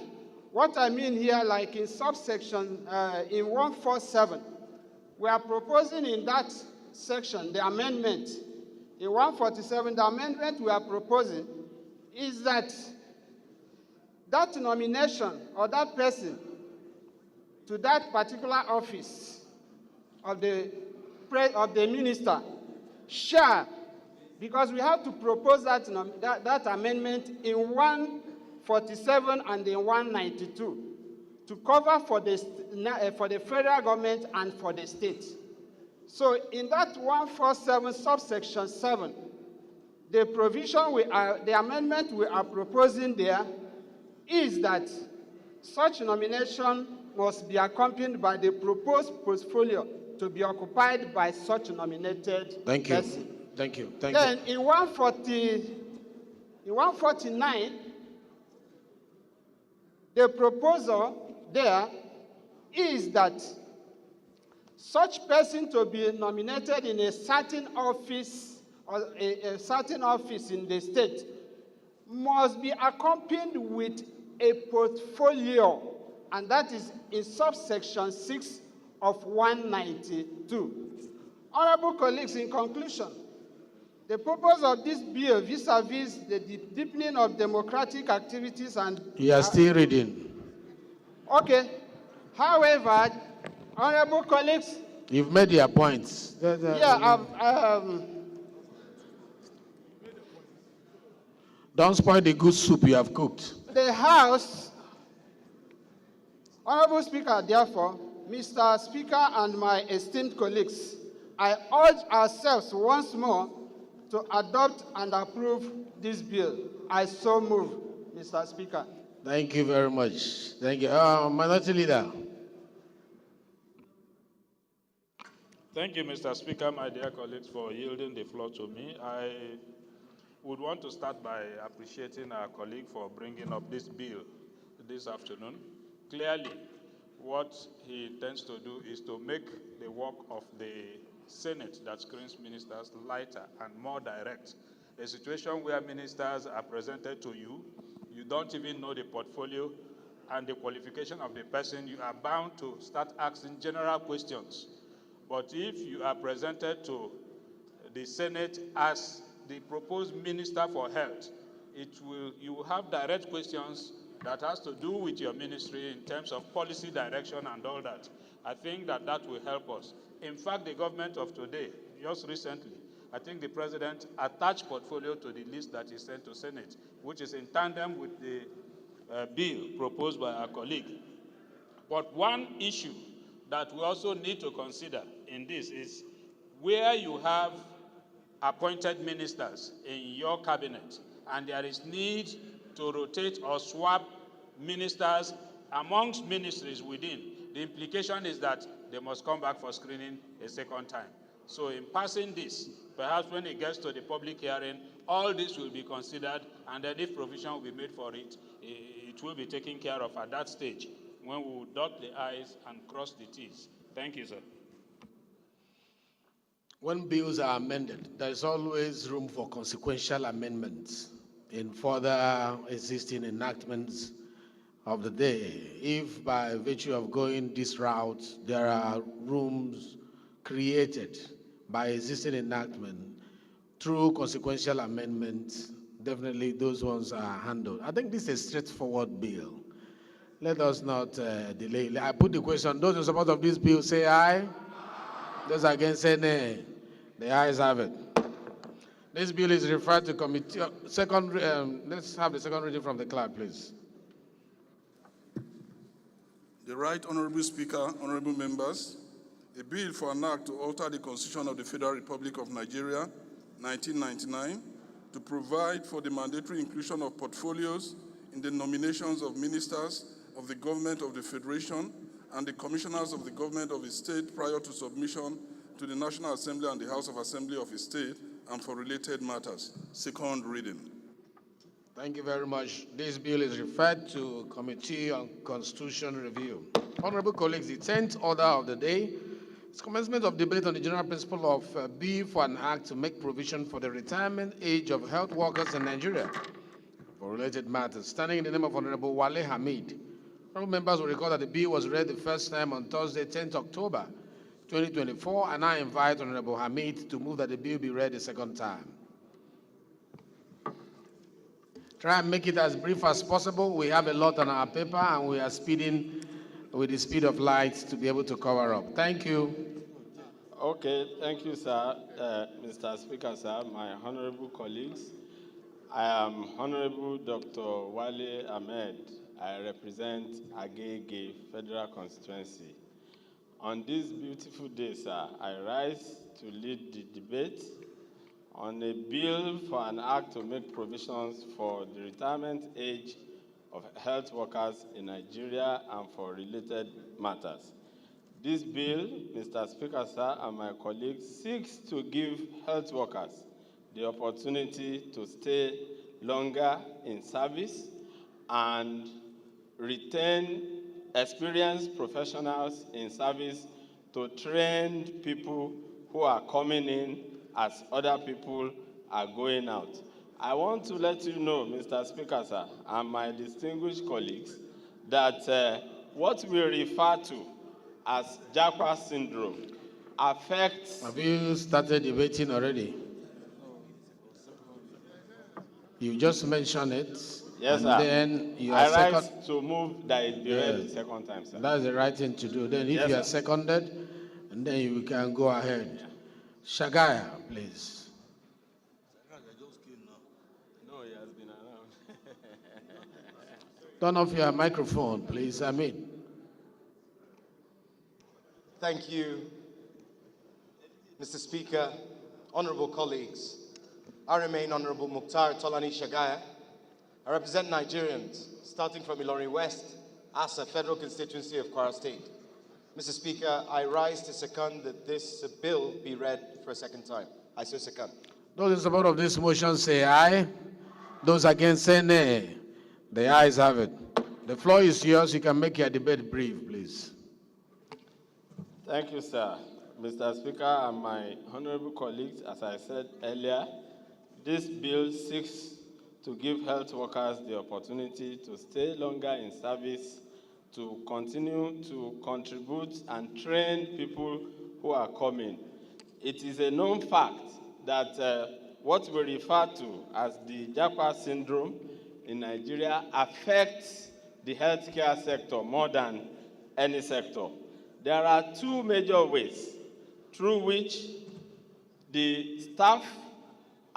What I mean here, like in subsection, in 147, we are proposing in that section, the amendment. In 147, the amendment we are proposing is that that nomination or that person to that particular office of the minister shall, because we have to propose that amendment in 147 and in 192 to cover for the federal government and for the state. So in that 147 subsection 7, the amendment we are proposing there is that such nomination must be accompanied by the proposed portfolio to be occupied by such nominated person.
Thank you.
Then in 149, the proposal there is that such person to be nominated in a certain office or a certain office in the state must be accompanied with a portfolio, and that is in subsection 6 of 192. Honorable colleagues, in conclusion, the purpose of this bill vis-a-vis the deepening of democratic activities and...
You are still reading.
Okay. However, honorable colleagues...
You've made your points.
Yeah,
Don't spoil the good soup you have cooked.
the House, Honorable Speaker, therefore, Mr. Speaker and my esteemed colleagues, I urge ourselves once more to adopt and approve this bill. I so move, Mr. Speaker.
Thank you very much. Thank you. Minority Leader.
Thank you, Mr. Speaker, my dear colleagues, for yielding the floor to me. I would want to start by appreciating our colleague for bringing up this bill this afternoon. Clearly, what he intends to do is to make the work of the Senate that screens ministers lighter and more direct. A situation where ministers are presented to you, you don't even know the portfolio and the qualification of the person, you are bound to start asking general questions. But if you are presented to the Senate as the proposed Minister for Health, you will have direct questions that has to do with your ministry in terms of policy direction and all that. I think that will help us. In fact, the government of today, just recently, I think the president attached portfolio to the list that he sent to Senate, which is in tandem with the bill proposed by our colleague. But one issue that we also need to consider in this is where you have appointed ministers in your cabinet and there is need to rotate or swap ministers amongst ministries within, the implication is that they must come back for screening a second time. So in passing this, perhaps when it gets to the public hearing, all this will be considered, and then if provision will be made for it, it will be taken care of at that stage when we will dot the I's and cross the T's. Thank you, sir.
When bills are amended, there is always room for consequential amendments in further existing enactments of the day. If by virtue of going this route, there are rooms created by existing enactment through consequential amendments, definitely those ones are handled. I think this is a straightforward bill. Let us not delay. I put the question, those in support of this bill say aye. Those against say nay. The ayes have it. This bill is referred to committee. Let's have the second reading from the clerk, please.
The Right Honorable Speaker, honorable members, a bill for an act to alter the Constitution of the Federal Republic of Nigeria, 1999, to provide for the mandatory inclusion of portfolios in the nominations of ministers of the government of the Federation and the commissioners of the government of a state prior to submission to the National Assembly and the House of Assembly of a state and for related matters. Second reading.
Thank you very much. This bill is referred to Committee on Constitution Review. Honorable colleagues, the 10th order of the day is commencement of debate on the general principle of bill for an act to make provision for the retirement age of health workers in Nigeria for related matters. Standing in the name of Honorable Wale Hamid, honorable members will recall that the bill was read the first time on Thursday, 10th October 2024, and I invite Honorable Hamid to move that the bill be read a second time. Try and make it as brief as possible. We have a lot on our paper, and we are speeding with the speed of light to be able to cover up. Thank you.
Okay, thank you, sir. Mr. Speaker, sir, my honorable colleagues. I am Honorable Dr. Wale Ahmed. I represent Agege Federal Constituency. On this beautiful day, sir, I rise to lead the debate on a bill for an act to make provisions for the retirement age of health workers in Nigeria and for related matters. This bill, Mr. Speaker, sir, and my colleagues, seeks to give health workers the opportunity to stay longer in service and retain experienced professionals in service to train people who are coming in as other people are going out. I want to let you know, Mr. Speaker, sir, and my distinguished colleagues, that what we refer to as Japa syndrome affects...
Have you started debating already? You just mentioned it.
Yes,
and
sir.
Then you are
I rise to move that it be read the second time, sir.
That's the right thing to do. Then if
Yes,
you are
sir.
seconded, and then you can go ahead. Shagaya, please.
No, he has been around.
Turn off your microphone, please.
Thank you, Mr. Speaker, honorable colleagues. I remain Honorable Mukhtar Tolani Shagaya. I represent Nigerians, starting from Ilorin West, as a federal constituency of Kwara State. Mr. Speaker, I rise to second that this bill be read for a second time. I so second.
Those in support of this motion say aye. Those against say nay. The ayes have it. The floor is yours. You can make your debate brief, please.
Thank you, sir. Mr. Speaker and my honorable colleagues, as I said earlier, this bill seeks to give health workers the opportunity to stay longer in service, to continue to contribute and train people who are coming. It is a known fact that what we refer to as the Japa syndrome in Nigeria affects the healthcare sector more than any sector. There are two major ways through which the staff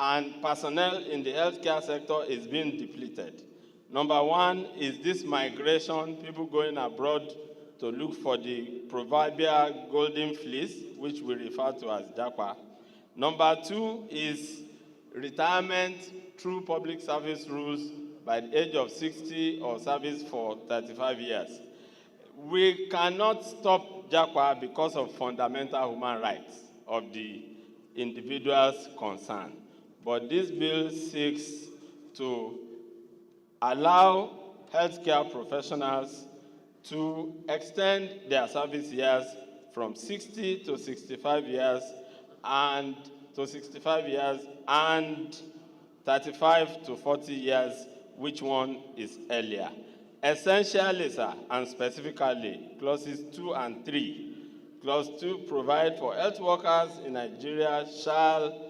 and personnel in the healthcare sector is being depleted. Number one is this migration, people going abroad to look for the proverbial golden fleece, which we refer to as Japa. Number two is retirement through public service rules by the age of 60 or service for 35 years. We cannot stop Japa because of fundamental human rights of the individuals concerned. But this bill seeks to allow healthcare professionals to extend their service years from 60 to 65 years and 35 to 40 years, which one is earlier. Essentially, sir, and specifically, clauses 2 and 3. Clause 2 provide for health workers in Nigeria shall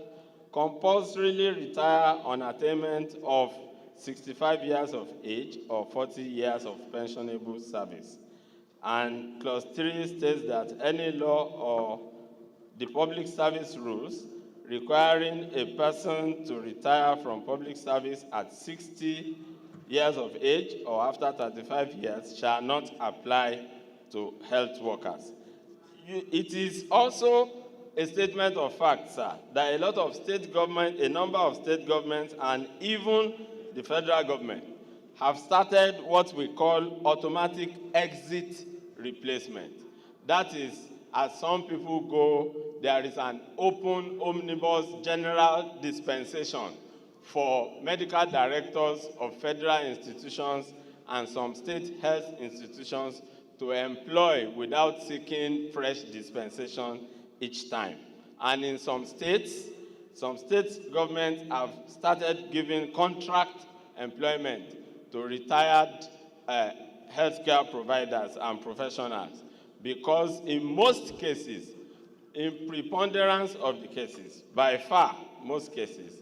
compulsorily retire on attainment of 65 years of age or 40 years of pensionable service. And clause 3 states that any law or the public service rules requiring a person to retire from public service at 60 years of age or after 35 years shall not apply to health workers. It is also a statement of fact, sir, that a number of state governments and even the federal government have started what we call automatic exit replacement. That is, as some people go, there is an open omnibus general dispensation for medical directors of federal institutions and some state health institutions to employ without seeking fresh dispensation each time. And in some states governments have started giving contract employment to retired healthcare providers and professionals, because in most cases, in preponderance of the cases, by far most cases,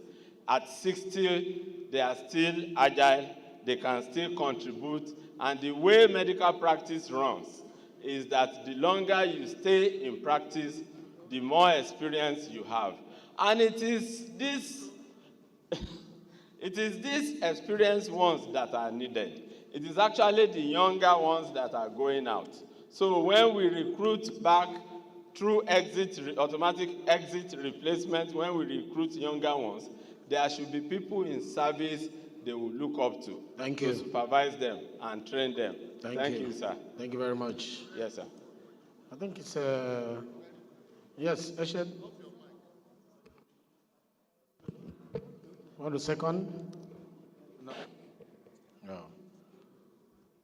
at 60 they are still agile, they can still contribute, and the way medical practice runs is that the longer you stay in practice, the more experience you have. And it is these experienced ones that are needed. It is actually the younger ones that are going out. So when we recruit back through automatic exit replacement, when we recruit younger ones, there should be people in service they will look up to.
Thank you.
To supervise them and train them. Thank you, sir.
Thank you very much.
Yes, sir.
I think it's yes, Eshed. Want to second? No.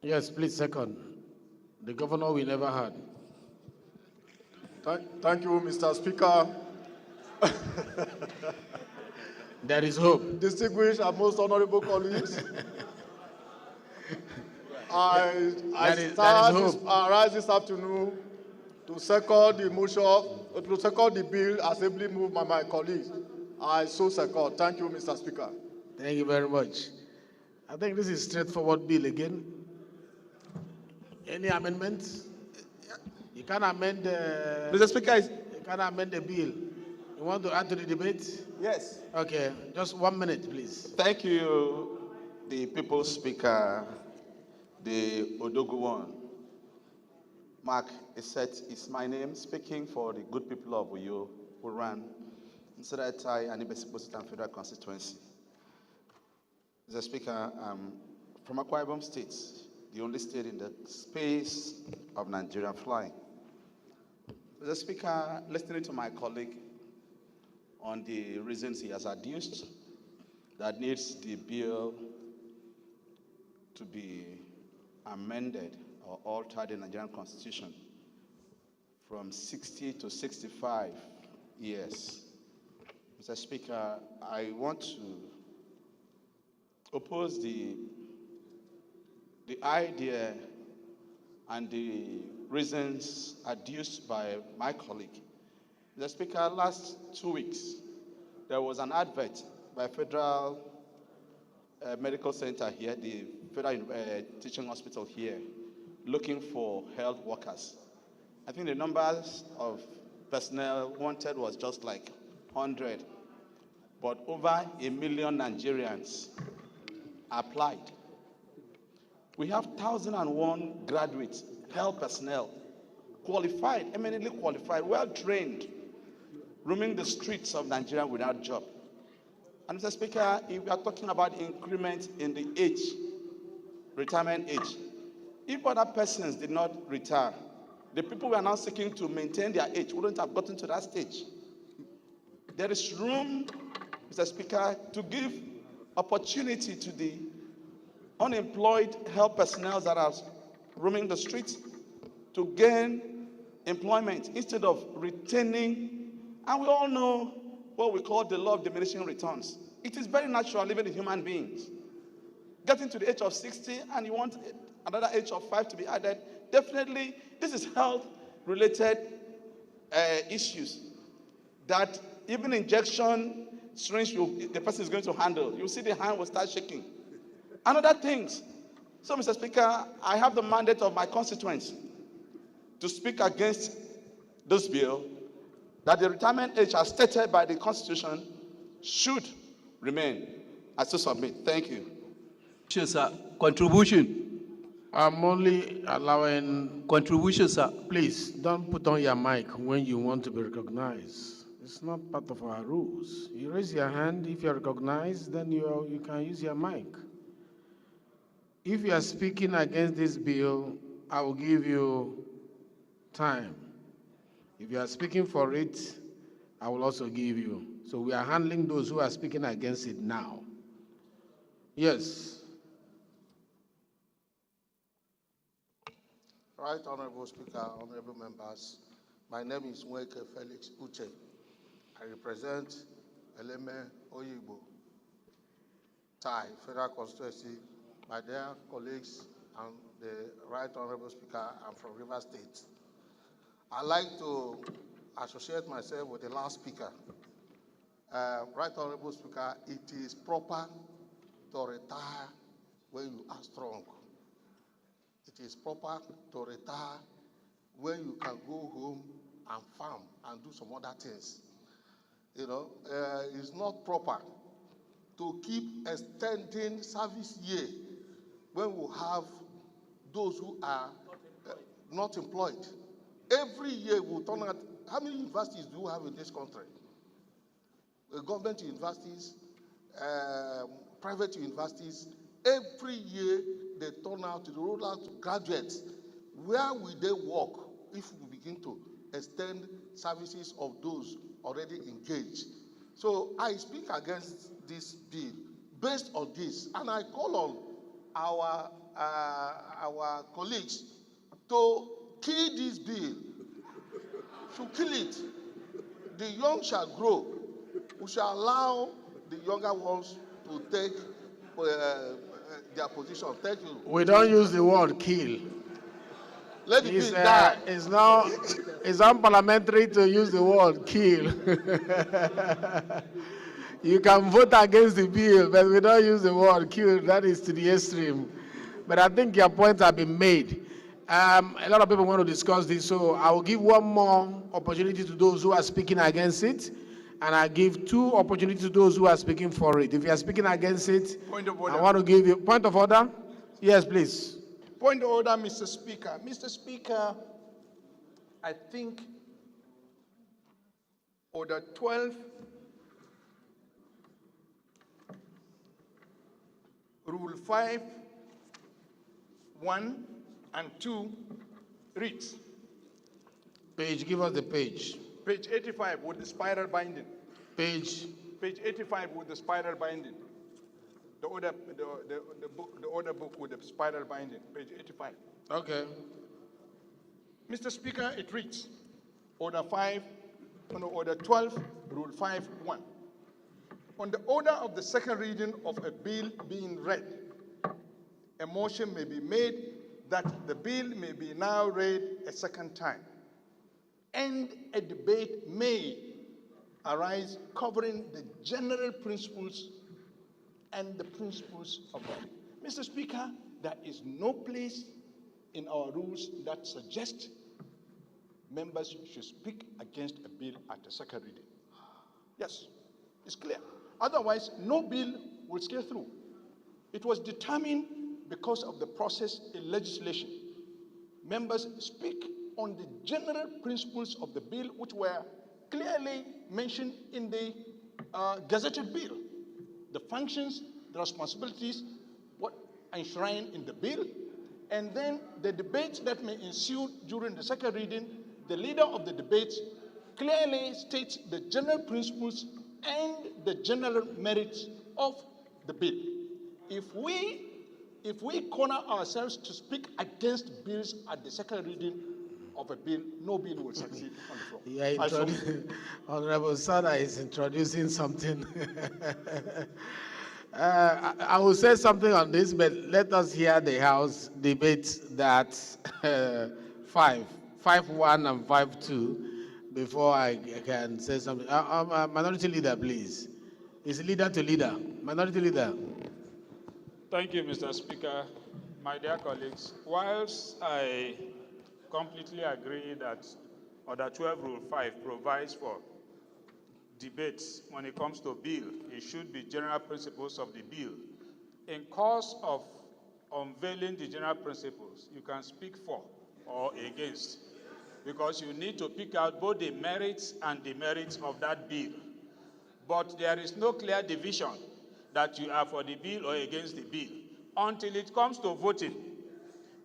Yes, please second. The governor we never had.
Thank you, Mr. Speaker.
There is hope.
Distinguished and most honorable colleagues, I rise this afternoon to second the motion, to second the bill as ably moved by my colleagues. I so second. Thank you, Mr. Speaker.
Thank you very much. I think this is straightforward bill again. Any amendments? You can amend the...
Mr. Speaker,
you can amend the bill. You want to add to the debate?
Yes.
Okay, just 1 minute, please.
Thank you, the People's Speaker, the Odogu one. Mark Iset is my name, speaking for the good people of Uyo who ran Nsiratai and Ibesipositan Federal Constituency. Mr. Speaker, from Akwa Ibom State, the only state in the space of Nigeria flying. Mr. Speaker, listening to my colleague on the reasons he has adduced that needs the bill to be amended or altered in the Nigerian Constitution from 60 to 65 years. Mr. Speaker, I want to oppose the idea and the reasons adduced by my colleague. Mr. Speaker, last 2 weeks, there was an advert by Federal Medical Center here, the Federal Teaching Hospital here, looking for health workers. I think the numbers of personnel wanted was just like 100, but over 1 million Nigerians applied. We have 1,001 graduates, health personnel, qualified, eminently qualified, well-trained, roaming the streets of Nigeria without job. And Mr. Speaker, if we are talking about increment in the age, retirement age, if other persons did not retire, the people we are now seeking to maintain their age wouldn't have gotten to that stage. There is room, Mr. Speaker, to give opportunity to the unemployed health personnel that are roaming the streets to gain employment instead of retaining. And we all know what we call the law of diminishing returns. It is very natural, even in human beings. Getting to the age of 60 and you want another age of 5 to be added, definitely this is health-related issues that even injection syringe the person is going to handle. You see the hand will start shaking. And other things. So, Mr. Speaker, I have the mandate of my constituents to speak against this bill, that the retirement age as stated by the Constitution should remain. I still submit. Thank you.
Sir. Contribution.
I'm only allowing...
Contribution, sir.
Please, don't put on your mic when you want to be recognized. It's not part of our rules. You raise your hand. If you're recognized, then you can use your mic. If you are speaking against this bill, I will give you time. If you are speaking for it, I will also give you. So we are handling those who are speaking against it now. Yes.
Right, Honorable Speaker, honorable members. My name is Nweke Felix Uche. I represent Eleme Oyibo, Tai, Federal Constituency. My dear colleagues and the Right Honorable Speaker, I'm from River State. I'd like to associate myself with the last speaker. Right Honorable Speaker, it is proper to retire when you are strong. It is proper to retire when you can go home and farm and do some other things. You know, it's not proper to keep extending service year when we have those who are not employed. Every year we'll turn out, how many universities do we have in this country? Government universities, private universities, every year they turn out to roll out graduates. Where will they work if we begin to extend services of those already engaged? So I speak against this bill based on this, and I call on our colleagues to kill this bill, to kill it. The young shall grow. We shall allow the younger ones to take their position. Thank you.
We don't use the word kill.
Let the bill die.
It's unparliamentary to use the word kill. You can vote against the bill, but we don't use the word kill. That is to the extreme. But I think your points have been made. A lot of people want to discuss this, so I will give one more opportunity to those who are speaking against it, and I give 2 opportunities to those who are speaking for it. If you are speaking against it,
Point of order.
I want to give you point of order. Yes, please.
Point of order, Mr. Speaker. Mr. Speaker, I think Order 12, Rule 5, 1 and 2 reads.
Page, give us the page.
Page 85 with the spiral binding.
Page
85 with the spiral binding. The order book with the spiral binding, page 85.
Okay.
Mr. Speaker, it reads, Order 12, Rule 5, 1. On the order of the second reading of a bill being read, a motion may be made that the bill may be now read a second time, and a debate may arise covering the general principles and the principles of God. Mr. Speaker, there is no place in our rules that suggests members should speak against a bill at the second reading. Yes, it's clear. Otherwise, no bill will scale through. It was determined because of the process in legislation. Members speak on the general principles of the bill, which were clearly mentioned in the gazetted bill. The functions, the responsibilities, what enshrined in the bill, and then the debates that may ensue during the second reading. The leader of the debates clearly states the general principles and the general merits of the bill. If we corner ourselves to speak against bills at the second reading of a bill, no bill will succeed on the floor.
Yeah, Honorable Sada is introducing something. I will say something on this, but let us hear the House debate that 5.1 and 5.2 before I can say something. Minority Leader, please. It's leader to leader. Minority Leader.
Thank you, Mr. Speaker. My dear colleagues, whilst I completely agree that Order 12, Rule 5 provides for debates when it comes to bill, it should be general principles of the bill. In course of unveiling the general principles, you can speak for or against, because you need to pick out both the merits and demerits of that bill. But there is no clear division that you are for the bill or against the bill until it comes to voting.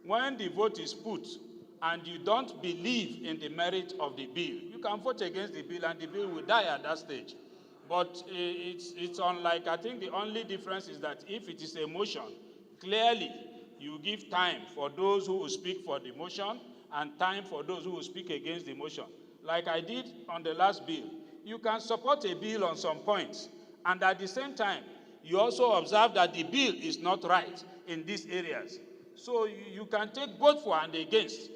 When the vote is put and you don't believe in the merit of the bill, you can vote against the bill and the bill will die at that stage. But it's unlike, I think the only difference is that if it is a motion, clearly you give time for those who will speak for the motion and time for those who will speak against the motion. Like I did on the last bill, you can support a bill on some points, and at the same time, you also observe that the bill is not right in these areas. So you can take both for and against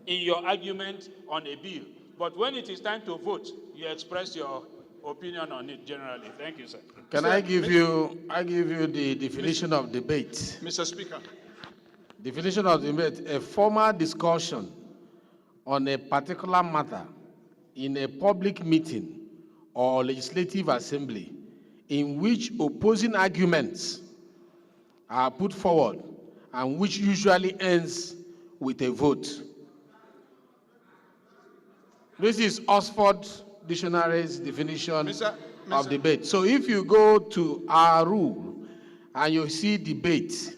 in your argument on a bill. But when it is time to vote, you express your opinion on it generally. Thank you, sir.
Can I give you the definition of debate?
Mr. Speaker.
Definition of debate: a formal discussion on a particular matter in a public meeting or legislative assembly in which opposing arguments are put forward and which usually ends with a vote. This is Oxford Dictionary's definition of debate. So if you go to our rule and you see debate,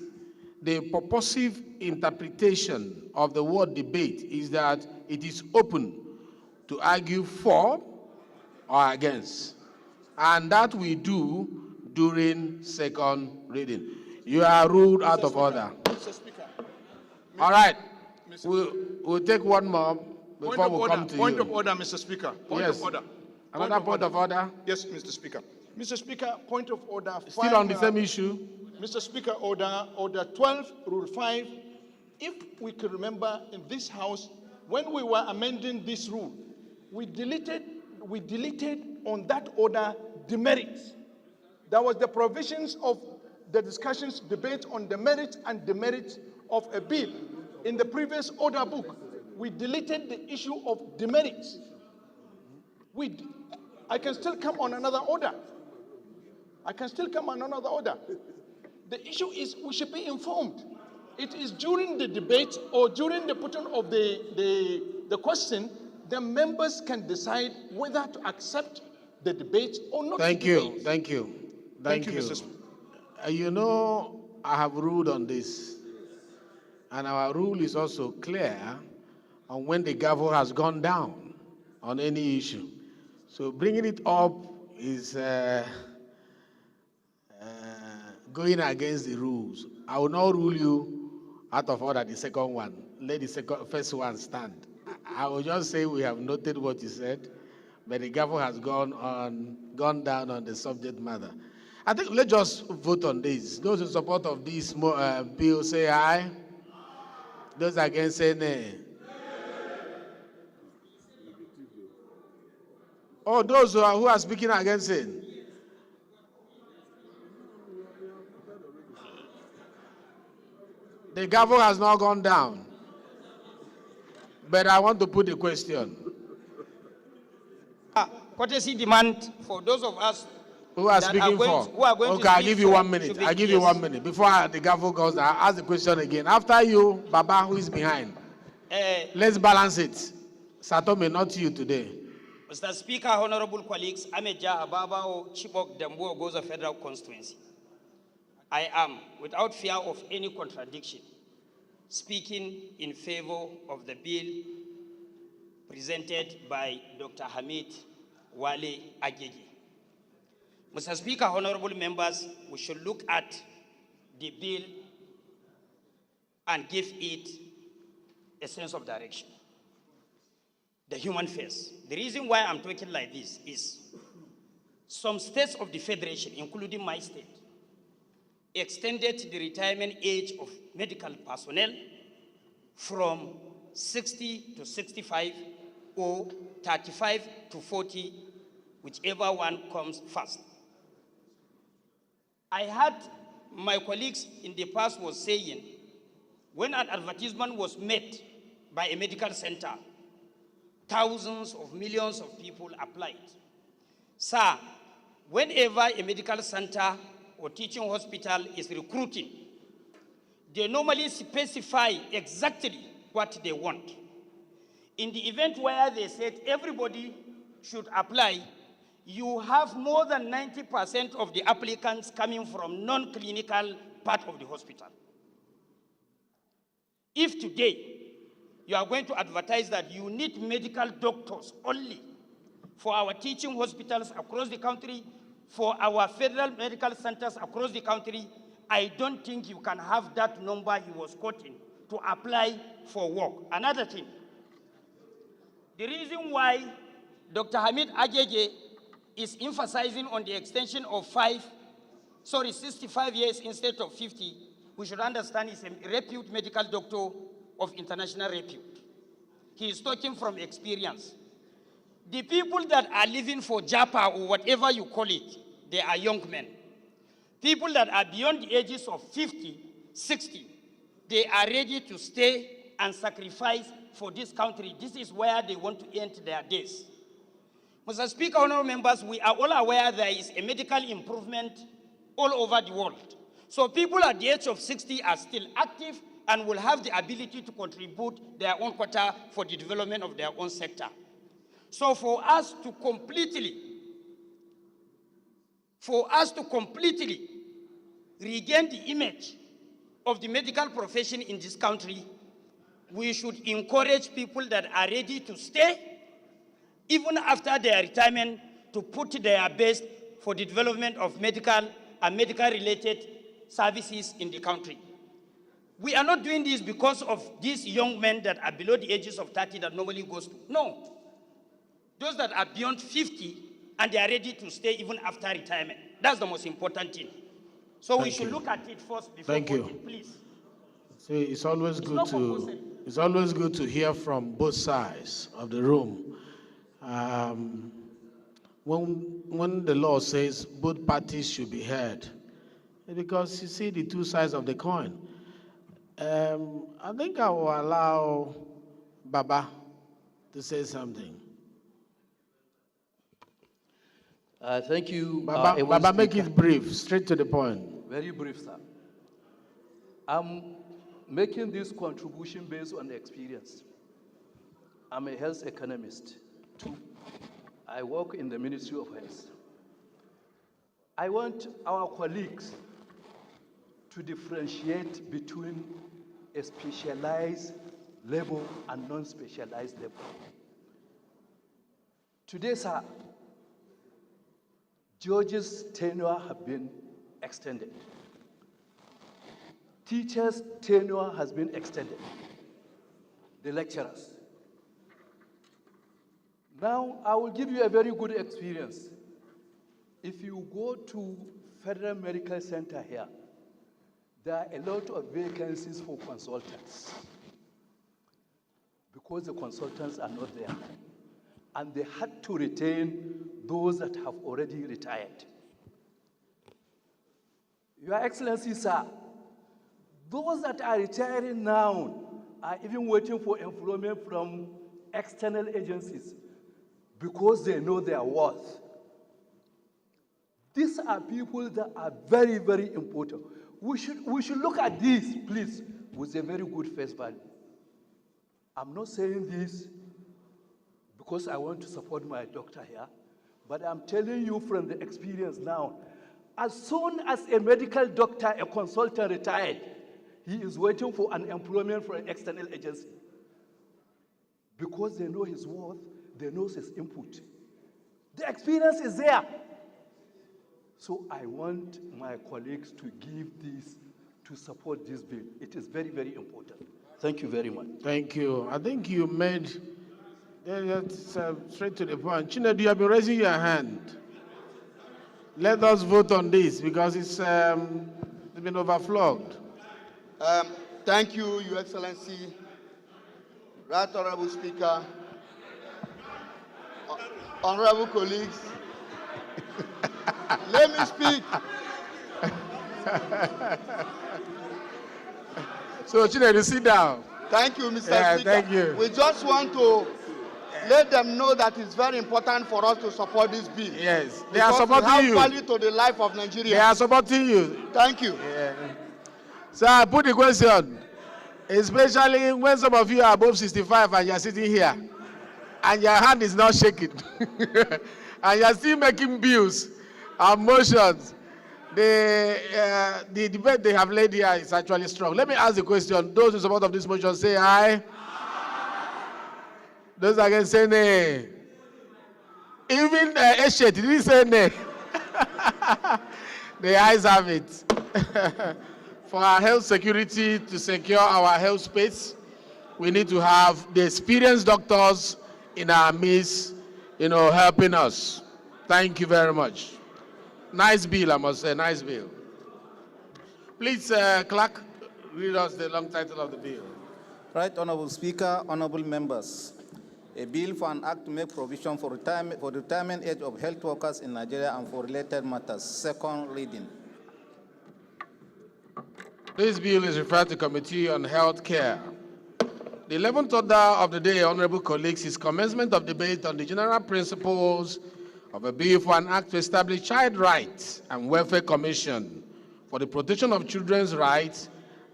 the purposive interpretation of the word debate is that it is open to argue for or against. And that we do during second reading. You are ruled out of order.
Mr. Speaker.
All right. We'll take one more before we come to you.
Point of order, Mr. Speaker. Point of order.
Another point of order?
Yes, Mr. Speaker. Mr. Speaker, point of order.
Still on the same issue?
Mr. Speaker, order 12, Rule 5, if we can remember in this house, when we were amending this rule, we deleted on that order demerits. That was the provisions of the discussions, debate on the merit and demerit of a bill. In the previous order book, we deleted the issue of demerits. I can still come on another order. The issue is we should be informed. It is during the debate or during the putting of the question, the members can decide whether to accept the debate or not.
Thank you. Thank you,
Mr. Speaker.
You know, I have ruled on this, and our rule is also clear on when the gavel has gone down on any issue. So bringing it up is going against the rules. I will not rule you out of order the second one. Let the first one stand. I will just say we have noted what you said, but the gavel has gone down on the subject matter. I think let's just vote on this. Those in support of this bill say aye. Those against say nay. Oh, those who are speaking against it. The gavel has not gone down. But I want to put the question.
Courtesy demand for those of us
who are speaking for. Okay, I'll give you 1 minute. I'll give you 1 minute. Before the gavel goes down, I'll ask the question again. After you, Baba, who is behind? Let's balance it. Satome, not you today.
Mr. Speaker, honorable colleagues, I'm a Jahababa Chibok Dambo Goza Federal Constituency. I am, without fear of any contradiction, speaking in favor of the bill presented by Dr. Hamid Wale Agege. Mr. Speaker, honorable members, we should look at the bill and give it a sense of direction. The human face. The reason why I'm talking like this is some states of the Federation, including my state, extended the retirement age of medical personnel from 60 to 65 or 35 to 40, whichever one comes first. I heard my colleagues in the past was saying, when an advertisement was made by a medical center, thousands of millions of people applied. Sir, whenever a medical center or teaching hospital is recruiting, they normally specify exactly what they want. In the event where they said everybody should apply, you have more than 90% of the applicants coming from non-clinical part of the hospital. If today you are going to advertise that you need medical doctors only for our teaching hospitals across the country, for our federal medical centers across the country, I don't think you can have that number he was quoting to apply for work. Another thing, the reason why Dr. Hamid Agege is emphasizing on the extension of 65 years instead of 50, we should understand he's a repute medical doctor of international repute. He is talking from experience. The people that are living for Japa or whatever you call it, they are young men. People that are beyond the ages of 50, 60, they are ready to stay and sacrifice for this country. This is where they want to end their days. Mr. Speaker, honorable members, we are all aware there is a medical improvement all over the world. So people at the age of 60 are still active and will have the ability to contribute their own quota for the development of their own sector. So for us to completely regain the image of the medical profession in this country, we should encourage people that are ready to stay, even after their retirement, to put their best for the development of medical and medical-related services in the country. We are not doing this because of these young men that are below the ages of 30 that normally goes to. No. Those that are beyond 50 and they are ready to stay even after retirement. That's the most important thing. So we should look at it first before voting, please.
See, it's always good to hear from both sides of the room. When the law says both parties should be heard, because you see the two sides of the coin. I think I will allow Baba to say something.
Thank you.
Baba, make it brief, straight to the point.
Very brief, sir. I'm making this contribution based on experience. I'm a health economist, too. I work in the Ministry of Health. I want our colleagues to differentiate between a specialized labor and non-specialized labor. Today, sir, judges' tenure have been extended. Teachers' tenure has been extended. The lecturers. Now, I will give you a very good experience. If you go to Federal Medical Center here, there are a lot of vacancies for consultants because the consultants are not there. And they had to retain those that have already retired. Your Excellency, sir, those that are retiring now are even waiting for employment from external agencies because they know their worth. These are people that are very, very important. We should look at this, please, with a very good face value. I'm not saying this because I want to support my doctor here, but I'm telling you from the experience now, as soon as a medical doctor, a consultant retired, he is waiting for an employment from an external agency because they know his worth, they know his input. The experience is there. So I want my colleagues to give this, to support this bill. It is very, very important. Thank you very much.
Thank you. I think you made, straight to the point. Chinedu, you have been raising your hand. Let us vote on this because it's been overflowed.
Thank you, Your Excellency, Right Honorable Speaker, honorable colleagues. Let me speak.
So, Chinedu, sit down.
Thank you, Mr. Speaker.
Thank you.
We just want to let them know that it's very important for us to support this bill.
Yes, they are supporting you.
It has value to the life of Nigeria.
They are supporting you.
Thank you.
Yeah. So I put the question, especially when some of you are above 65 and you're sitting here, and your hand is not shaking, and you're still making bills and motions. The debate they have laid here is actually strong. Let me ask the question. Those in support of this motion say aye. Those against say nay. Even Eshe didn't say nay. The ayes have it. For our health security, to secure our health space, we need to have the experienced doctors in our midst, helping us. Thank you very much. Nice bill, I must say, nice bill. Please, clerk, read us the long title of the bill.
Right Honorable Speaker, honorable members. A bill for an act to make provision for the retirement age of health workers in Nigeria and for related matters. Second reading.
This bill is referred to Committee on Health Care. The 11th order of the day, honorable colleagues, is commencement of debate on the general principles of a bill for an act to establish Child Rights and Welfare Commission for the protection of children's rights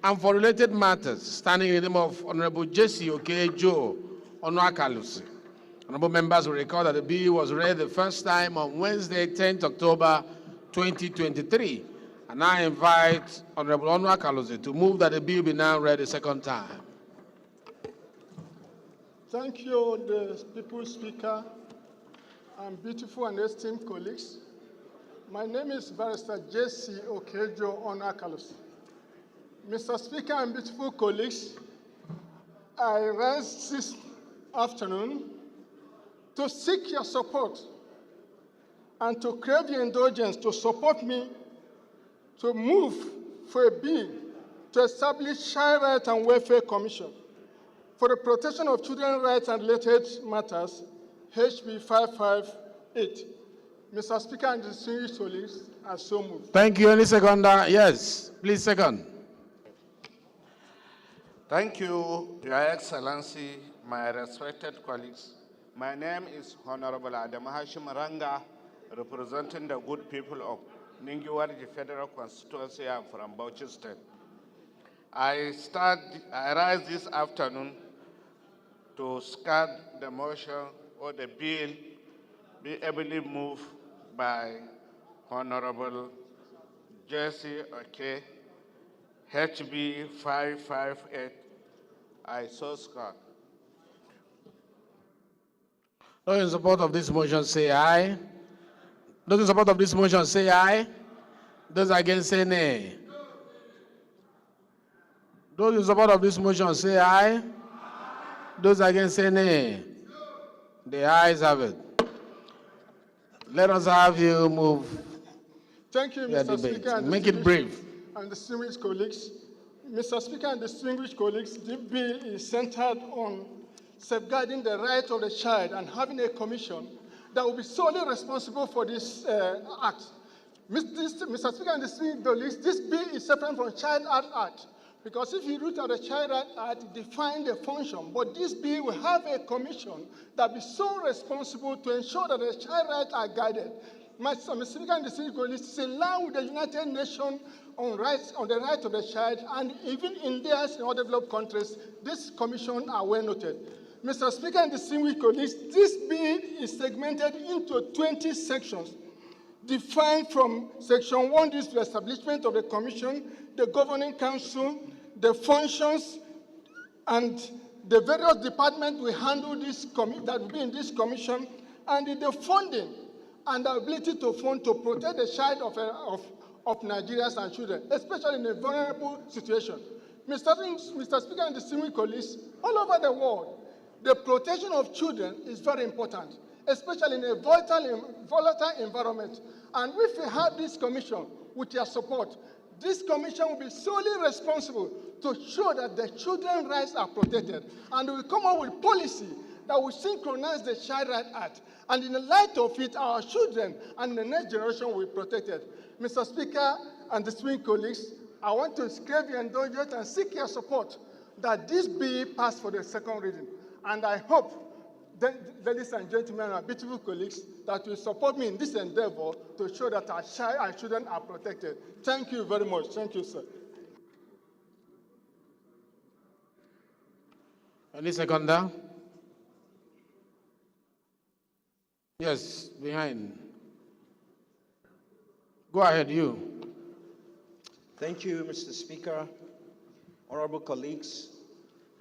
and for related matters, standing in the name of Honorable Jesse Okejo Onuakalusi. Honorable members will recall that the bill was read the first time on Wednesday, 10th October 2023. And I invite Honorable Onuakalusi to move that the bill be now read a second time.
Thank you, the People's Speaker, and beautiful and esteemed colleagues. My name is Barrister Jesse Okejo Onuakalusi. Mr. Speaker and beautiful colleagues, I rise this afternoon to seek your support and to crave your indulgence to support me to move for a bill to establish Child Rights and Welfare Commission for the protection of children's rights and related matters, HB 558. Mr. Speaker and distinguished colleagues, I so moved.
Thank you. Any seconder? Yes, please second.
Thank you, Your Excellency, my respected colleagues. My name is Honorable Adam Hashim Ranga, representing the good people of Ningiwarji Federal Constituency. I'm from Bauchi State. I rise this afternoon to scan the motion or the bill be ably moved by Honorable Jesse Oke, HB 558. I so scan.
Those in support of this motion say aye. Those in support of this motion say aye. Those against say nay. Those in support of this motion say aye. Those against say nay. The ayes have it. Let us have you move.
Thank you,
your
Mr.
debate.
Speaker. And
Make it brief.
And distinguished colleagues. Mr. Speaker and distinguished colleagues, this bill is centered on safeguarding the rights of the child and having a commission that will be solely responsible for this act. Mr. Speaker and distinguished colleagues, this bill is separate from Child Act. Because if you look at the Child Rights Act, it defines the function. But this bill will have a commission that will be so responsible to ensure that the child rights are guided. Mr. Speaker and distinguished colleagues, it's in line with the United Nations on the right of the child, and even in theirs in other developed countries, this commission are well noted. Mr. Speaker and distinguished colleagues, this bill is segmented into 20 sections, defined from Section 1, this is the establishment of the commission, the governing council, the functions, and the various departments will handle this that will be in this commission, and the funding and the ability to fund to protect the child of Nigerians and children, especially in a vulnerable situation. Mr. Speaker and distinguished colleagues, all over the world, the protection of children is very important, especially in a volatile environment. And if we have this commission with your support, this commission will be solely responsible to show that the children's rights are protected. And we will come up with policy that will synchronize the Child Rights Act. And in the light of it, our children and the next generation will be protected. Mr. Speaker and distinguished colleagues, I want to crave your indulgence and seek your support that this bill pass for the second reading. And I hope, ladies and gentlemen, our beautiful colleagues, that will support me in this endeavor to show that our children are protected. Thank you very much. Thank you, sir.
Any seconder? Yes, behind. Go ahead, you.
Thank you, Mr. Speaker. Honorable colleagues,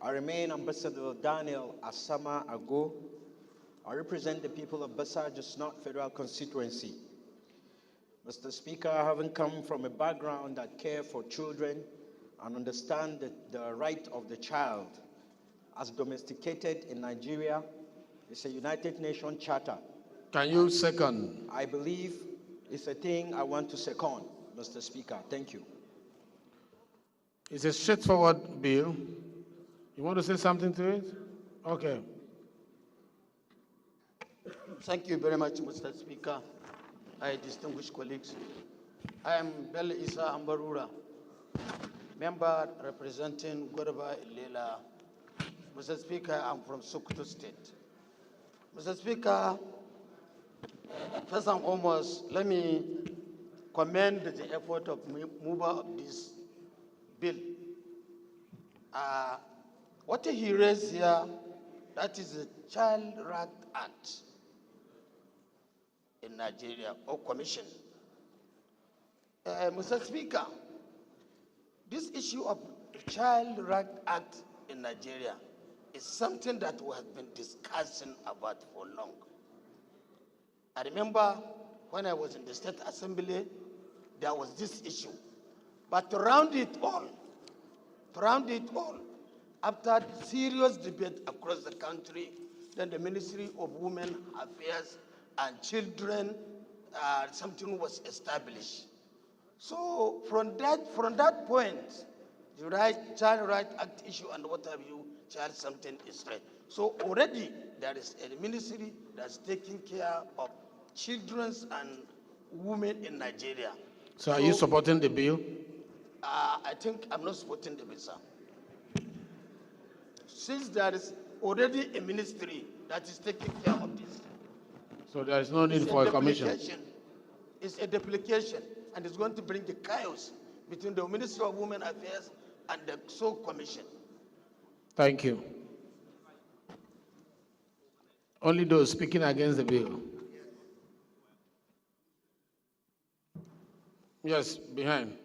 I remain Ambassador Daniel Asama Ago. I represent the people of Basa Just Not Federal Constituency. Mr. Speaker, having come from a background that cares for children and understand the right of the child, as domesticated in Nigeria, it's a United Nations Charter.
Can you second?
I believe it's a thing I want to second, Mr. Speaker. Thank you.
It's a straightforward bill. You want to say something to it? Okay.
Thank you very much, Mr. Speaker. My distinguished colleagues. I am Bel Isa Ambarura, member representing Gorba Ilela. Mr. Speaker, I'm from Sokoto State. Mr. Speaker, first and foremost, let me commend the effort of mover of this bill. What he raised here, that is the Child Rights Act in Nigeria, or commission. Mr. Speaker, this issue of Child Rights Act in Nigeria is something that we have been discussing about for long. I remember when I was in the State Assembly, there was this issue. But to round it all, after serious debate across the country, then the Ministry of Women Affairs and Children, something was established. So from that point, the right Child Right Act issue and what have you, child something is right. So already there is a ministry that's taking care of children and women in Nigeria.
So are you supporting the bill?
I think I'm not supporting the bill, sir. Since there is already a ministry that is taking care of this.
So there is no need for a commission.
It's a duplication, and it's going to bring the chaos between the Ministry of Women Affairs and the sole commission.
Thank you. Only those speaking against the bill. Yes, behind.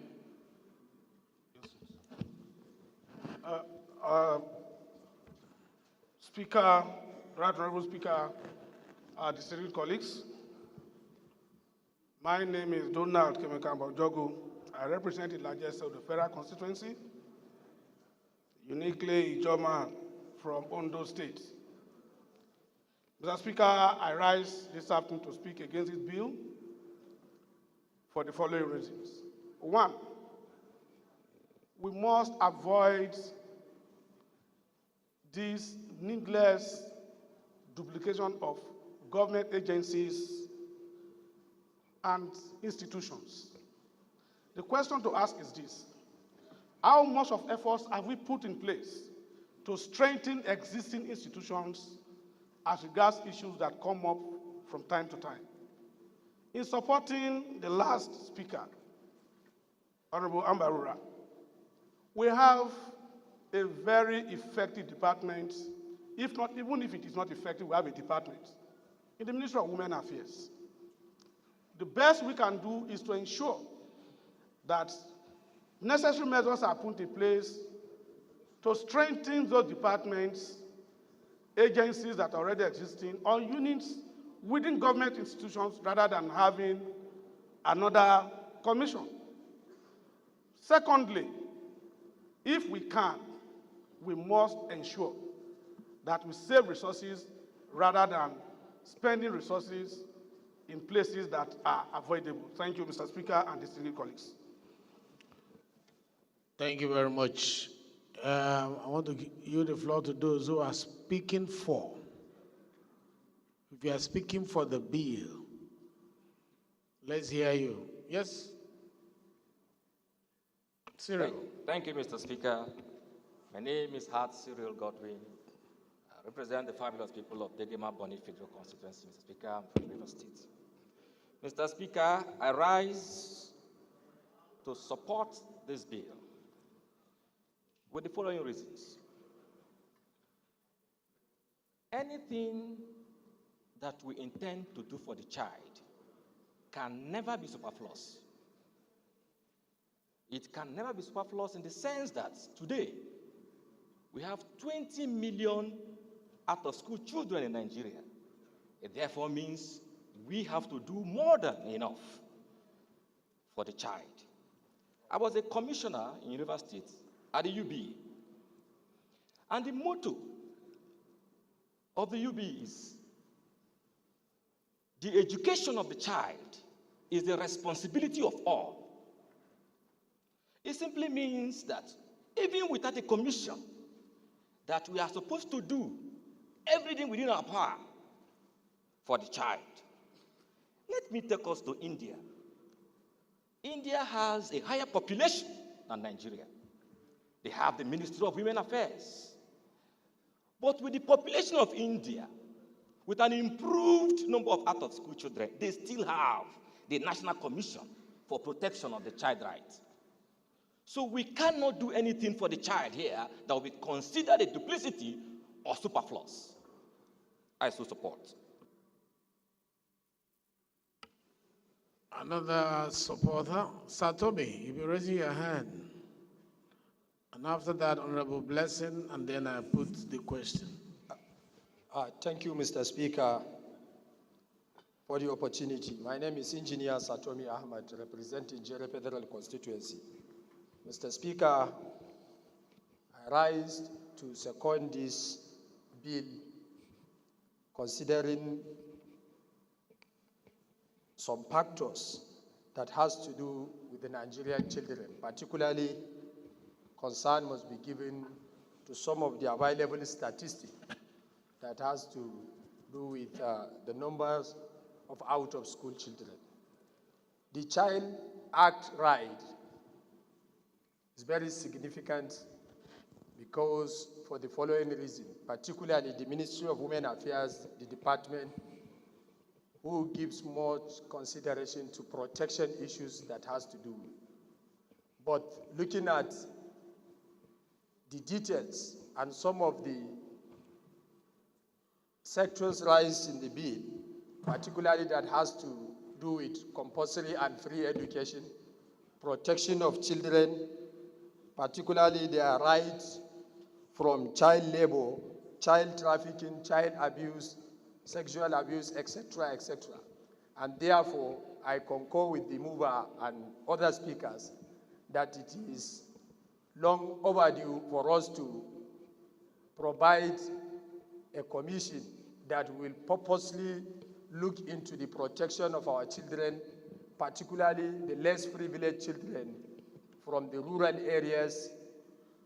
Speaker, Right Honorable Speaker, distinguished colleagues, my name is Donald Kemekamba Jogu. I represent the largest of the federal constituency, uniquely Ijoma from Ondo State. Mr. Speaker, I rise this afternoon to speak against this bill for the following reasons. One, we must avoid this needless duplication of government agencies and institutions. The question to ask is this: how much of efforts have we put in place to strengthen existing institutions as regards issues that come up from time to time? In supporting the last speaker, Honorable Ambarura, we have a very effective department. Even if it is not effective, we have a department in the Ministry of Women Affairs. The best we can do is to ensure that necessary measures are put in place to strengthen those departments, agencies that are already existing, or units within government institutions rather than having another commission. Secondly, if we can, we must ensure that we save resources rather than spending resources in places that are avoidable. Thank you, Mr. Speaker and distinguished colleagues.
Thank you very much. I want to give the floor to those who are speaking for. If you are speaking for the bill, let's hear you. Yes? Cyril.
Thank you, Mr. Speaker. My name is Hart Cyril Godwin. I represent the fabulous people of Degema Bonny Federal Constituency, Mr. Speaker. I'm from River State. Mr. Speaker, I rise to support this bill with the following reasons. Anything that we intend to do for the child can never be superfluous. It can never be superfluous in the sense that today we have 20 million out-of-school children in Nigeria. It therefore means we have to do more than enough for the child. I was a commissioner in River State at the UB, and the motto of the UB is, the education of the child is the responsibility of all. It simply means that even without a commission, that we are supposed to do everything within our power for the child. Let me take us to India. India has a higher population than Nigeria. They have the Ministry of Women Affairs. But with the population of India, with an improved number of out-of-school children, they still have the National Commission for Protection of the Child Rights. So we cannot do anything for the child here that will be considered a duplicity or superfluous. I so support.
Another supporter, Satomi, you'll be raising your hand. And after that, Honorable Blessing, and then I put the question.
Thank you, Mr. Speaker, for the opportunity. My name is Engineer Satomi Ahmad, representing Jere Federal Constituency. Mr. Speaker, I rise to second this bill, considering some factors that has to do with the Nigerian children, particularly concern must be given to some of the available statistics that has to do with the numbers of out-of-school children. The Child Act right is very significant because for the following reason, particularly the Ministry of Women Affairs, the department who gives much consideration to protection issues that has to do. But looking at the details and some of the sectors raised in the bill, particularly that has to do with compulsory and free education, protection of children, particularly their rights from child labor, child trafficking, child abuse, sexual abuse, etc., etc. And therefore, I concur with the mover and other speakers that it is long overdue for us to provide a commission that will purposely look into the protection of our children, particularly the less privileged children from the rural areas,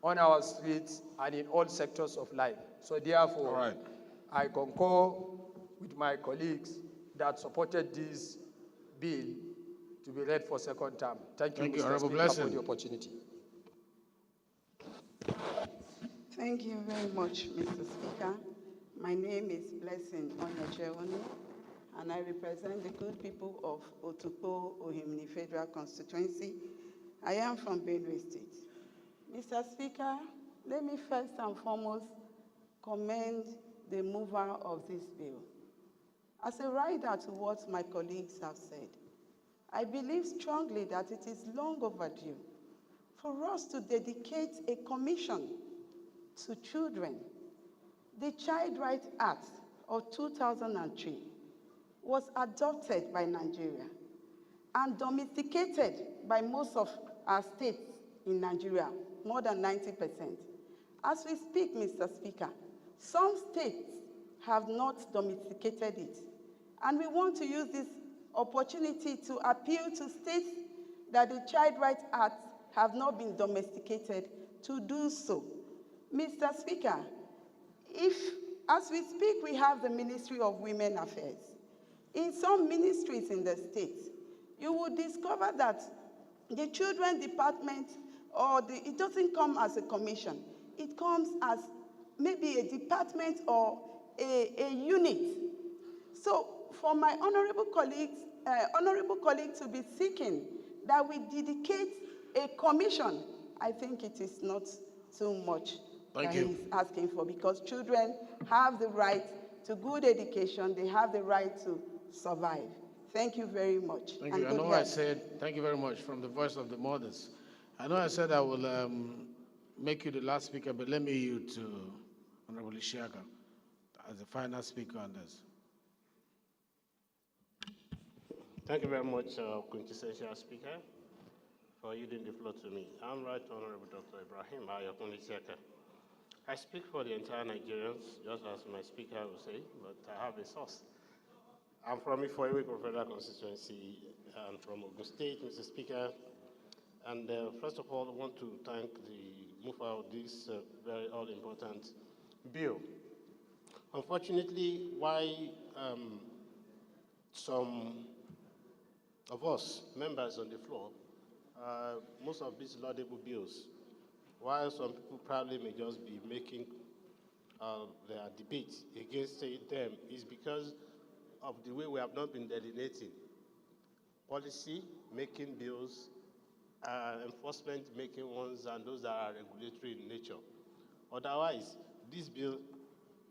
on our streets, and in all sectors of life. So therefore, I concur with my colleagues that supported this bill to be read for second term. Thank you, Mr. Speaker, for the opportunity.
Thank you very much, Mr. Speaker. My name is Blessing Onyecheoni, and I represent the good people of Otukpo Ohimini Federal Constituency. I am from Benue State. Mr. Speaker, let me first and foremost commend the mover of this bill. As a rider to what my colleagues have said, I believe strongly that it is long overdue for us to dedicate a commission to children. The Child Rights Act of 2003 was adopted by Nigeria and domesticated by most of our states in Nigeria, more than 90%. As we speak, Mr. Speaker, some states have not domesticated it. And we want to use this opportunity to appeal to states that the Child Rights Act have not been domesticated to do so. Mr. Speaker, if, as we speak, we have the Ministry of Women Affairs, in some ministries in the states, you will discover that the children department, it doesn't come as a commission. It comes as maybe a department or a unit. So for my honorable colleague to be seeking that we dedicate a commission, I think it is not too much that he's asking for, because children have the right to good education. They have the right to survive. Thank you very much.
Thank you. I know I said, thank you very much from the voice of the mothers. I know I said I will make you the last speaker, but let me yield to Honorable Ishiaka as the final speaker on this.
Thank you very much, quintessential speaker, for yielding the floor to me. I'm Right Honorable Dr. Ibrahim Ayakun Ishiaka. I speak for the entire Nigerians, just as my speaker will say, but I have a source. I'm from Ifoiwe Federal Constituency and from Ogun State, Mr. Speaker. And first of all, I want to thank the mover of this very all-important bill. Unfortunately, why some of us, members on the floor, most of these laudable bills, while some people probably may just be making their debate against them, is because of the way we have not been delineating policy, making bills, enforcement, making ones, and those that are regulatory in nature. Otherwise, this bill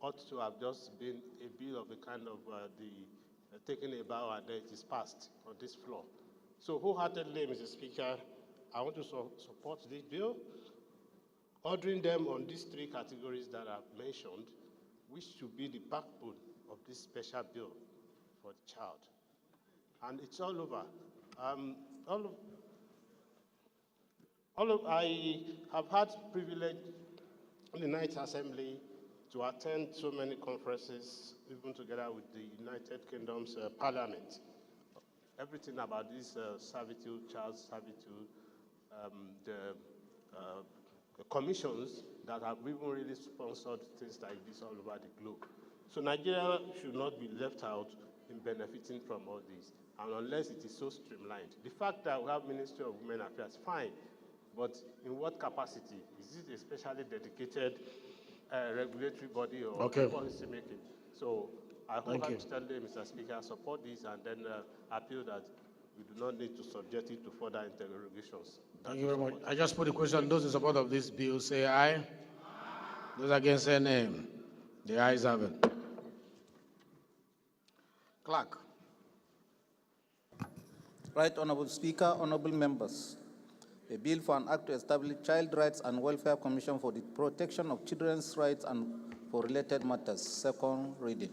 ought to have just been a bill of the kind of taking a bow and then it is passed on this floor. So wholeheartedly, Mr. Speaker, I want to support this bill, ordering them on these three categories that I've mentioned, which should be the backbone of this special bill for the child. And it's all over. I have had privilege in the Ninth Assembly to attend so many conferences, even together with the United Kingdom's Parliament. Everything about this servitude, child servitude, the commissions that have even really sponsored things like this all over the globe. So Nigeria should not be left out in benefiting from all this, and unless it is so streamlined. The fact that we have Ministry of Women Affairs, fine, but in what capacity? Is it a specially dedicated regulatory body or policy making? So I wholeheartedly, Mr. Speaker, support this and then appeal that we do not need to subject it to further interrogations.
Thank you very much. I just put the question. Those in support of this bill say aye. Those against say nay. The ayes have it. Clerk.
Right Honorable Speaker, honorable members. A bill for an act to establish Child Rights and Welfare Commission for the protection of children's rights and for related matters. Second reading.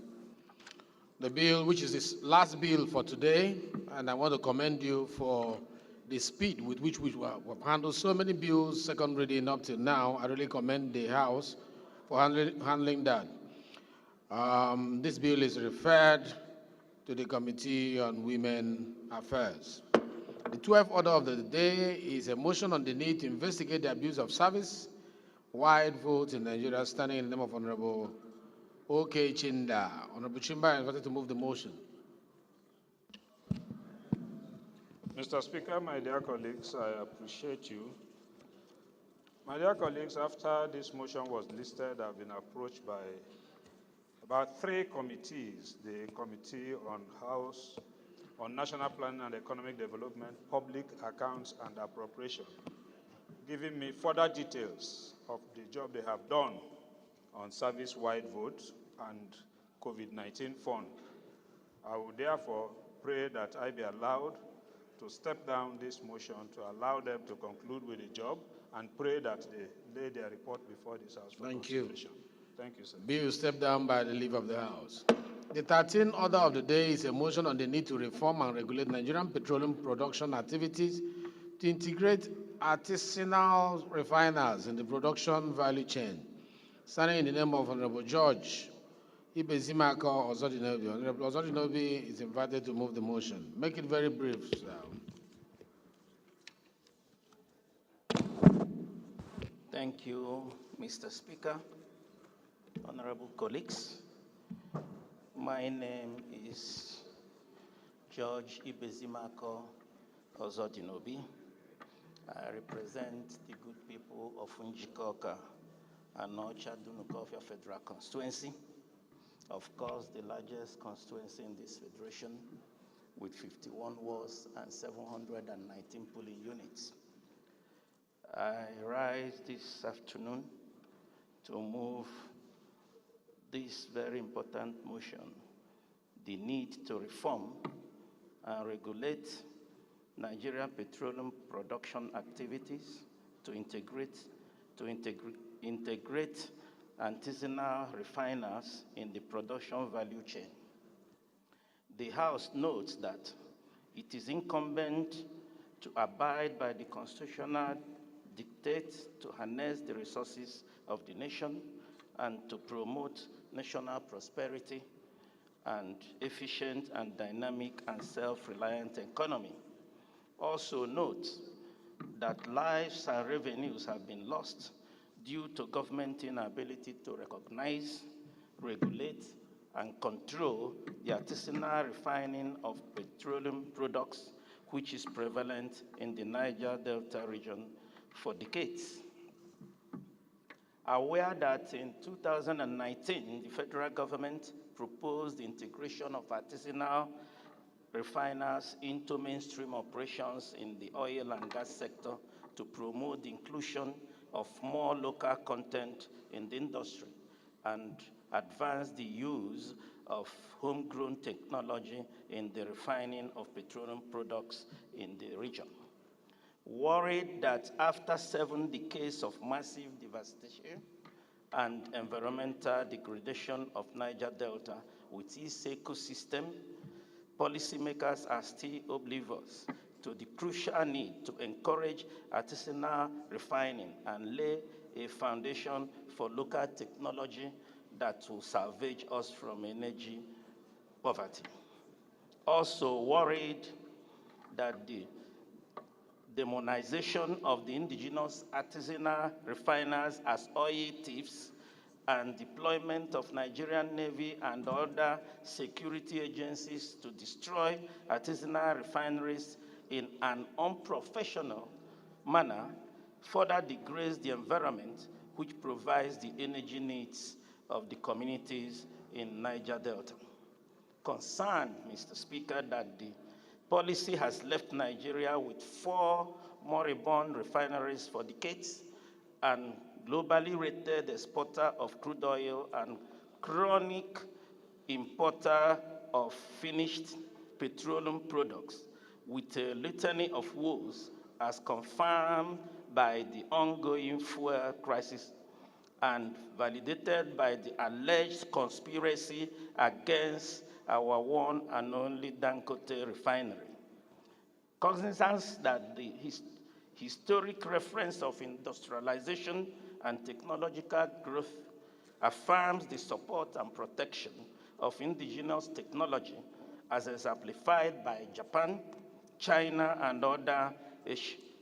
The bill, which is this last bill for today, and I want to commend you for the speed with which we have handled so many bills, second reading up till now. I really commend the House for handling that. This bill is referred to the Committee on Women Affairs. The 12th order of the day is a motion on the need to investigate the abuse of service-wide votes in Nigeria, standing in the name of Honorable O.K. Chinda. Honorable Chimba, I invited to move the motion.
Mr. Speaker, my dear colleagues, I appreciate you. My dear colleagues, after this motion was listed, I've been approached by about 3 committees: the Committee on National Planning and Economic Development, Public Accounts and Appropriation, giving me further details of the job they have done on service-wide votes and COVID-19 fund. I would therefore pray that I be allowed to step down this motion to allow them to conclude with the job and pray that they lay their report before this House for consideration. Thank you, sir.
Bill stepped down by the leave of the House. The 13th order of the day is a motion on the need to reform and regulate Nigerian petroleum production activities to integrate artisanal refiners in the production value chain. Standing in the name of Honorable George Ibezimako Ozodinobi. Honorable Ozodinobi is invited to move the motion. Make it very brief, sir.
Thank you, Mr. Speaker. Honorable colleagues, my name is George Ibezimako Ozodinobi. I represent the good people of Njikoka and Ocha Dunukofia Federal Constituency. Of course, the largest constituency in this federation with 51 wards and 719 polling units. I rise this afternoon to move this very important motion, the need to reform and regulate Nigerian petroleum production activities to integrate artisanal refiners in the production value chain. The House notes that it is incumbent to abide by the constitutional dictates to harness the resources of the nation and to promote national prosperity and efficient and dynamic and self-reliant economy. Also note that lives and revenues have been lost due to government inability to recognize, regulate, and control the artisanal refining of petroleum products, which is prevalent in the Niger Delta region for decades. Aware that in 2019, the federal government proposed the integration of artisanal refiners into mainstream operations in the oil and gas sector to promote the inclusion of more local content in the industry and advance the use of homegrown technology in the refining of petroleum products in the region. Worried that after 7 decades of massive devastation and environmental degradation of Niger Delta with its ecosystem, policymakers are still oblivious to the crucial need to encourage artisanal refining and lay a foundation for local technology that will salvage us from energy poverty. Also worried that the demonization of the indigenous artisanal refiners as oil thieves, and deployment of Nigerian Navy and other security agencies to destroy artisanal refineries in an unprofessional manner further degrades the environment which provides the energy needs of the communities in Niger Delta. Concerned, Mr. Speaker, that the policy has left Nigeria with 4 moribund refineries for decades and globally rated exporter of crude oil and chronic importer of finished petroleum products with a litany of woes as confirmed by the ongoing fuel crisis and validated by the alleged conspiracy against our one and only Dangote refinery. Cognizance that the historic reference of industrialization and technological growth affirms the support and protection of indigenous technology as exemplified by Japan, China, and other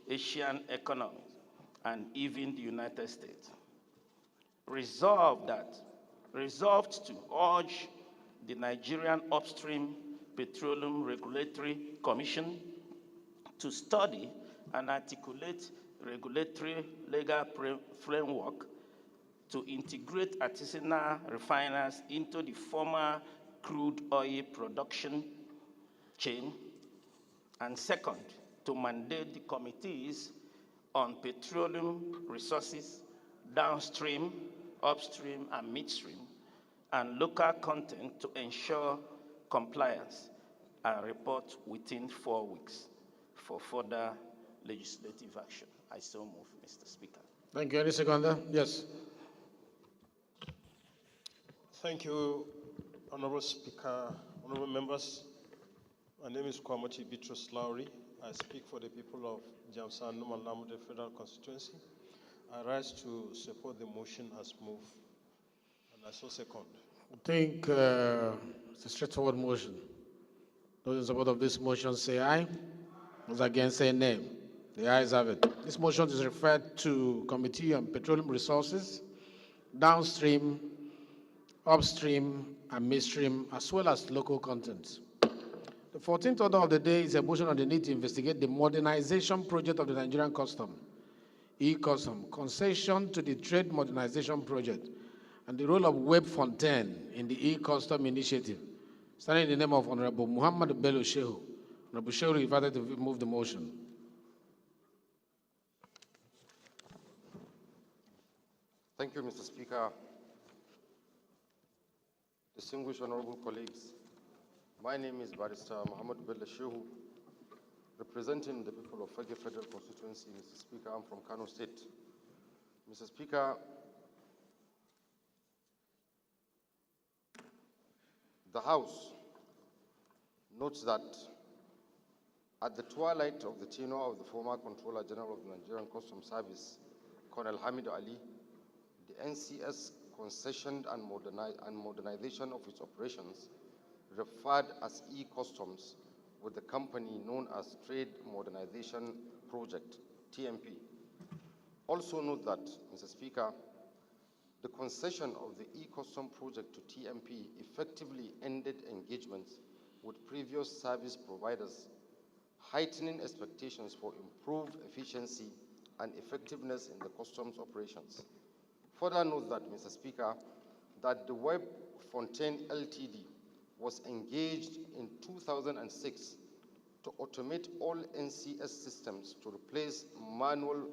Asian economies, and even the United States. Resolved to urge the Nigerian Upstream Petroleum Regulatory Commission to study and articulate regulatory legal framework to integrate artisanal refiners into the former crude oil production chain, and second, to mandate the committees on petroleum resources, downstream, upstream, and midstream, and local content to ensure compliance and report within 4 weeks for further legislative action. I so move, Mr. Speaker.
Thank you. Any seconder? Yes.
Thank you, Honorable Speaker, honorable members. My name is Kwamoti Bitrus Lowry. I speak for the people of Jamsan Numan Lamude Federal Constituency. I rise to support the motion as moved, and I so second.
I think it's a straightforward motion. Those in support of this motion say aye. Those against say nay. The ayes have it. This motion is referred to Committee on Petroleum Resources, downstream, upstream, and midstream, as well as local contents. The 14th order of the day is a motion on the need to investigate the modernization project of the Nigerian Custom, e-Custom, concession to the Trade Modernization Project, and the role of Web Fontaine in the e-Custom initiative. Standing in the name of Honorable Muhammad Bello Shehu. Honorable Shehu invited to move the motion.
Thank you, Mr. Speaker. Distinguished honorable colleagues, my name is Barrister Muhammad Bello Shehu, representing the people of Fagge Federal Constituency. Mr. Speaker, I'm from Kano State. Mr. Speaker, the House notes that at the twilight of the tenure of the former Controller General of the Nigerian Customs Service, Colonel Hamid Ali, the NCS concessioned and modernization of its operations, referred as e-Customs, with the company known as Trade Modernization Project, TMP. Also note that, Mr. Speaker, the concession of the e-Custom project to TMP effectively ended engagements with previous service providers, heightening expectations for improved efficiency and effectiveness in the customs operations. Further note that, Mr. Speaker, that the Web Fontaine Ltd was engaged in 2006 to automate all NCS systems to replace manual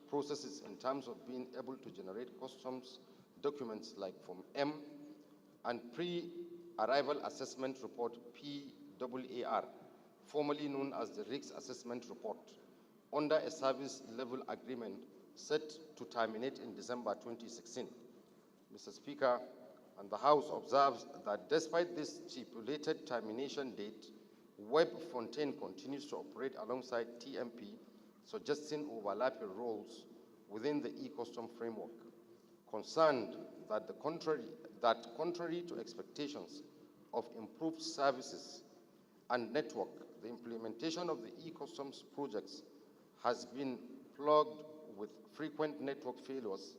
processes in terms of being able to generate customs documents like Form M and Pre-Arrival Assessment Report, PAAR, formerly known as the Risk Assessment Report, under a service level agreement set to terminate in December 2016. Mr. Speaker, and the House observes that despite this stipulated termination date, Web Fontaine continues to operate alongside TMP, suggesting overlapping roles within the e-Custom framework. Concerned that contrary to expectations of improved services and network, the implementation of the e-Customs projects has been plagued with frequent network failures,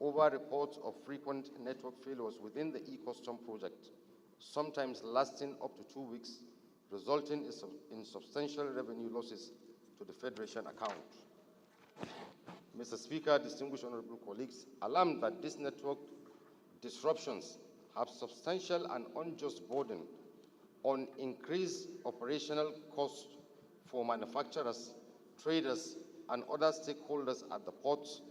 over reports of frequent network failures within the e-custom project, sometimes lasting up to 2 weeks, resulting in substantial revenue losses to the Federation account. Mr. Speaker, distinguished honorable colleagues, alarmed that these network disruptions have substantial and unjust burden on increased operational costs for manufacturers, traders, and other stakeholders at the ports,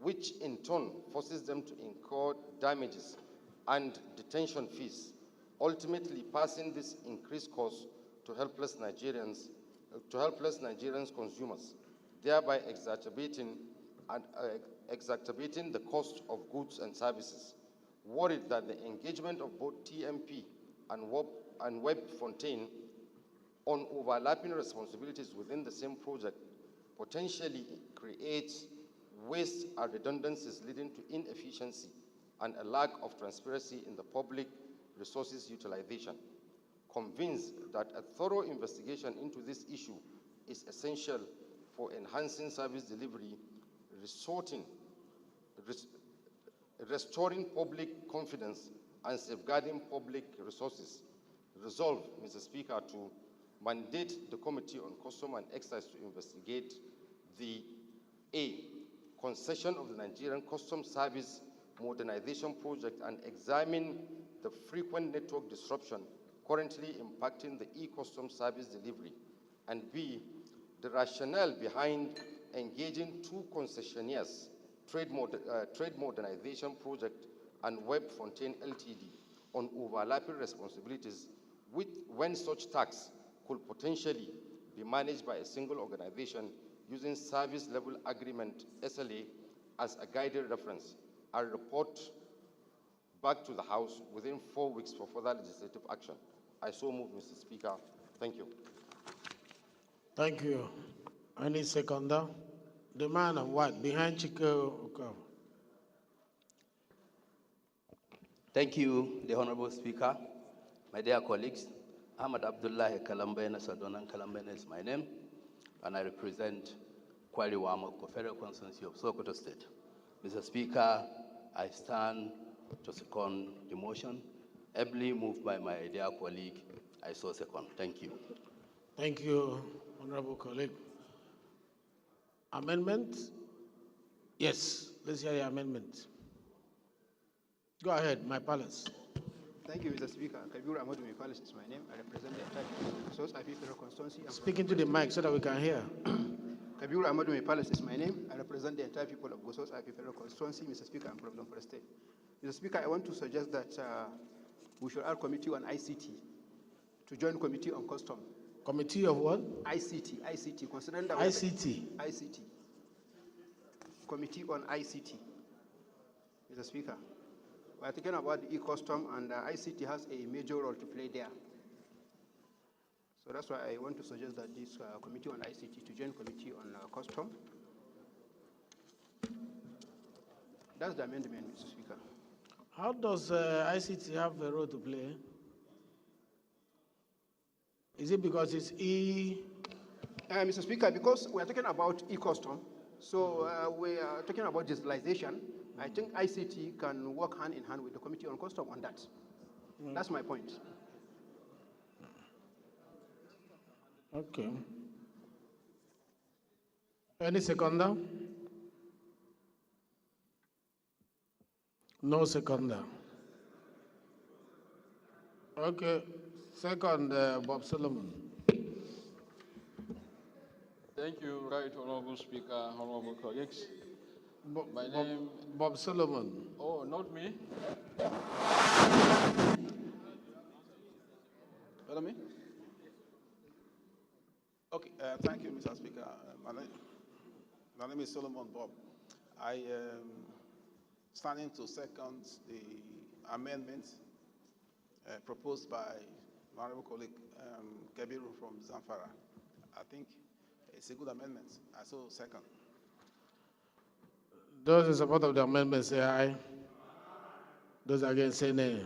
which in turn forces them to incur damages and detention fees, ultimately passing this increased cost to helpless Nigerian consumers, thereby exacerbating the cost of goods and services. Worried that the engagement of both TMP and Web Fontaine on overlapping responsibilities within the same project potentially creates waste and redundancies, leading to inefficiency and a lack of transparency in the public resources utilization. Convinced that a thorough investigation into this issue is essential for enhancing service delivery, restoring public confidence, and safeguarding public resources. Resolve, Mr. Speaker, to mandate the Committee on Custom and Excise to investigate the A, concession of the Nigerian Customs Service Modernization Project and examine the frequent network disruption currently impacting the e-custom service delivery, and B, the rationale behind engaging two concessionaires, Trade Modernization Project and Web Fontaine Ltd, on overlapping responsibilities when such tasks could potentially be managed by a single organization using Service Level Agreement, SLA, as a guided reference, and report back to the House within 4 weeks for further legislative action. I so move, Mr. Speaker. Thank you.
Thank you. Any seconder? The man on white behind Chico.
Thank you, the Honorable Speaker. My dear colleagues, Ahmad Abdullahi Kalambena Sadonan Kalambena is my name, and I represent Kwali Wamoko, Federal Constituency of Sokoto State. Mr. Speaker, I stand to second the motion, ably moved by my dear colleague. I so second. Thank you.
Thank you, honorable colleague. Amendment? Yes, let's hear the amendment. Go ahead, my palace.
Thank you, Mr. Speaker. Kabir Ahmadu Palace is my name. I represent the entire Source IP Federal Constituency.
Speak into the mic so that we can hear.
Kabir Ahmadu Palace is my name. I represent the entire people of Source IP Federal Constituency. Mr. Speaker, I'm from Zamfara State. Mr. Speaker, I want to suggest that we should add committee on ICT to join committee on custom.
Committee of what?
ICT, considering that ICT. Committee on ICT. Mr. Speaker, we are talking about the e-custom, and ICT has a major role to play there. So that's why I want to suggest that this committee on ICT to join committee on custom. That's the amendment, Mr. Speaker.
How does ICT have a role to play? Is it because it's
Mr. Speaker, because we are talking about e-custom, so we are talking about digitalization. I think ICT can work hand in hand with the Committee on Custom on that. That's my point.
Okay. Any seconder? No seconder. Okay. Second, Bob Solomon.
Thank you, Right Honorable Speaker, honorable colleagues.
Bob Solomon.
Oh, not me?
Follow me? Okay, thank you, Mr. Speaker. My name is Solomon Bob. I am standing to second the amendment proposed by my honorable colleague Kabiru from Zamfara. I think it's a good amendment. I so second.
Those in support of the amendment say aye. Those against say nay.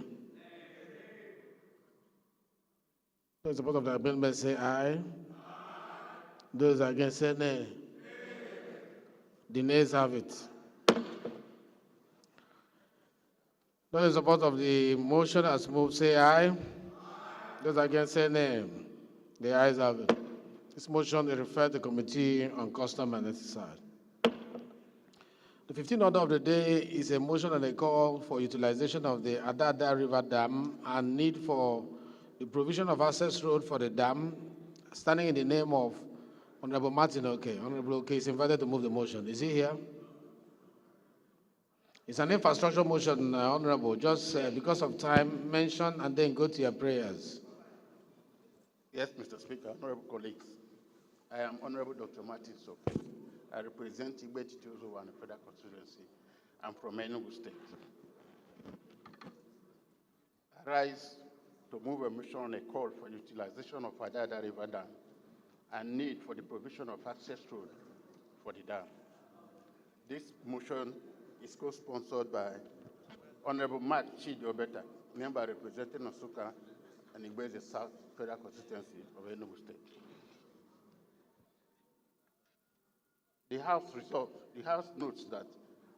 Those in support of the amendment say aye. Those against say nay. The nays have it. Those in support of the motion as moved, say aye. Those against, say nay. The ayes have it. This motion is referred to the Committee on Custom and Exercise. The 15th order of the day is a motion and a call for utilization of the Adada River Dam and need for the provision of access road for the dam, standing in the name of Honorable Martin Oke. Honorable Oke is invited to move the motion. Is he here? It's an infrastructure motion, Honorable. Just because of time, mention and then go to your prayers.
Yes, Mr. Speaker, honorable colleagues. I am Honorable Dr. Martin Soke. I represent Igbeti Tozo and the Federal Constituency. I'm from Enugu State. I rise to move a motion on a call for utilization of Adada River Dam and need for the provision of access road for the dam. This motion is co-sponsored by Honorable Mark Chidi-Obeta, member representing Nsukka and Igbeti South Federal Constituency of Enugu State. The House notes that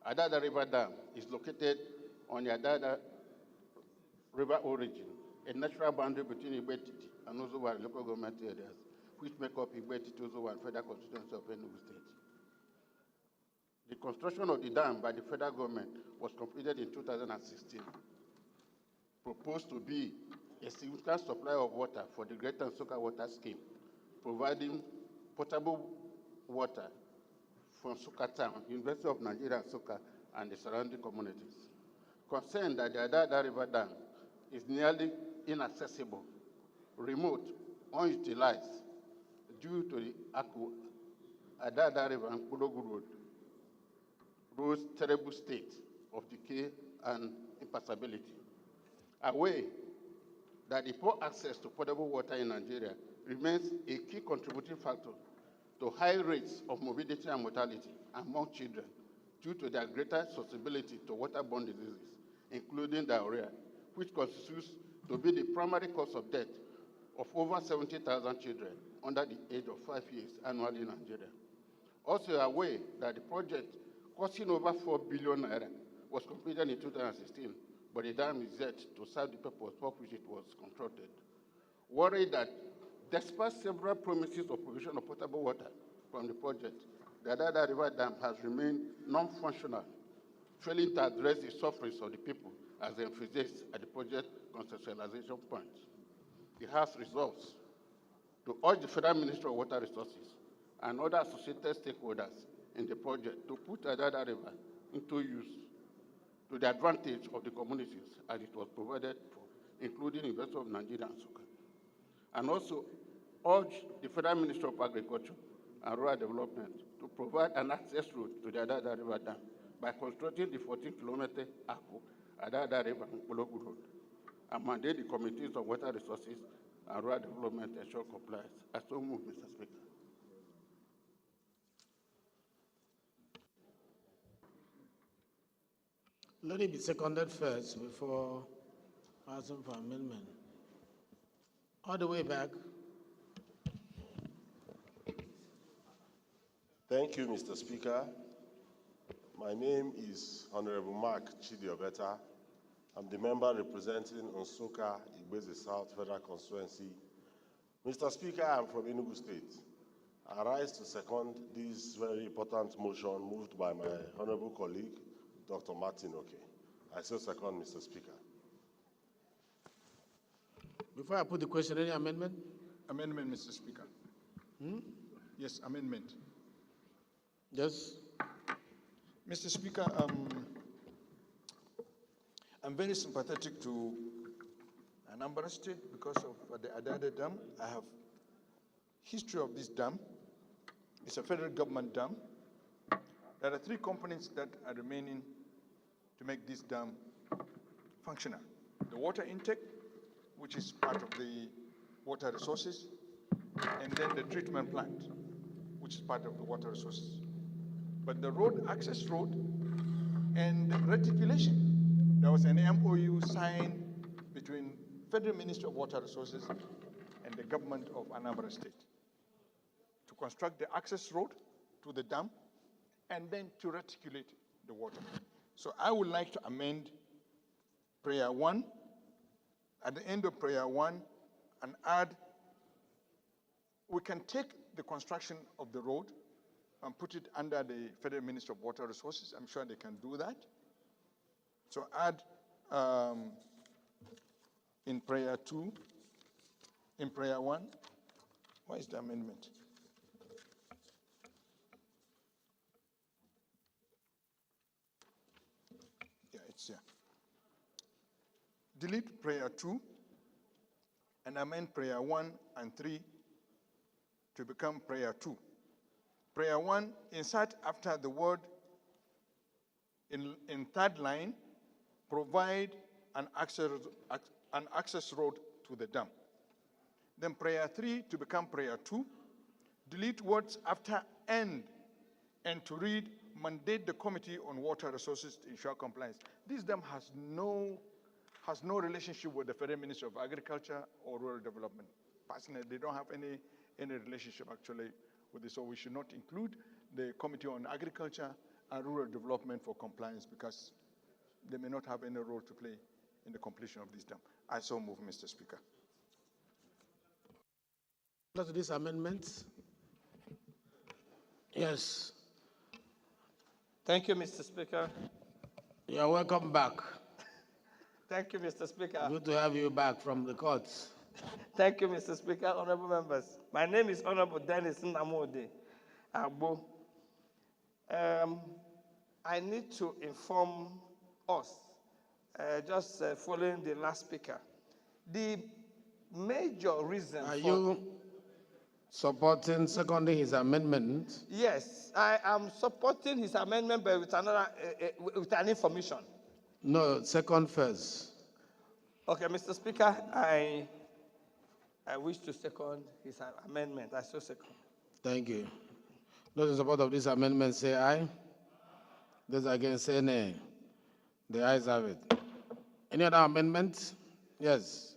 Adada River Dam is located on the Adada River origin, a natural boundary between Igbeti and Ozuwa local government areas, which make up Igbeti, Ozuwa, and Federal Constituency of Enugu State. The construction of the dam by the federal government was completed in 2016, proposed to be a significant supply of water for the Greater Nsukka Water Scheme, providing potable water from Nsukka Town, University of Nigeria, Nsukka, and the surrounding communities. Concerned that the Adada River Dam is nearly inaccessible, remote, unutilized, due to the Adada River and Kudogu Road's terrible state of decay and impassability. Aware that the poor access to potable water in Nigeria remains a key contributing factor to high rates of morbidity and mortality among children due to their greater susceptibility to waterborne diseases, including diarrhea, which constitutes to be the primary cause of death of over 70,000 children under the age of 5 years annually in Nigeria. Also aware that the project, costing over 4 billion naira, was completed in 2016, but the dam is yet to serve the purpose for which it was constructed. Worried that despite several promises of provision of potable water from the project, the Adada River Dam has remained non-functional, failing to address the sufferings of the people as emphasized at the project conceptualization point. The House resolves to urge the Federal Ministry of Water Resources and other associated stakeholders in the project to put Adada River into use to the advantage of the communities as it was provided for, including University of Nigeria and Nsukka. And also urge the Federal Ministry of Agriculture and Rural Development to provide an access route to the Adada River Dam by constructing the 14-kilometer Adada River and Kulogu Road, and mandate the Committees of Water Resources and Rural Development ensure compliance. I so move, Mr. Speaker.
Let it be seconded first before asking for amendment. All the way back.
Thank you, Mr. Speaker. My name is Honorable Mark Chidi-Obeta. I'm the member representing Nsukka, Igbeti South Federal Constituency. Mr. Speaker, I'm from Enugu State. I rise to second this very important motion moved by my honorable colleague, Dr. Martin Oke. I so second, Mr. Speaker.
Before I put the question, any amendment?
Amendment, Mr. Speaker. Yes, amendment.
Yes.
Mr. Speaker, I'm very sympathetic to Anambra State because of the Adada Dam. I have history of this dam. It's a federal government dam. There are 3 components that are remaining to make this dam functional. The water intake, which is part of the water resources, and then the treatment plant, which is part of the water resources. But the road, access road, and reticulation, there was an MOU signed between Federal Ministry of Water Resources and the government of Anambra State to construct the access road to the dam and then to reticulate the water. So I would like to amend prayer 1, at the end of prayer 1, and add, we can take the construction of the road and put it under the Federal Ministry of Water Resources. I'm sure they can do that. So add in prayer 2, in prayer 1, what is the amendment? Yeah, it's here. Delete prayer 2 and amend prayer 1 and 3 to become prayer 2. Prayer 1, insert after the word in third line, provide an access road to the dam. Then prayer 3 to become prayer 2, delete words after end and to read, mandate the Committee on Water Resources to ensure compliance. This dam has no relationship with the Federal Ministry of Agriculture or Rural Development. Personally, they don't have any relationship actually with this, so we should not include the Committee on Agriculture and Rural Development for compliance because they may not have any role to play in the completion of this dam. I so move, Mr. Speaker.
To these amendments? Yes.
Thank you, Mr. Speaker.
You're welcome back.
Thank you, Mr. Speaker.
Good to have you back from the courts.
Thank you, Mr. Speaker, honorable members. My name is Honorable Dennis Nnamdi Agbo. I need to inform us, just following the last speaker, the major reason
Are you supporting, seconding his amendment?
Yes, I am supporting his amendment, but with another, with an information.
No, second first.
Okay, Mr. Speaker, I wish to second his amendment. I so second.
Thank you. Those in support of this amendment say aye. Those against say nay. The ayes have it. Any other amendments? Yes.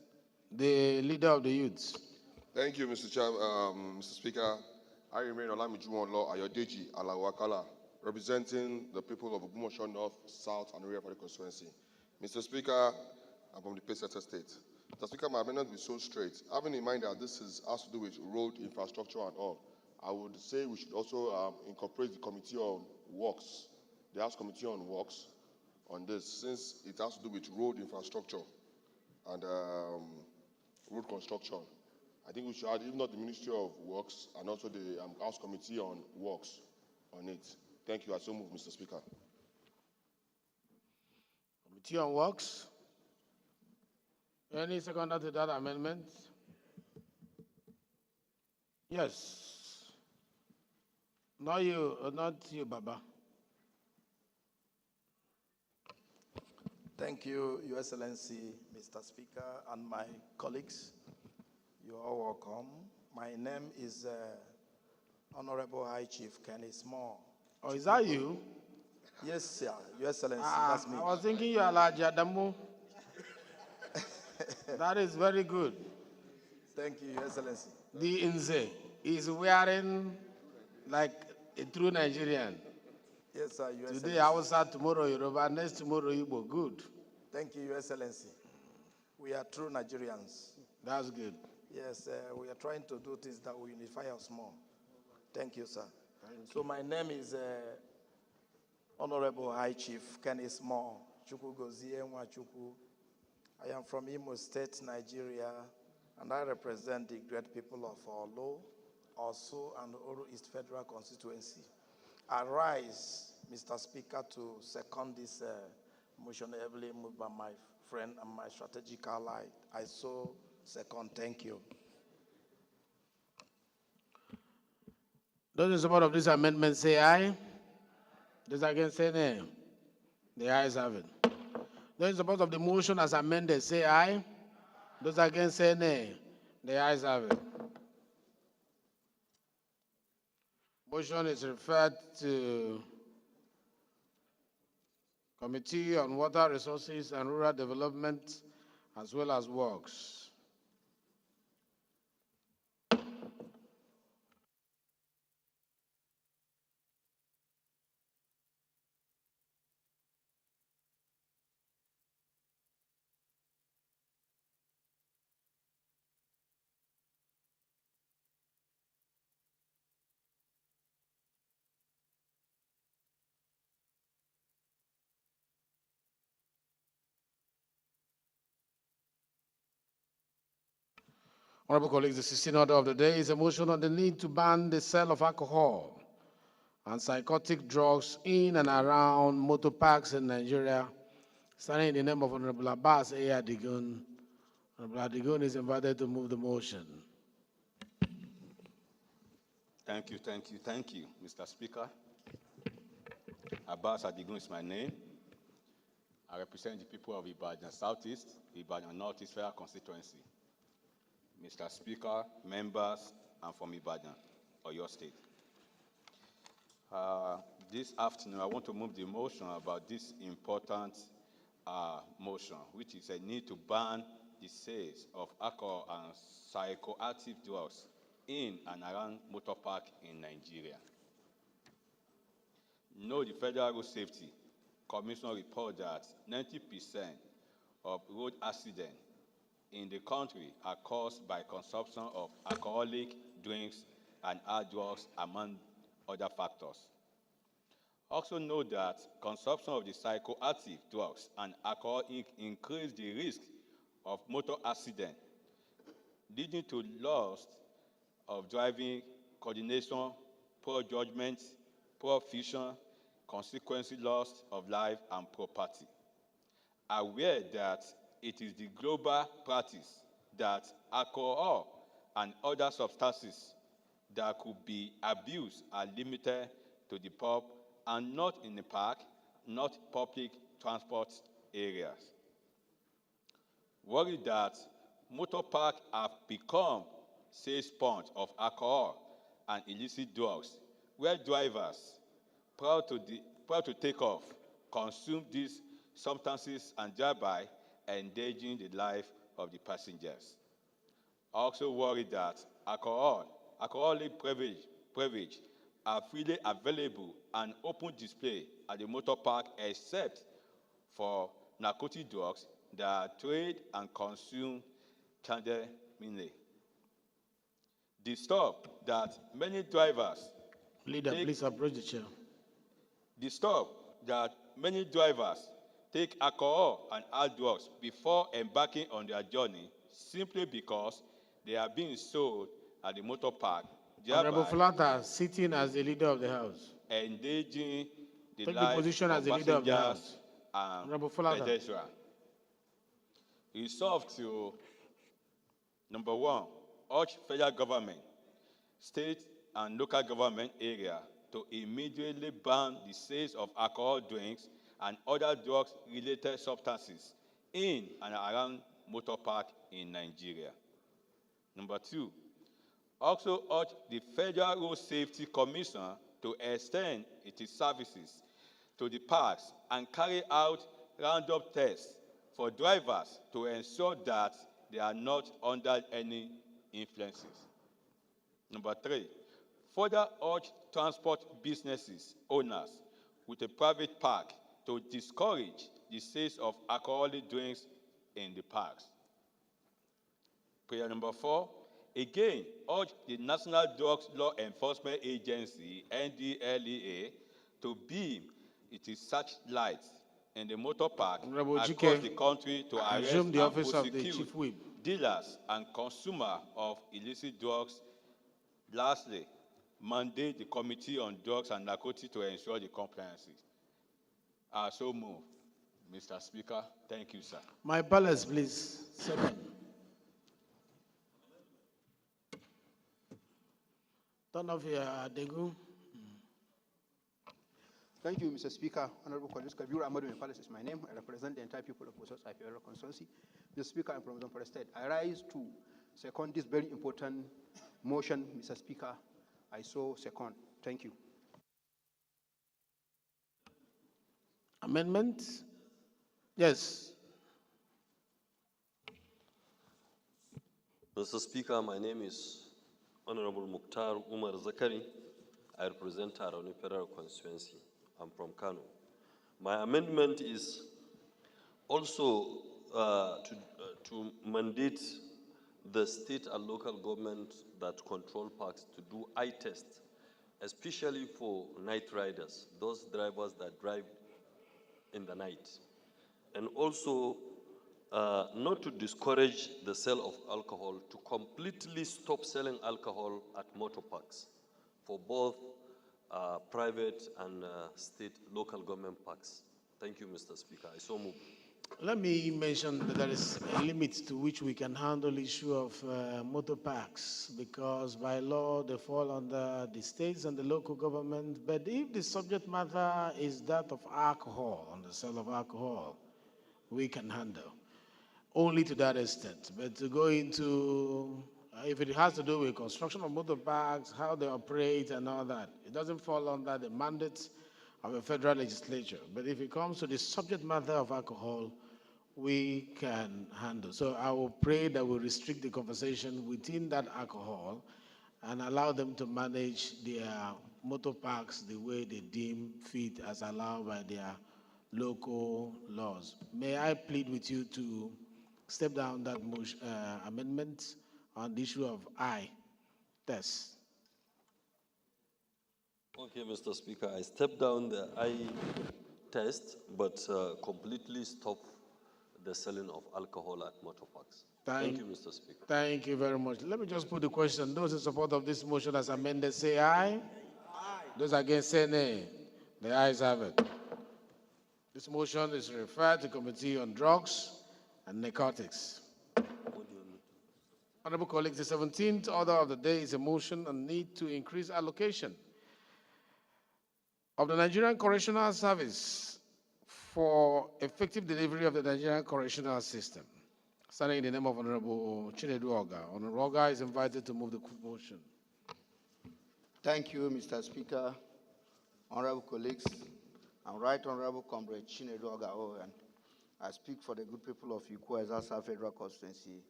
The leader of the youths.
Thank you, Mr. Mr. Speaker. I remain Olamide Law Ayodeji Alawakala, representing the people of Ogbomoso North, South, and Area constituency. Mr. Speaker, I'm from the Peseta State. Mr. Speaker, my amendment will be so straight. Having in mind that this has to do with road infrastructure and all, I would say we should also incorporate the Committee on Works, the House Committee on Works, on this, since it has to do with road infrastructure and road construction. I think we should add, if not the Ministry of Works, and also the House Committee on Works on it. Thank you. I so move, Mr. Speaker.
Committee on Works. Any seconder to that amendment? Yes. Not you, Baba.
Thank you, Your Excellency, Mr. Speaker, and my colleagues. You are welcome. My name is Honorable High Chief Kenny Small.
Oh, is that you?
Yes, sir. Your Excellency, that's me.
I was thinking you are like Jadamu. That is very good.
Thank you, Your Excellency.
The Inze is wearing like a true Nigerian.
Yes, sir, Your Excellency.
Today Hausa, tomorrow Yoruba, next tomorrow Igbo. Good.
Thank you, Your Excellency. We are true Nigerians.
That's good.
Yes, we are trying to do things that will unify us more. Thank you, sir. So my name is Honorable High Chief Kenny Small Chukwugozie Nwachukwu. I am from Imo State, Nigeria, and I represent the great people of Olo, Osu, and Oro East Federal Constituency. I rise, Mr. Speaker, to second this motion heavily moved by my friend and my strategic ally. I so second. Thank you.
Those in support of this amendment say aye. Those against say nay. The ayes have it. Those in support of the motion as amended say aye. Those against say nay. The ayes have it. Motion is referred to Committee on Water Resources and Rural Development as well as Works. Honorable colleagues, the 16th order of the day is a motion on the need to ban the sale of alcohol and psychotic drugs in and around motor parks in Nigeria. Standing in the name of Honorable Abbas A. Adigun, Honorable Adigun is invited to move the motion.
Thank you, Mr. Speaker. Abbas Adigun is my name. I represent the people of Ibadan Southeast, Ibadan Northeast Federal Constituency. Mr. Speaker, members, I'm from Ibadan, or your state. This afternoon, I want to move the motion about this important motion, which is a need to ban the sales of alcohol and psychoactive drugs in and around motor park in Nigeria. No, the Federal Road Safety Commission report that 90% of road accidents in the country are caused by consumption of alcoholic drinks and hard drugs, among other factors. Also note that consumption of the psychoactive drugs and alcohol increase the risk of motor accident, leading to loss of driving coordination, poor judgment, poor vision, consequently loss of life and property. Aware that it is the global practice that alcohol and other substances that could be abused are limited to the pub and not in the park, not public transport areas. Worried that motor parks have become sales points of alcohol and illicit drugs, where drivers, proud to take off, consume these substances and thereby endangering the life of the passengers. Also worried that alcoholic beverage are freely available and open display at the motor park except for narcotic drugs that are traded and consumed clandestinely. Disturb that many drivers
Leader, please approach the chair.
Disturb that many drivers take alcohol and hard drugs before embarking on their journey simply because they are being sold at the motor park.
Honorable Flata, sitting as the leader of the House.
Engaging the
Take
life
the position
of
as the leader of the
passengers
House.
and
Honorable Flata.
pedestrians. Resolved to, number one, urge federal government, state and local government area to immediately ban the sales of alcohol drinks and other drugs-related substances in and around motor park in Nigeria. Number two, also urge the Federal Road Safety Commission to extend its services to the parks and carry out random tests for drivers to ensure that they are not under any influences. Number three, further urge transport businesses owners with a private park to discourage the sales of alcoholic drinks in the parks. Prayer number four, again, urge the National Drugs Law Enforcement Agency, NDLEA, to beam its searchlights in the motor park across the country to arrest and prosecute dealers and consumers of illicit drugs. Lastly, mandate the Committee on Drugs and Narcotics to ensure the compliances. I so move. Mr. Speaker, thank you, sir.
My palace, please. Second. Turn off your Degu.
Thank you, Mr. Speaker. Honorable colleagues, Kabiru Ahmadu Palace is my name. I represent the entire people of Bosos Federal Constituency. Mr. Speaker, I'm from Zamfara State. I rise to second this very important motion, Mr. Speaker. I so second. Thank you.
Amendment? Yes.
Mr. Speaker, my name is Honorable Mukhtar Umar Zakari. I represent Tarani Federal Constituency. I'm from Kano. My amendment is also to mandate the state and local government that control parks to do eye tests, especially for night riders, those drivers that drive in the night. And also not to discourage the sale of alcohol, to completely stop selling alcohol at motor parks for both private and state local government parks. Thank you, Mr. Speaker. I so move.
Let me mention that there is a limit to which we can handle the issue of motor parks, because by law they fall under the states and the local government. But if the subject matter is that of alcohol, on the sale of alcohol, we can handle only to that extent. But to go into, if it has to do with construction of motor parks, how they operate and all that, it doesn't fall under the mandate of a federal legislature. But if it comes to the subject matter of alcohol, we can handle. So I will pray that we restrict the conversation within that alcohol and allow them to manage their motor parks the way they deem fit as allowed by their local laws. May I plead with you to step down that amendment on the issue of eye test?
Okay, Mr. Speaker, I step down the eye test, but completely stop the selling of alcohol at motor parks. Thank you, Mr. Speaker.
Thank you very much. Let me just put the question. Those in support of this motion as amended, say aye. Aye. Those against, say nay. The ayes have it. This motion is referred to Committee on Drugs and Narcotics. Honorable colleagues, the 17th order of the day is a motion on need to increase allocation of the Nigerian Correctional Service for effective delivery of the Nigerian correctional system. Standing in the name of Honorable Chinedu Oga. Honorable Oga is invited to move the motion.
Thank you, Mr. Speaker. Honorable colleagues, I'm Right Honorable Comrade Chinedu Oga, and I speak for the good people of Ikwo-Ezasa Federal Constituency.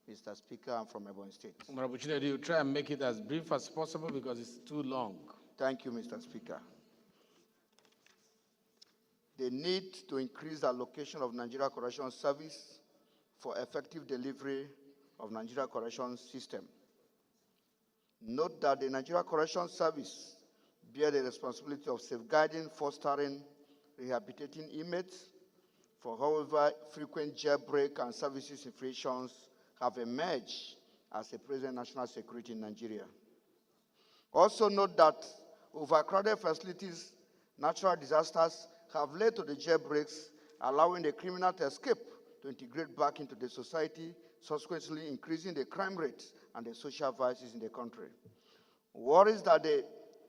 Mr. Speaker, I'm from Ebonyi State.
Honorable Chinedu, you try and make it as brief as possible because it's too long.
Thank you, Mr. Speaker. The need to increase the allocation of Nigeria Correctional Service for effective delivery of Nigeria Correctional System. Note that the Nigeria Correctional Service bear the responsibility of safeguarding, fostering, rehabilitating inmates, for however frequent jailbreak and services infractions have emerged as a present national security in Nigeria. Also note that overcrowded facilities, natural disasters have led to the jailbreaks, allowing the criminal to escape to integrate back into the society, subsequently increasing the crime rates and the social vices in the country. Worries that the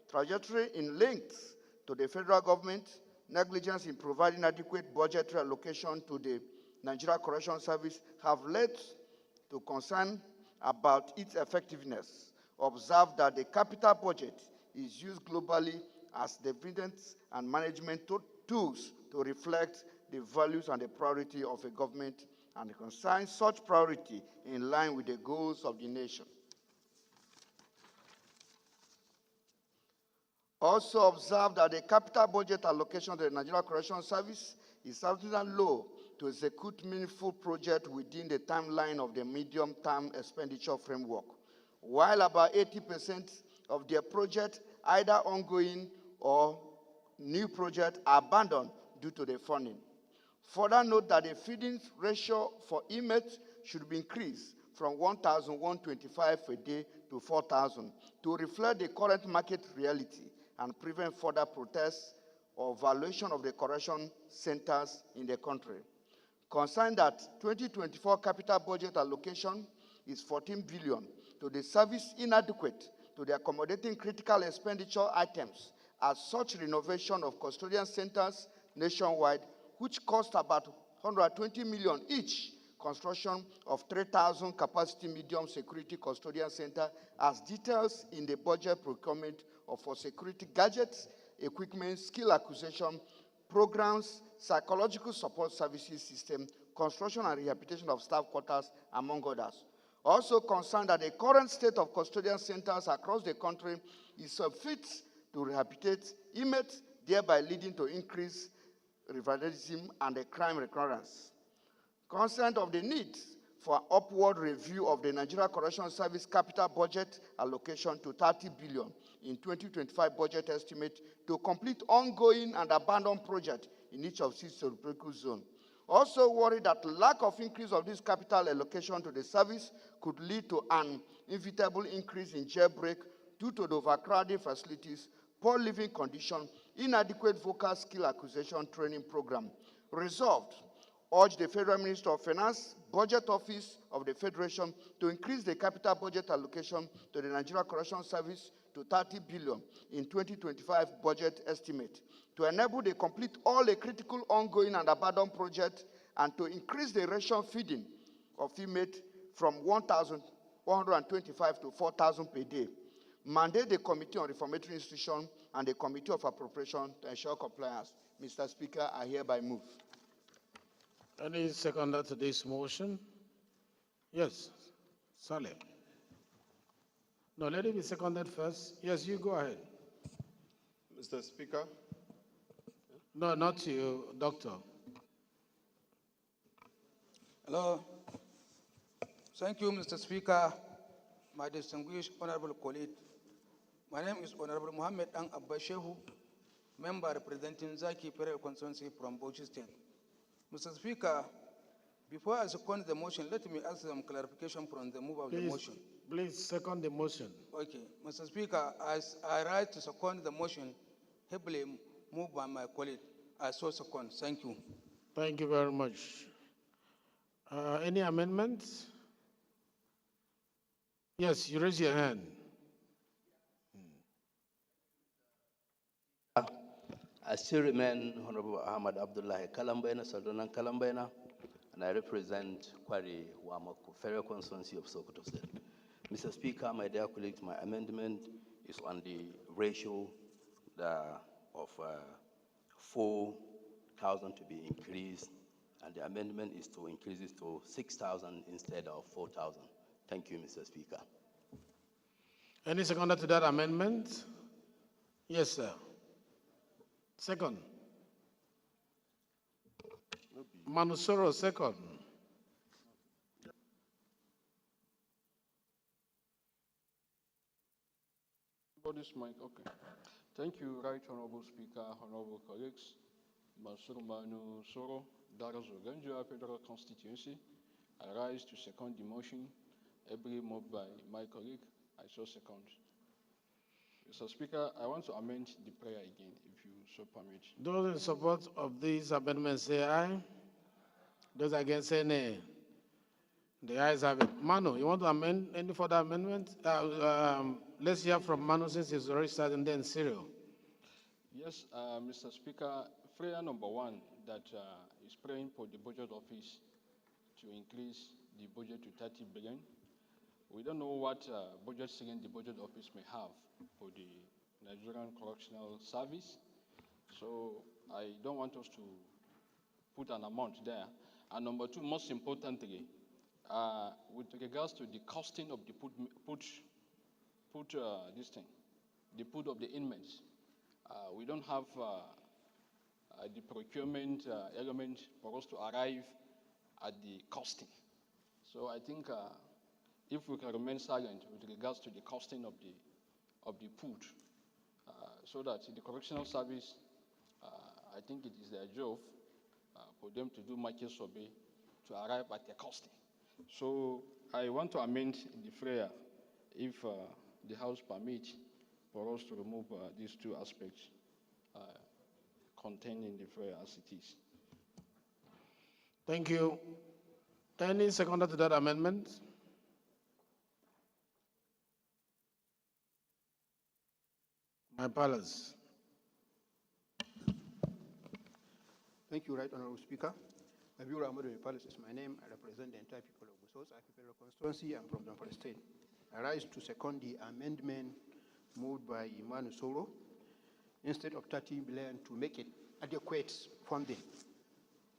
trajectory in links to the federal government, negligence in providing adequate budgetary allocation to the Nigeria Correctional Service have led to concern about its effectiveness. Observe that the capital budget is used globally as the evidence and management tools to reflect the values and the priority of a government and consign such priority in line with the goals of the nation. Also observe that the capital budget allocation to the Nigeria Correctional Service is sufficiently low to execute meaningful projects within the timeline of the medium-term expenditure framework, while about 80% of their projects, either ongoing or new projects, are abandoned due to the funding. Further note that the feeding ratio for inmates should be increased from 1,125 a day to 4,000 to reflect the current market reality and prevent further protests or violation of the correction centers in the country. Concerned that 2024 capital budget allocation is 14 billion to the service inadequate to the accommodating critical expenditure items as such renovation of custodian centers nationwide, which cost about 120 million each, construction of 3,000 capacity medium security custodian center as details in the budget procurement of for security gadgets, equipment, skill acquisition, programs, psychological support services system, construction and rehabilitation of staff quarters, among others. Also concerned that the current state of custodian centers across the country is unfit to rehabilitate inmates, thereby leading to increased recidivism and the crime recurrence. Concerned of the need for upward review of the Nigeria Correctional Service capital budget allocation to 30 billion in 2025 budget estimate to complete ongoing and abandoned projects in each of 6 geographical zones.
Also worried that lack of increase of this capital allocation to the service could lead to an inevitable increase in jailbreak due to the overcrowded facilities, poor living conditions, inadequate vocal skill acquisition training program. Resolved, urge the Federal Minister of Finance, Budget Office of the Federation to increase the capital budget allocation to the Nigeria Correctional Service to 30 billion in 2025 budget estimate, to enable the complete all the critical ongoing and abandoned projects, and to increase the ration feeding of inmates from 1,125 to 4,000 per day. Mandate the Committee on Reformatory Institutions and the Committee of Appropriation to ensure compliance. Mr. Speaker, I hereby move.
Any seconder to this motion? Yes, Saleh. No, let it be seconded first. Yes, you go ahead.
Mr. Speaker.
No, not you, Doctor.
Hello. Thank you, Mr. Speaker, my distinguished honorable colleague. My name is Honorable Mohammed Ang Abba Shehu, member representing Zaki Federal Constituency from Bauchi State. Mr. Speaker, before I second the motion, let me ask some clarification from the mover of the motion.
Please second the motion.
Okay. Mr. Speaker, as I rise to second the motion, heavily moved by my colleague, I so second. Thank you.
Thank you very much. Any amendments? Yes, you raise your hand.
I still remain Honorable Ahmad Abdullahi Kalambaina, Sardonan Kalambaina, and I represent Kwari Wamaku, Federal Constituency of Sokoto State. Mr. Speaker, my dear colleagues, my amendment is on the ratio of 4,000 to be increased, and the amendment is to increase it to 6,000 instead of 4,000. Thank you, Mr. Speaker.
Any seconder to that amendment? Yes, sir. Second. Manusoro, second.
Body's mic, okay. Thank you, Right Honorable Speaker, Honorable colleagues. Masuru Manu Soro, Darazo Ganjua Federal Constituency. I rise to second the motion, ably moved by my colleague. I so second. Mr. Speaker, I want to amend the prayer again, if you so permit.
Those in support of these amendments say aye. Those against say nay. The ayes have it. Manu, you want to amend any further amendment? Let's hear from Manu since he's already started, and then Cyril.
Yes, Mr. Speaker, prayer number one that is praying for the budget office to increase the budget to 30 billion. We don't know what budget ceiling the budget office may have for the Nigerian Correctional Service. So I don't want us to put an amount there. And number two, most importantly, with regards to the costing of the the put of the inmates, we don't have the procurement element for us to arrive at the costing. So I think if we can remain silent with regards to the costing of the food, so that the correctional service, I think it is their job for them to do market survey to arrive at their costing. So I want to amend the prayer, if the House permits, for us to remove these two aspects contained in the prayer as it is.
Thank you. Any seconder to that amendment? My palace.
Thank you, Right Honorable Speaker. Abiru Ahmadu Palace is my name. I represent the entire people of Gusau, Federal Constituency. I'm from Zamfara State. I rise to second the amendment moved by Imanu Soro, instead of 30 billion to make it adequate funding.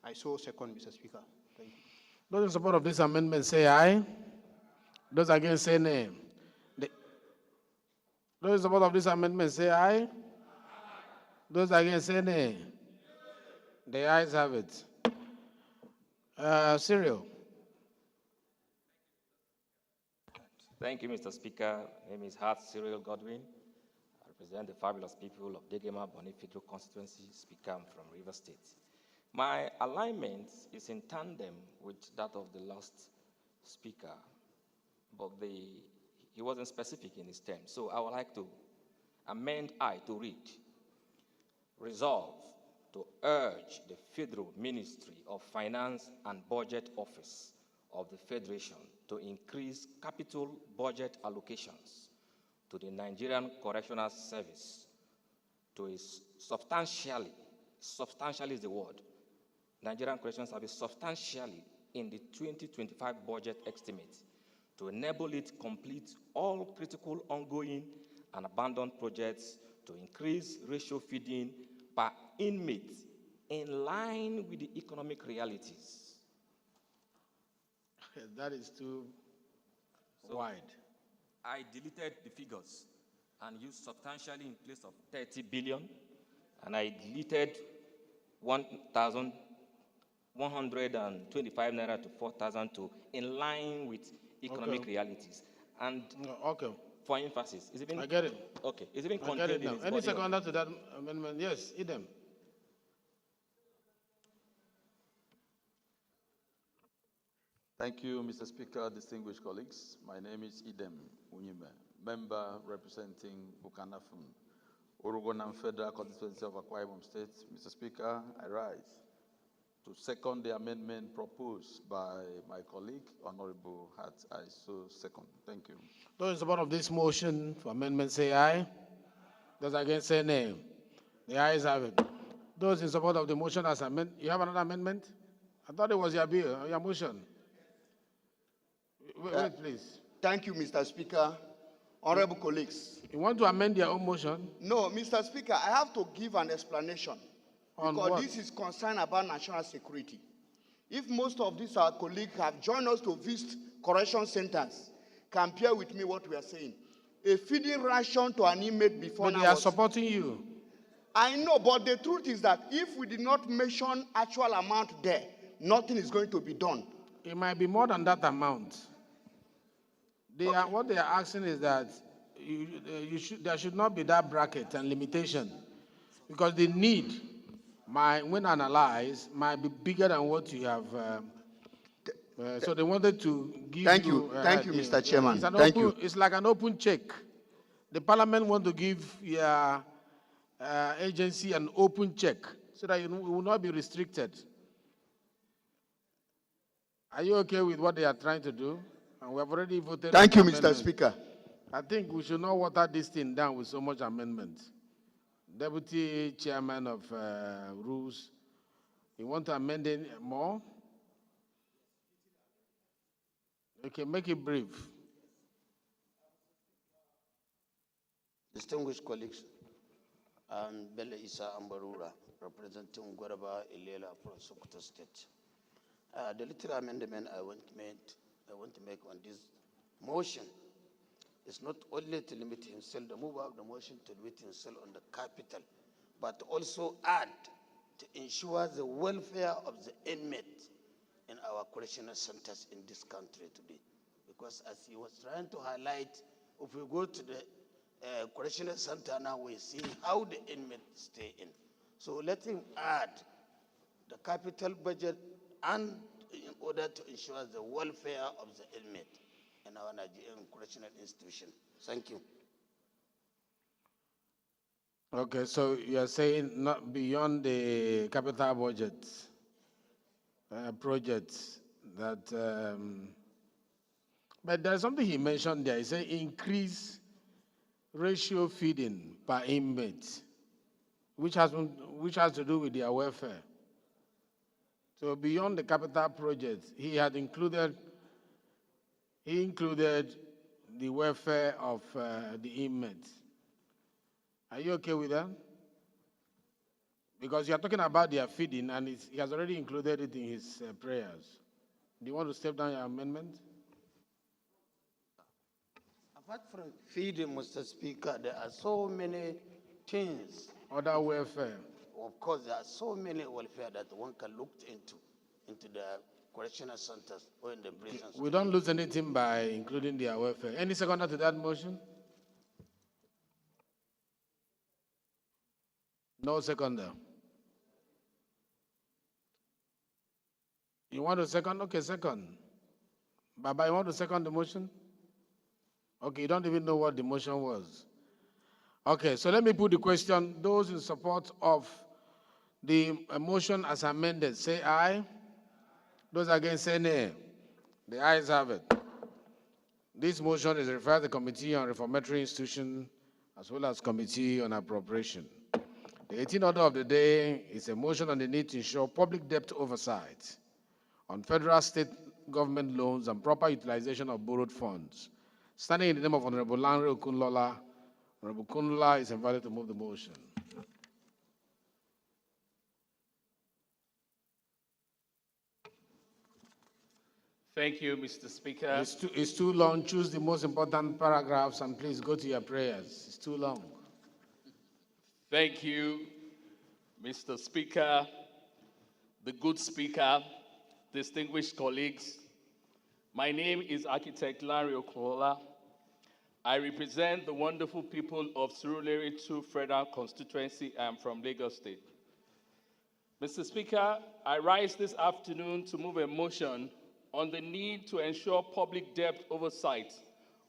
I so second, Mr. Speaker. Thank you.
Those in support of this amendment say aye. Those against say nay. Those in support of this amendment say aye. Those against say nay. The ayes have it. Cyril.
Thank you, Mr. Speaker. My name is Hart Cyril Godwin. I represent the fabulous people of Degema Boni Federal Constituency, Speaker, I'm from River State. My alignment is in tandem with that of the last speaker, but he wasn't specific in his terms. So I would like to amend I to read, resolve to urge the Federal Ministry of Finance and Budget Office of the Federation to increase capital budget allocations to the Nigerian Correctional Service to a substantially is the word, Nigerian Correctional Service substantially in the 2025 budget estimate to enable it complete all critical ongoing and abandoned projects to increase ratio feeding per inmate in line with the economic realities.
That is too wide.
I deleted the figures and used substantially in place of 30 billion, and I deleted 1,125 naira to 4,000 to in line with economic realities. And for emphasis, is it been?
I get it.
Okay, is it been
I
contained
get it now.
in its
Any
body?
seconder to that amendment? Yes, idem.
Thank you, Mr. Speaker, distinguished colleagues. My name is Idem Unyime, member representing Bukanafun, Urugonam Federal Constituency of Akwa Ibom State. Mr. Speaker, I rise to second the amendment proposed by my colleague, Honorable Hart. I so second. Thank you.
Those in support of this motion for amendment say aye. Those against say nay. The ayes have it. Those in support of the motion as amended. You have another amendment? I thought it was your bill, your motion. Wait, please.
Thank you, Mr. Speaker. Honorable colleagues.
You want to amend your own motion?
No, Mr. Speaker, I have to give an explanation.
On
because
what?
this is concern about national security. If most of these our colleagues have joined us to visit correction centers, compare with me what we are saying. A feeding ration to an inmate before now.
But they are supporting you.
I know, but the truth is that if we did not mention actual amount there, nothing is going to be done.
It might be more than that amount. What they are asking is that there should not be that bracket and limitation, because the need, when analyzed, might be bigger than what you have. So they wanted to give
Thank you, Mr. Chairman.
It's like an open check. The Parliament want to give your agency an open check so that you will not be restricted. Are you okay with what they are trying to do? And we have already voted.
Thank you, Mr. Speaker.
I think we should not water this thing down with so much amendment. Deputy Chairman of Rules, you want to amend it more? Okay, make it brief.
Distinguished colleagues, I'm Bele Isa Ambarura, representing Gwaraba Ilela from Sokoto State. The little amendment I want to make on this motion is not only to limit himself, the mover of the motion to limit himself on the capital, but also add to ensure the welfare of the inmates in our correctional centers in this country today. Because as he was trying to highlight, if we go to the correctional center now, we see how the inmates stay in. So let him add the capital budget and in order to ensure the welfare of the inmate in our Nigerian correctional institution. Thank you.
Okay, so you are saying not beyond the capital budget projects that, but there's something he mentioned there. He said increase ratio feeding per inmate, which has to do with their welfare. So beyond the capital project, he included the welfare of the inmates. Are you okay with that? Because you are talking about their feeding, and he has already included it in his prayers. Do you want to step down your amendment?
Apart from feeding, Mr. Speaker, there are so many things.
Other welfare.
Of course, there are so many welfare that one can look into the correctional centers or in the prisons.
We don't lose anything by including their welfare. Any seconder to that motion? No seconder. You want to second? Okay, second. Baba, you want to second the motion? Okay, you don't even know what the motion was. Okay, so let me put the question. Those in support of the motion as amended, say aye. Those against, say nay. The ayes have it. This motion is referred to the Committee on Reformatory Institution as well as Committee on Appropriation. The 18th order of the day is a motion on the need to ensure public debt oversight on federal state government loans and proper utilization of borrowed funds. Standing in the name of Honorable Lanre Okunlola, Honorable Okunlola is invited to move the motion.
Thank you, Mr. Speaker.
It's too long. Choose the most important paragraphs and please go to your prayers. It's too long.
Thank you, Mr. Speaker, the good speaker, distinguished colleagues. My name is Architect Larry Okola. I represent the wonderful people of Surulere 2 Federal Constituency. I am from Lagos State. Mr. Speaker, I rise this afternoon to move a motion on the need to ensure public debt oversight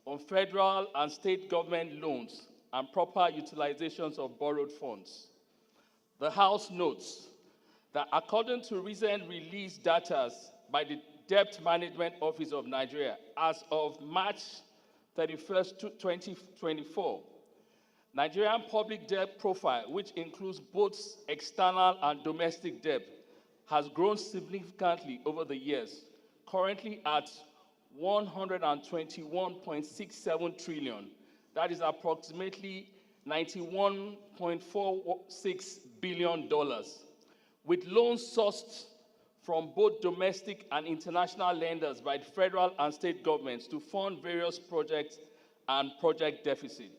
on federal and state government loans and proper utilizations of borrowed funds. The House notes that according to recent released data by the Debt Management Office of Nigeria, as of March 31st, 2024, Nigerian public debt profile, which includes both external and domestic debt, has grown significantly over the years, currently at 121.67 trillion. That is approximately $91.46 billion, with loans sourced from both domestic and international lenders by the federal and state governments to fund various projects and project deficit.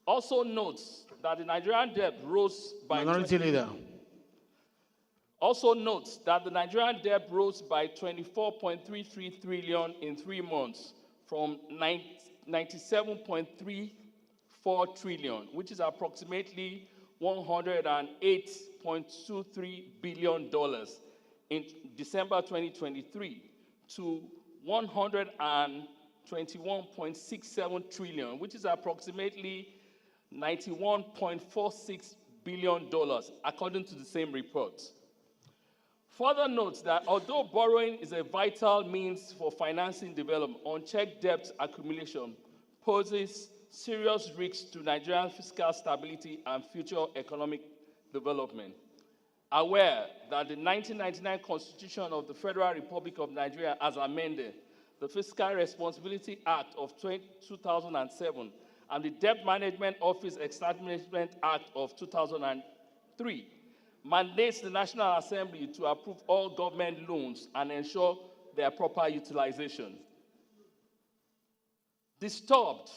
Also notes that the Nigerian debt rose by Also notes that the Nigerian debt rose by 24.33 trillion in 3 months from 97.34 trillion, which is approximately $108.23 billion in December 2023 to 121.67 trillion, which is approximately $91.46 billion, according to the same report. Further notes that although borrowing is a vital means for financing development, unchecked debt accumulation poses serious risks to Nigerian fiscal stability and future economic development. Aware that the 1999 Constitution of the Federal Republic of Nigeria, as amended, the Fiscal Responsibility Act of 2007, and the Debt Management Office Establishment Act of 2003, mandates the National Assembly to approve all government loans and ensure their proper utilization. Disturbed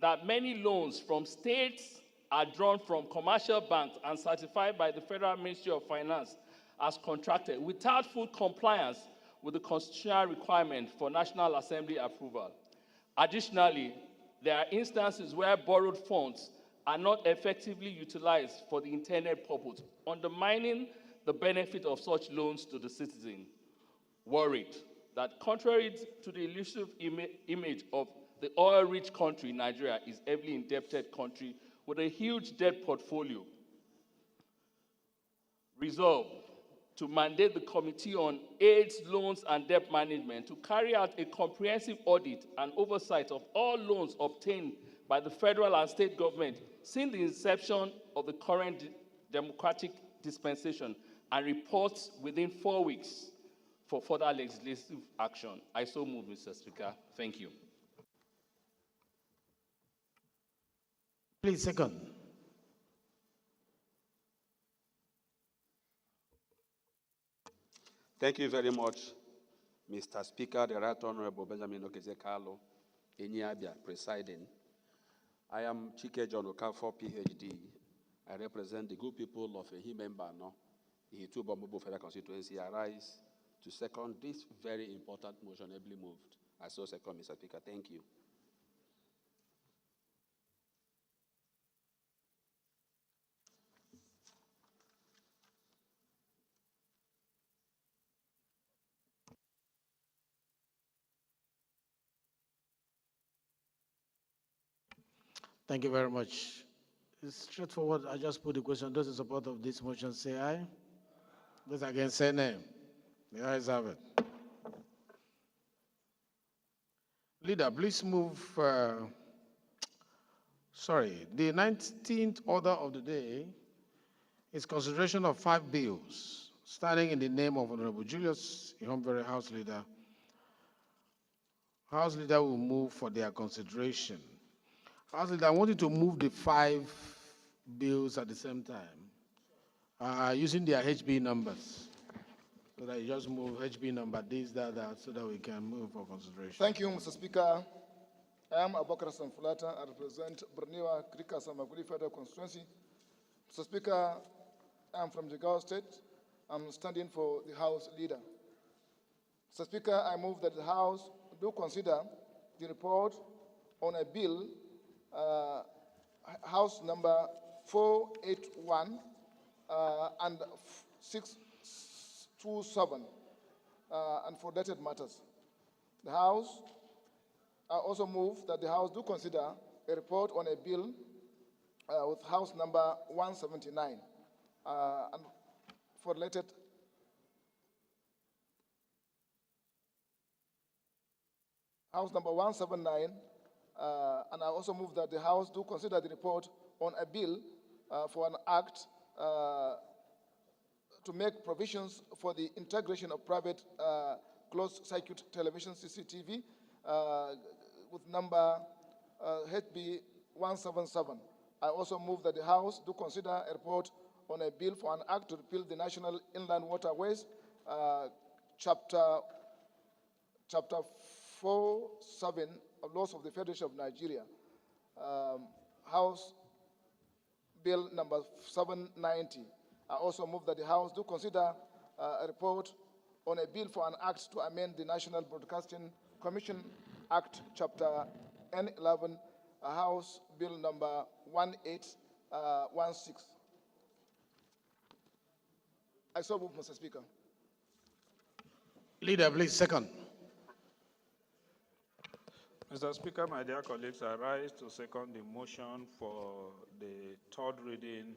that many loans from states are drawn from commercial banks and certified by the Federal Ministry of Finance as contracted without full compliance with the constitutional requirement for National Assembly approval. Additionally, there are instances where borrowed funds are not effectively utilized for the intended purpose, undermining the benefit of such loans to the citizen. Worried that contrary to the elusive image of the oil-rich country, Nigeria is a heavily indebted country with a huge debt portfolio. Resolved to mandate the Committee on AIDS, Loans and Debt Management to carry out a comprehensive audit and oversight of all loans obtained by the federal and state government since the inception of the current democratic dispensation and reports within 4 weeks for further legislative action. I so move, Mr. Speaker. Thank you.
Please, second.
Thank you very much, Mr. Speaker, the Right Honorable Benjamin Okeze-Kalu, Enyabia, presiding. I am Chike John Okafor, PhD. I represent the good people of Ehimembano, Ihitu Bombobo Federal Constituency. I rise to second this very important motion, ably moved. I so second, Mr. Speaker. Thank you.
Thank you very much. It's straightforward. I just put the question. Those in support of this motion say aye. Those against say nay. The ayes have it. Leader, please move. The 19th order of the day is consideration of 5 bills, starting in the name of Honorable Julius Ihomvere, House Leader. House Leader will move for their consideration. House Leader, I want you to move the 5 bills at the same time, using their HB numbers. So that you just move HB number, this, that, so that we can move for consideration.
Thank you, Mr. Speaker. I am Abakar Samfulata. I represent Berniwa Krika Samaguri Federal Constituency. Mr. Speaker, I am from Jigawa State. I'm standing for the House Leader. Mr. Speaker, I move that the House do consider the report on a bill, House number 481 and 627, and for related matters. The House also move that the House do consider a report on a bill with House number 179 and for related House number 179, and I also move that the House do consider the report on a bill for an act to make provisions for the integration of private closed-circuit television (CCTV) with number HB 177. I also move that the House do consider a report on a bill for an act to repeal the National Inland Waterways, Chapter 47 of Laws of the Federation of Nigeria, House Bill number 790. I also move that the House do consider a report on a bill for an act to amend the National Broadcasting Commission Act, Chapter N11, House Bill number 1816. I so move, Mr. Speaker.
Leader, please, second.
Mr. Speaker, my dear colleagues, I rise to second the motion for the third reading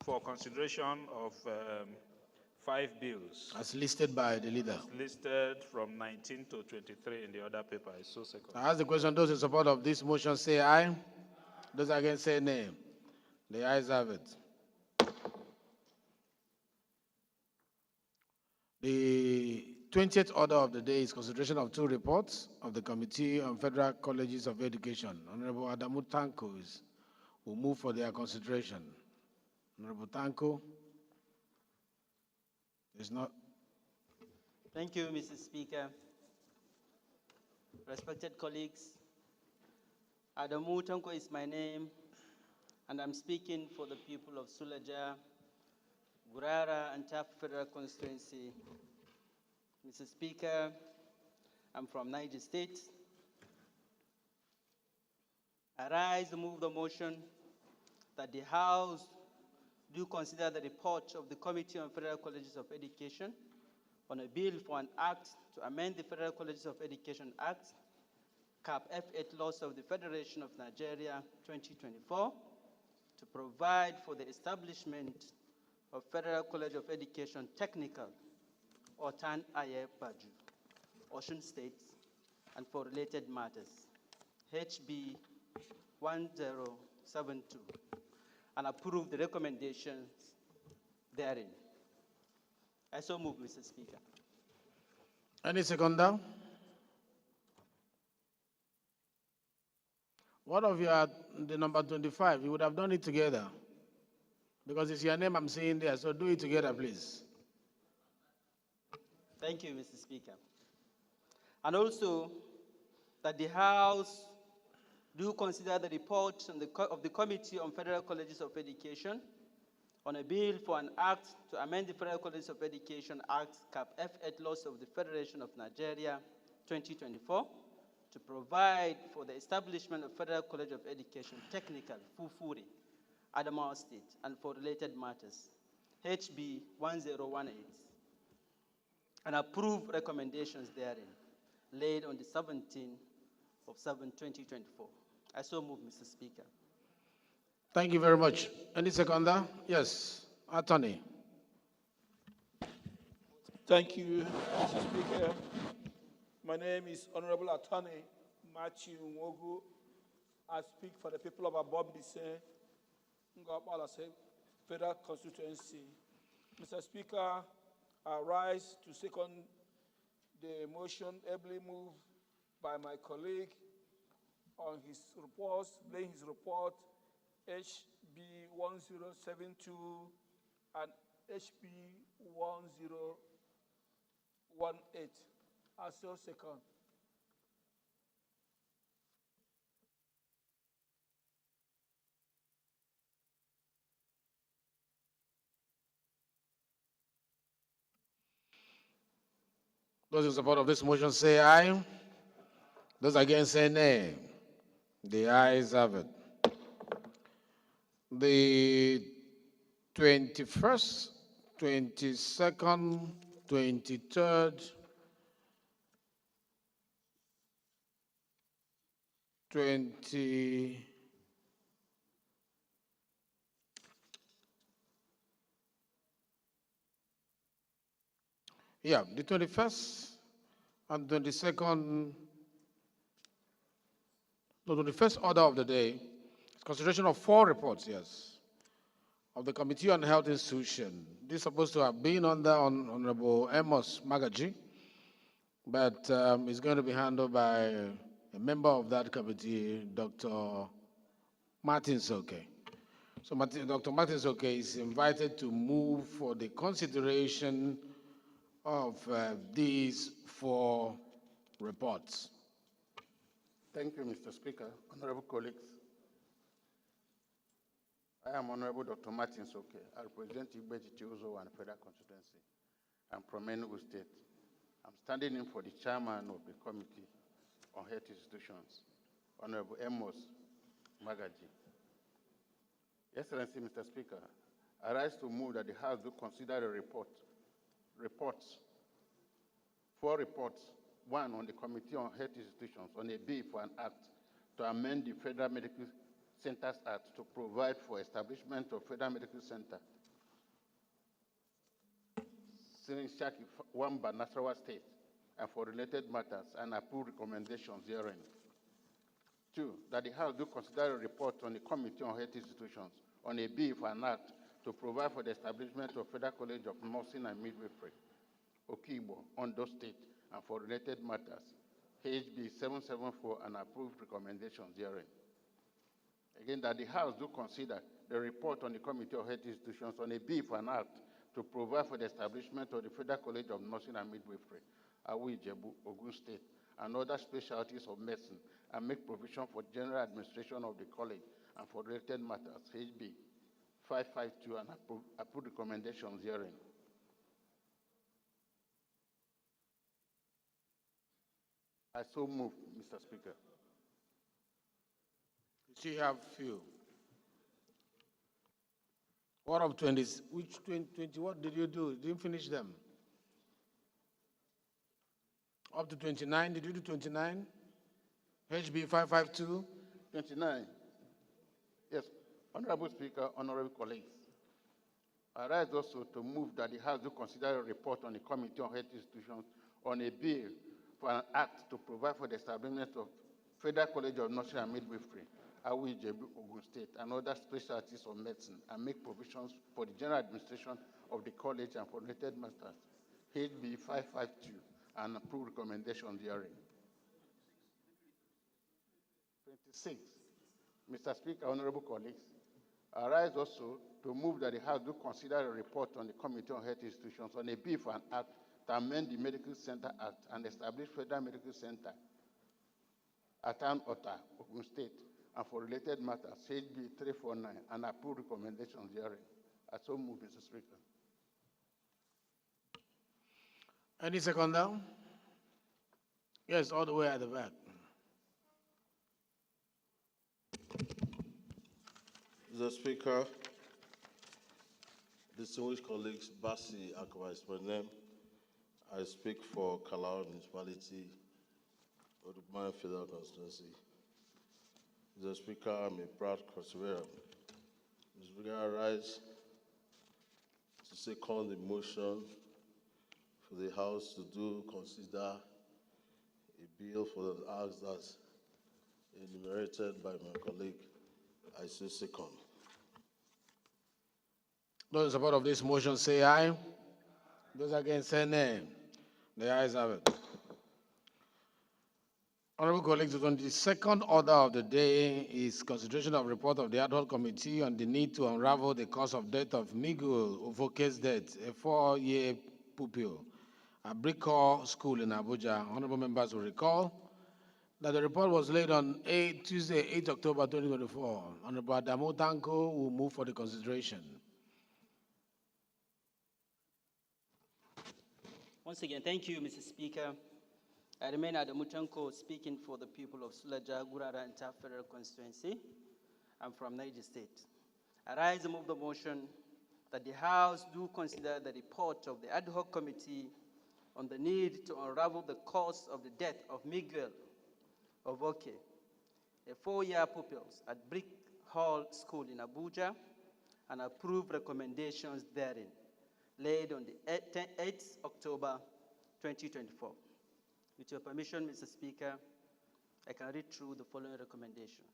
for consideration of 5 bills.
As listed by the leader.
As listed from 19 to 23 in the other paper. I so second.
I ask the question. Those in support of this motion say aye. Those against say nay. The ayes have it. The 20th order of the day is consideration of 2 reports of the Committee on Federal Colleges of Education. Honorable Adamu Tanko will move for their consideration. Honorable Tanko is not.
Thank you, Mr. Speaker. Respected colleagues, Adamu Tanko is my name, and I'm speaking for the people of Sulaja, Gurara, and Taf Federal Constituency. Mr. Speaker, I'm from Niger State. I rise to move the motion that the House do consider the report of the Committee on Federal Colleges of Education on a bill for an act to amend the Federal Colleges of Education Act, Cap F8 Laws of the Federation of Nigeria 2024, to provide for the establishment of Federal College of Education Technical, or TAN Aye Baju, Ocean State, and for related matters, HB 1072, and approve the recommendations therein. I so move, Mr. Speaker.
Any seconder? What of you are the number 25? You would have done it together. Because it's your name I'm seeing there, so do it together, please.
Thank you, Mr. Speaker. And also, that the House do consider the report of the Committee on Federal Colleges of Education on a bill for an act to amend the Federal Colleges of Education Act, Cap F8 Laws of the Federation of Nigeria 2024, to provide for the establishment of Federal College of Education Technical, Fufuri, Adamawa State, and for related matters, HB 1018, and approve recommendations therein, laid on the 17th of 7/2024. I so move, Mr. Speaker.
Thank you very much. Any seconder? Yes, Attorney.
Thank you, Mr. Speaker. My name is Honorable Attorney Matthew Nwogu. I speak for the people of Abombise, Ngapala Federal Constituency. Mr. Speaker, I rise to second the motion ably moved by my colleague on his report, laying his report HB 1072 and HB 1018. I so second.
Those in support of this motion say aye. Those against say nay. The ayes have it. The 21st, 22nd, 23rd, 20. Yeah, the 21st and 22nd, no, the first order of the day is consideration of 4 reports, yes, of the Committee on Health Institution. This is supposed to have been under Honorable Amos Magaji, but it's going to be handled by a member of that committee, Dr. Martin Soke. So Dr. Martin Soke is invited to move for the consideration of these 4 reports.
Thank you, Mr. Speaker. Honorable colleagues, I am Honorable Dr. Martin Soke. I represent Igbeji Chiuzo and Federal Constituency. I'm from Enugu State. I'm standing in for the chairman of the Committee on Health Institutions, Honorable Amos Magaji. Excellency, Mr. Speaker, I rise to move that the House do consider a reports, 4 reports, 1 on the Committee on Health Institutions on a bill for an act to amend the Federal Medical Centers Act to provide for establishment of Federal Medical Center, Sirinshaki, Wamba, Nasarawa State, and for related matters, and approve recommendations herein. 2, that the House do consider a report on the Committee on Health Institutions on a bill for an act to provide for the establishment of Federal College of Nursing and Midwifery, Okigbo, Ondo State, and for related matters, HB 774, and approved recommendations herein. Again, that the House do consider the report on the Committee of Health Institutions on a bill for an act to provide for the establishment of the Federal College of Nursing and Midwifery, Awi-Ijebu, Ogun State, and other specialties of medicine, and make provision for general administration of the college and for related matters, HB 552, and approve recommendations herein. I so move, Mr. Speaker.
You have few. What of 20? Which 20? What did you do? You didn't finish them. Up to 29. Did you do 29? HB 552.
29. Yes, Honorable Speaker, honorable colleagues. I rise also to move that the House do consider a report on the Committee on Health Institutions on a bill for an act to provide for the establishment of Federal College of Nursing and Midwifery, Awi-Ijebu, Ogun State, and other specialties of medicine, and make provisions for the general administration of the college and for related matters, HB 552, and approve recommendations herein. 26. Mr. Speaker, honorable colleagues, I rise also to move that the House do consider a report on the Committee on Health Institutions on a bill for an act to amend the Medical Center Act and establish Federal Medical Center at Ota, Ogun State, and for related matters, HB 349, and approve recommendations herein. I so move, Mr. Speaker.
Any second down? Yes, all the way at the back.
Mr. Speaker, distinguished colleagues, Basi Akwa is my name. I speak for Kalao Municipality of the Federal Constituency. Mr. Speaker, I'm a proud conservator. Mr. Speaker, I rise to second the motion for the House to consider a bill for the acts that's enumerated by my colleague. I so second.
Those in support of this motion say aye. Those against say nay. The ayes have it. Honorable colleagues, the 22nd order of the day is consideration of report of the ad hoc committee on the need to unravel the cause of death of Miguel Ovoke's death, a 4-year pupil at Brickall School in Abuja. Honorable members will recall that the report was laid on Tuesday, 8 October 2024. Honorable Adamu Tanko will move for the consideration.
Once again, thank you, Mr. Speaker. I remain Adamu Tanko, speaking for the people of Sulaja, Gurara, and Taf Federal Constituency. I'm from Niger State. I rise and move the motion that the House do consider the report of the ad hoc committee on the need to unravel the cause of the death of Miguel Ovoke, a 4-year pupil at Brick Hall School in Abuja, and approve recommendations therein, laid on the 8th October 2024. With your permission, Mr. Speaker, I can read through the following recommendations.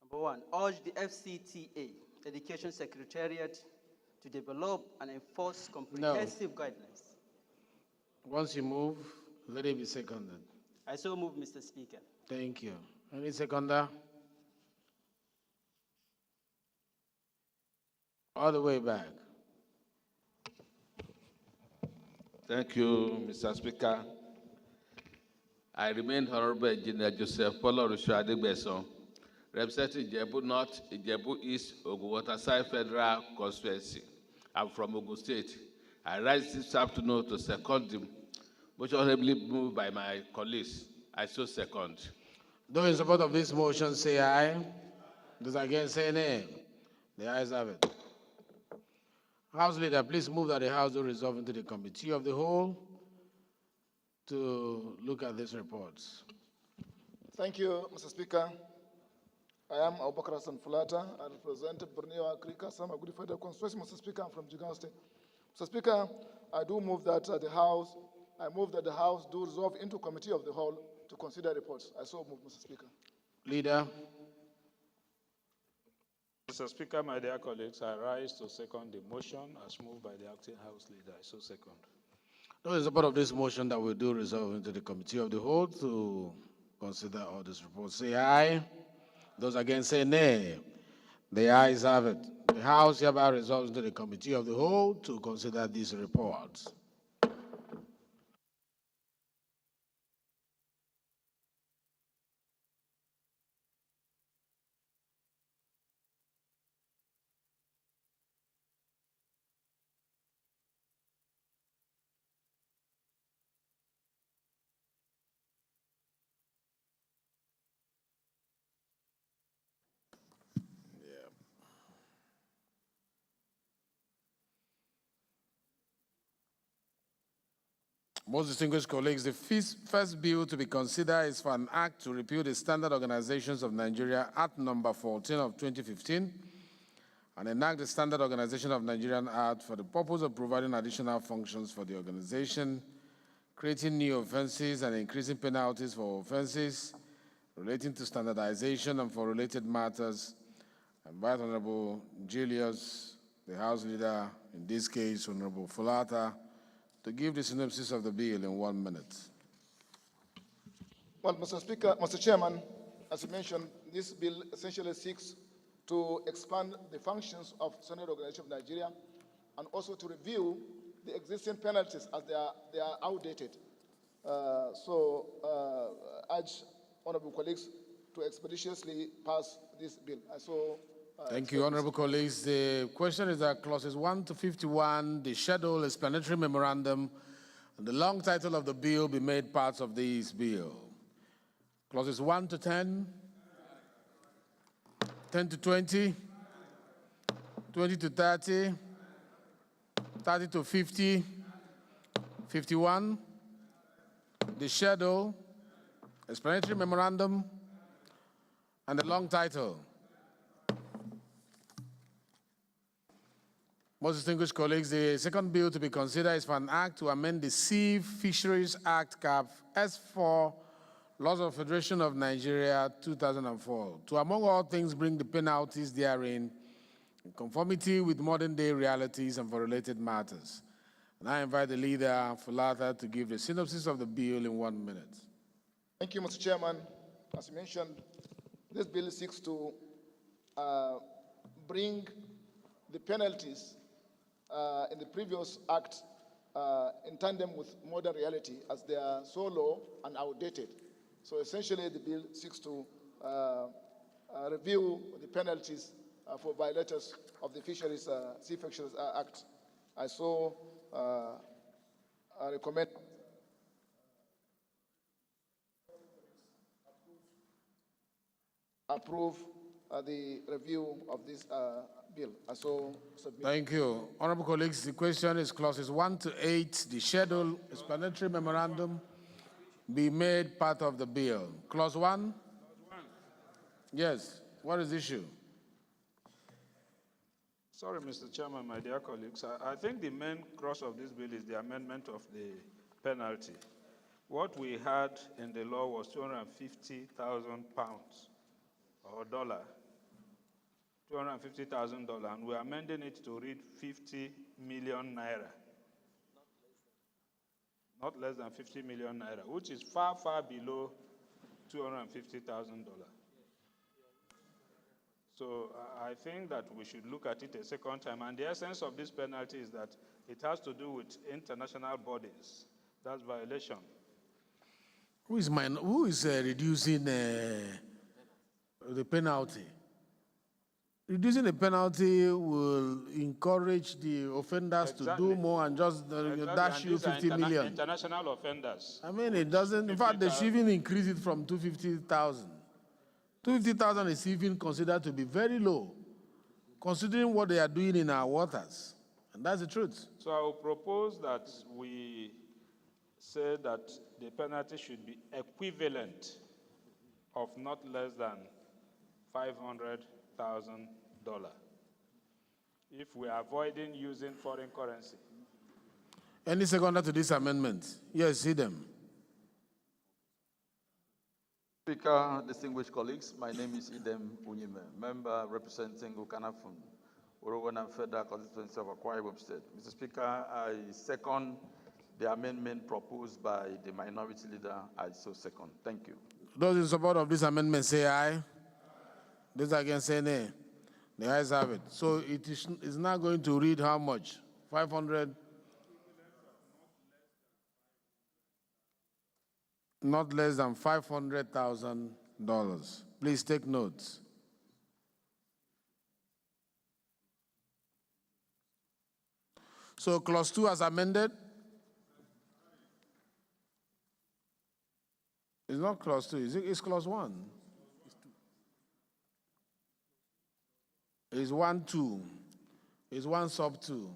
Number 1, urge the FCTA, Education Secretariat, to develop and enforce comprehensive guidelines.
Once you move, let it be seconded.
I so move, Mr. Speaker.
Thank you. Any seconder? All the way back.
Thank you, Mr. Speaker. I remain Honorable Engineer Joseph Paulo Rushuadegbeson, representing Ijebu North, Ijebu East, Ogun-Waterside Federal Constituency. I'm from Ogun State. I rise this afternoon to second the motion honorably moved by my colleagues. I so second.
Those in support of this motion say aye. Those against say nay. The ayes have it. House Leader, please move that the House will resolve into the Committee of the Whole to look at these reports.
Thank you, Mr. Speaker. I am Abubakar Hassan Fulata. I represent Borneo Agrika Samagudi Federal Constituency. Mr. Speaker, I'm from Jigawa State. Mr. Speaker, I do move that the House do resolve into Committee of the Whole to consider reports. I so move, Mr. Speaker.
Leader.
Mr. Speaker, my dear colleagues, I rise to second the motion as moved by the acting House Leader. I so second.
Those in support of this motion that we do resolve into the Committee of the Whole to consider all these reports say aye. Those against say nay. The ayes have it. The House hereby resolves into the Committee of the Whole to consider these reports. Most distinguished colleagues, the first bill to be considered is for an act to repeal the Standard Organizations of Nigeria Act number 14 of 2015 and enact the Standard Organization of Nigerian Act for the purpose of providing additional functions for the organization, creating new offenses and increasing penalties for offenses relating to standardization and for related matters. I invite Honorable Julius, the House Leader, in this case, Honorable Fulata, to give the synopsis of the bill in 1 minute.
Well, Mr. Speaker, Mr. Chairman, as you mentioned, this bill essentially seeks to expand the functions of Standard Organization of Nigeria and also to review the existing penalties as they are outdated. Urge honorable colleagues to expeditiously pass this bill.
Thank you, honorable colleagues. The question is that clauses 1 to 51, the schedule, explanatory memorandum, and the long title of the bill be made parts of this bill. Clauses 1 to 10, 10 to 20, 20 to 30, 30 to 50, 51. the schedule, explanatory memorandum, and the long title. Most distinguished colleagues, the second bill to be considered is for an act to amend the Sea Fisheries Act Cap S4 Laws of Federation of Nigeria 2004 to, among all things, bring the penalties therein in conformity with modern-day realities and for related matters. And I invite the leader, Falata, to give the synopsis of the bill in 1 minute.
Thank you, Mr. Chairman. As you mentioned, this bill seeks to bring the penalties in the previous act in tandem with modern reality, as they are so low and outdated. So essentially, the bill seeks to review the penalties for violators of the Sea Fisheries Act. I so recommend approve the review of this bill. I so submit.
Thank you. Honorable colleagues, the question is clauses 1 to 8, the schedule, explanatory memorandum, be made part of the bill. Clause 1? Yes. What is the issue?
Sorry, Mr. Chairman, my dear colleagues. I think the main cross of this bill is the amendment of the penalty. What we had in the law was £250,000 or dollar, $250,000, and we're amending it to read 50 million naira. Not less than 50 million naira, which is far, far below $250,000. So I think that we should look at it a second time. And the essence of this penalty is that it has to do with international bodies. That's violation.
Who is reducing the penalty? Reducing the penalty will encourage the offenders to do more and just dash you 50 million.
International offenders.
I mean, it doesn't. In fact, they should even increase it from 250,000. 250,000 is even considered to be very low, considering what they are doing in our waters. And that's the truth.
So I will propose that we say that the penalty should be equivalent of not less than $500,000 if we are avoiding using foreign currency.
Any seconder to this amendment? Yes, see them.
Speaker, distinguished colleagues, my name is Idem Unyime, member representing Ukanafun, Orogon Federal Constituency of Akwa Ibom State. Mr. Speaker, I second the amendment proposed by the minority leader. I so second. Thank you.
Those in support of this amendment say aye. Those against say nay. The ayes have it. So it is now going to read how much? 500? Not less than $500,000. Please take notes. So clause 2 as amended. It's not clause 2, it's clause 1. It's 1, 2. It's 1 sub 2.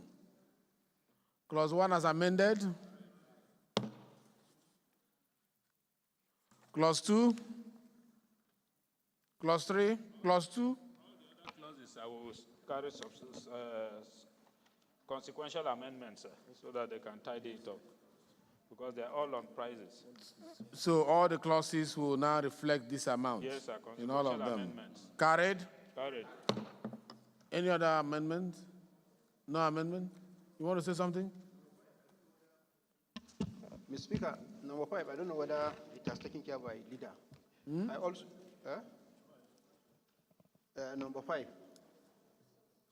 Clause 1 as amended. Clause 2, clause 3, clause 2.
Clauses, I will carry consequential amendments so that they can tidy it up, because they're all on prices.
So all the clauses will now reflect this amount?
Yes, sir.
In all of them.
Amendments.
Carried?
Carried.
Any other amendment? No amendment? You want to say something?
Mr. Speaker, number 5, I don't know whether it has taken care by leader. I also, number 5,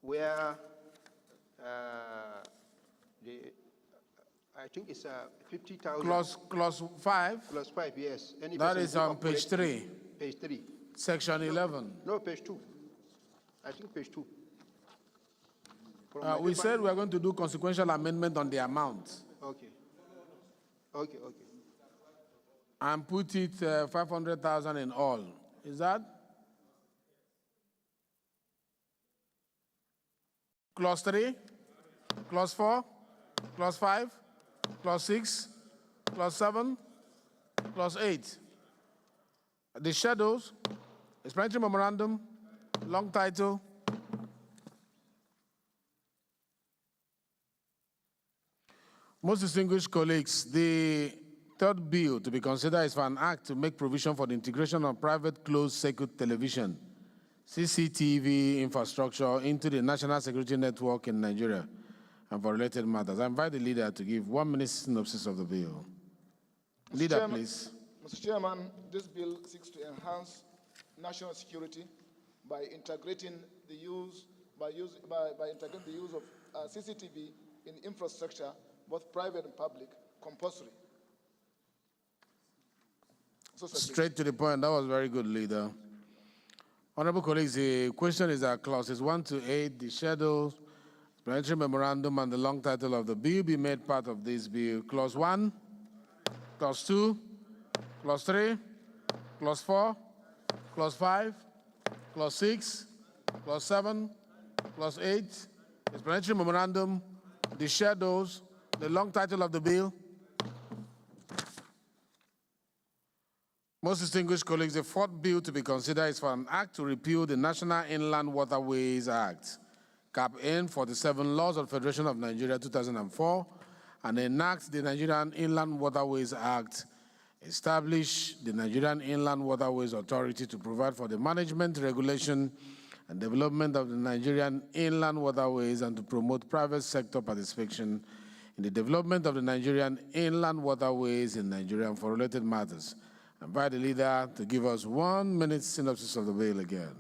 where I think it's 50,000.
Clause 5?
Clause 5, yes.
That is on page 3.
Page 3.
Section 11.
No, page 2. I think page 2.
We said we are going to do consequential amendment on the amount.
Okay. Okay.
And put it 500,000 in all. Is that? Clause 3, clause 4, clause 5, clause 6, clause 7, Clause 8. The shadows, explanatory memorandum, long title. Most distinguished colleagues, the third bill to be considered is for an act to make provision for the integration of private closed-circuit television, CCTV infrastructure into the national security network in Nigeria and for related matters. I invite the leader to give 1 minute synopsis of the bill. Leader, please.
Mr. Chairman, this bill seeks to enhance national security by integrating the use of CCTV in infrastructure, both private and public, compulsory.
Straight to the point. That was very good, leader. Honorable colleagues, the question is that clauses 1 to 8, the schedules, explanatory memorandum, and the long title of the bill be made part of this bill. Clause 1, clause 2, clause 3, clause 4, clause 5, clause 6, clause 7, clause 8, explanatory memorandum, the schedules, the long title of the bill. Most distinguished colleagues, the fourth bill to be considered is for an act to repeal the National Inland Waterways Act, Cap N 47 Laws of the Federation of Nigeria 2004, and enact the Nigerian Inland Waterways Act, establish the Nigerian Inland Waterways Authority to provide for the management, regulation, and development of the Nigerian inland waterways and to promote private sector participation in the development of the Nigerian inland waterways in Nigeria and for related matters. I invite the leader to give us 1 minute synopsis of the bill again.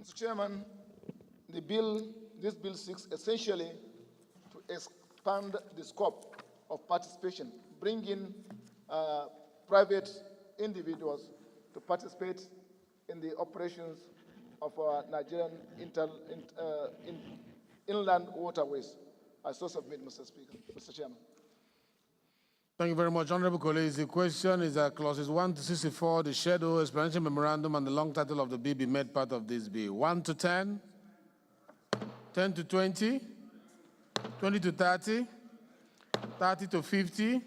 Mr. Chairman, this bill seeks essentially to expand the scope of participation, bringing private individuals to participate in the operations of our Nigerian inland waterways. I so submit, Mr. Speaker, Mr. Chairman.
Thank you very much, honorable colleagues. The question is that clauses 1 to 64, the schedule, explanatory memorandum, and the long title of the bill be made part of this bill. 1 to 10, 10 to 20, 20 to 30, 30 to 50,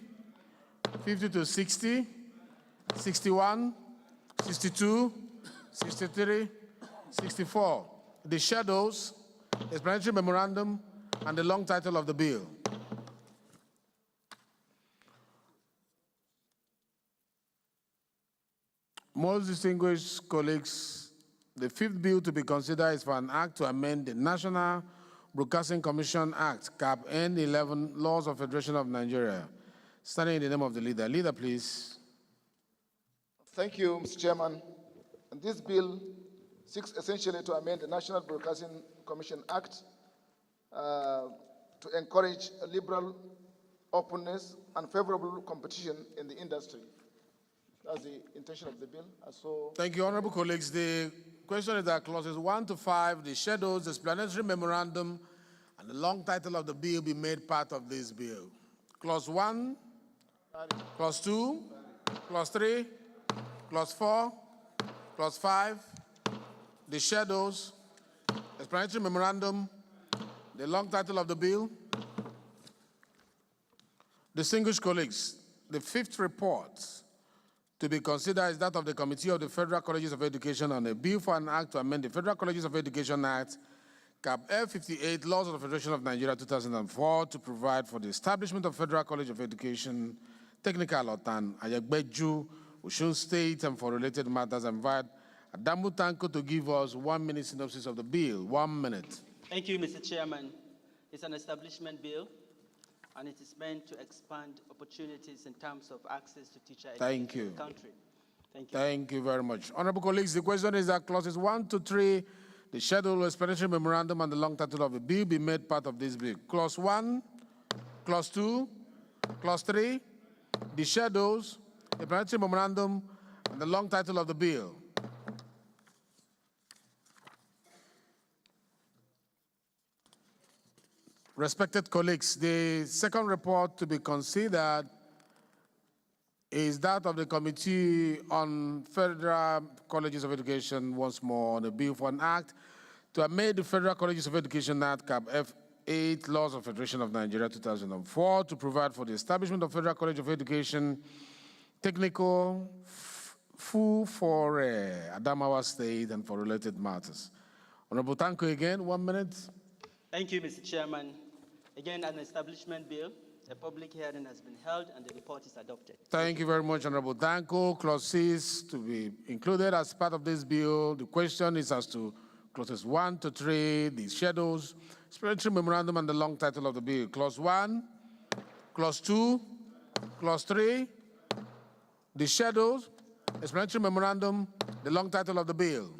50 to 60, 61, 62, 63, 64. The shadows, explanatory memorandum, and the long title of the bill. Most distinguished colleagues, the fifth bill to be considered is for an act to amend the National Broadcasting Commission Act, Cap N11, Laws of Federation of Nigeria. Standing in the name of the leader. Leader, please.
Thank you, Mr. Chairman. And this bill seeks essentially to amend the National Broadcasting Commission Act to encourage a liberal openness and favorable competition in the industry. That's the intention of the bill.
Thank you, honorable colleagues. The question is that clauses 1 to 5, the schedules, the explanatory memorandum, and the long title of the bill be made part of this bill. Clause 1, clause 2, clause 3, clause 4, clause 5, the schedules, explanatory memorandum, the long title of the bill. Distinguished colleagues, the fifth report to be considered is that of the Committee of the Federal Colleges of Education on a bill for an act to amend the Federal Colleges of Education Act, Cap F58, Laws of the Federation of Nigeria 2004, to provide for the establishment of Federal College of Education, Technical Otan, Ayagbeju, Osun State, and for related matters. I invite Adamu Tanko to give us 1 minute synopsis of the bill. 1 minute.
Thank you, Mr. Chairman. It's an establishment bill, and it is meant to expand opportunities in terms of access to teacher education in the country. Thank you.
Thank you very much. Honorable colleagues, the question is that clauses 1 to 3, the schedule, explanatory memorandum, and the long title of the bill be made part of this bill. Clause 1, clause 2, clause 3, the schedules, the explanatory memorandum, and the long title of the bill. Respected colleagues, the second report to be considered is that of the Committee on Federal Colleges of Education, once more, on a bill for an act to amend the Federal Colleges of Education Act, Cap F8, Laws of Federation of Nigeria 2004, to provide for the establishment of Federal College of Education technical full for Adamawa State and for related matters. Honorable Tanko again, 1 minute.
Thank you, Mr. Chairman. Again, an establishment bill. A public hearing has been held and the report is adopted.
Thank you very much, Honorable Tanko. Clause 6 to be included as part of this bill. The question is as to clauses 1 to 3, the schedules, explanatory memorandum, and the long title of the bill. Clause 1, clause 2, clause 3, the schedules, explanatory memorandum, the long title of the bill.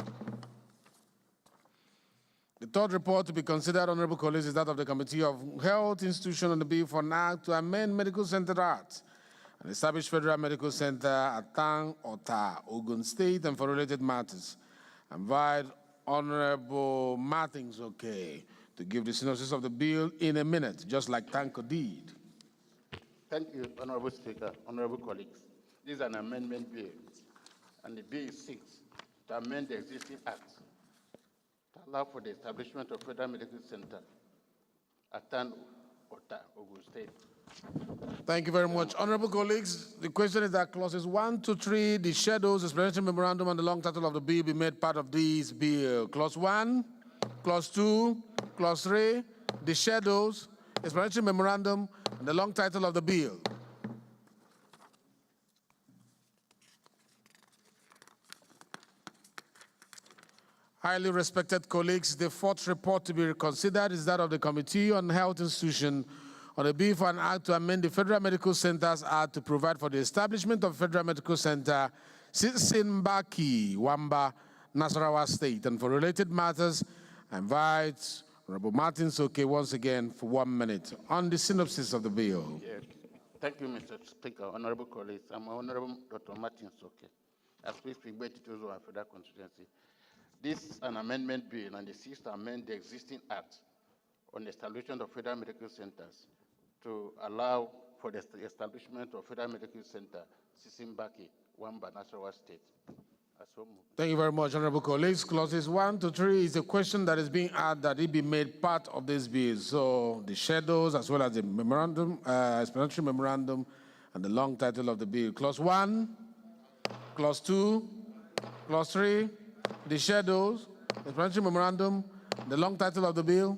The third report to be considered, honorable colleagues, is that of the Committee of Health Institution on the bill for an act to amend Medical Center Act and establish Federal Medical Center at Tang, Ota, Ogun State, and for related matters. I invite Honorable Martins, to give the synopsis of the bill in a minute, just like Tanko did.
Thank you, Honorable Speaker, honorable colleagues. This is an amendment bill, and the bill seeks to amend the existing act to allow for the establishment of Federal Medical Center at Tan Ota, Ogun State.
Thank you very much. Honorable colleagues, the question is that clauses 1 to 3, the schedules, explanatory memorandum, and the long title of the bill be made part of this bill. Clause 1, clause 2, clause 3, the schedules, explanatory memorandum, and the long title of the bill. Highly respected colleagues, the fourth report to be reconsidered is that of the Committee on Health Institution on a bill for an act to amend the Federal Medical Centers Act to provide for the establishment of Federal Medical Center Simbaki, Wamba, Nasarawa State. And for related matters, I invite Honorable Martin Soke once again for 1 minute on the synopsis of the bill.
Yes. Thank you, Mr. Speaker, honorable colleagues. I'm Honorable Dr. Martin Soke. As we speak, Betitozo and Federal Constituency. This is an amendment bill, and it seeks to amend the existing act on the establishment of Federal Medical Centers to allow for the establishment of Federal Medical Center, Sisimbaki, Wamba, Nasarawa State.
Thank you very much, honorable colleagues. Clauses 1 to 3 is a question that is being added that it be made part of this bill. So the schedules, as well as the memorandum, explanatory memorandum, and the long title of the bill. Clause 1, clause 2, clause 3, the schedules, the explanatory memorandum, the long title of the bill.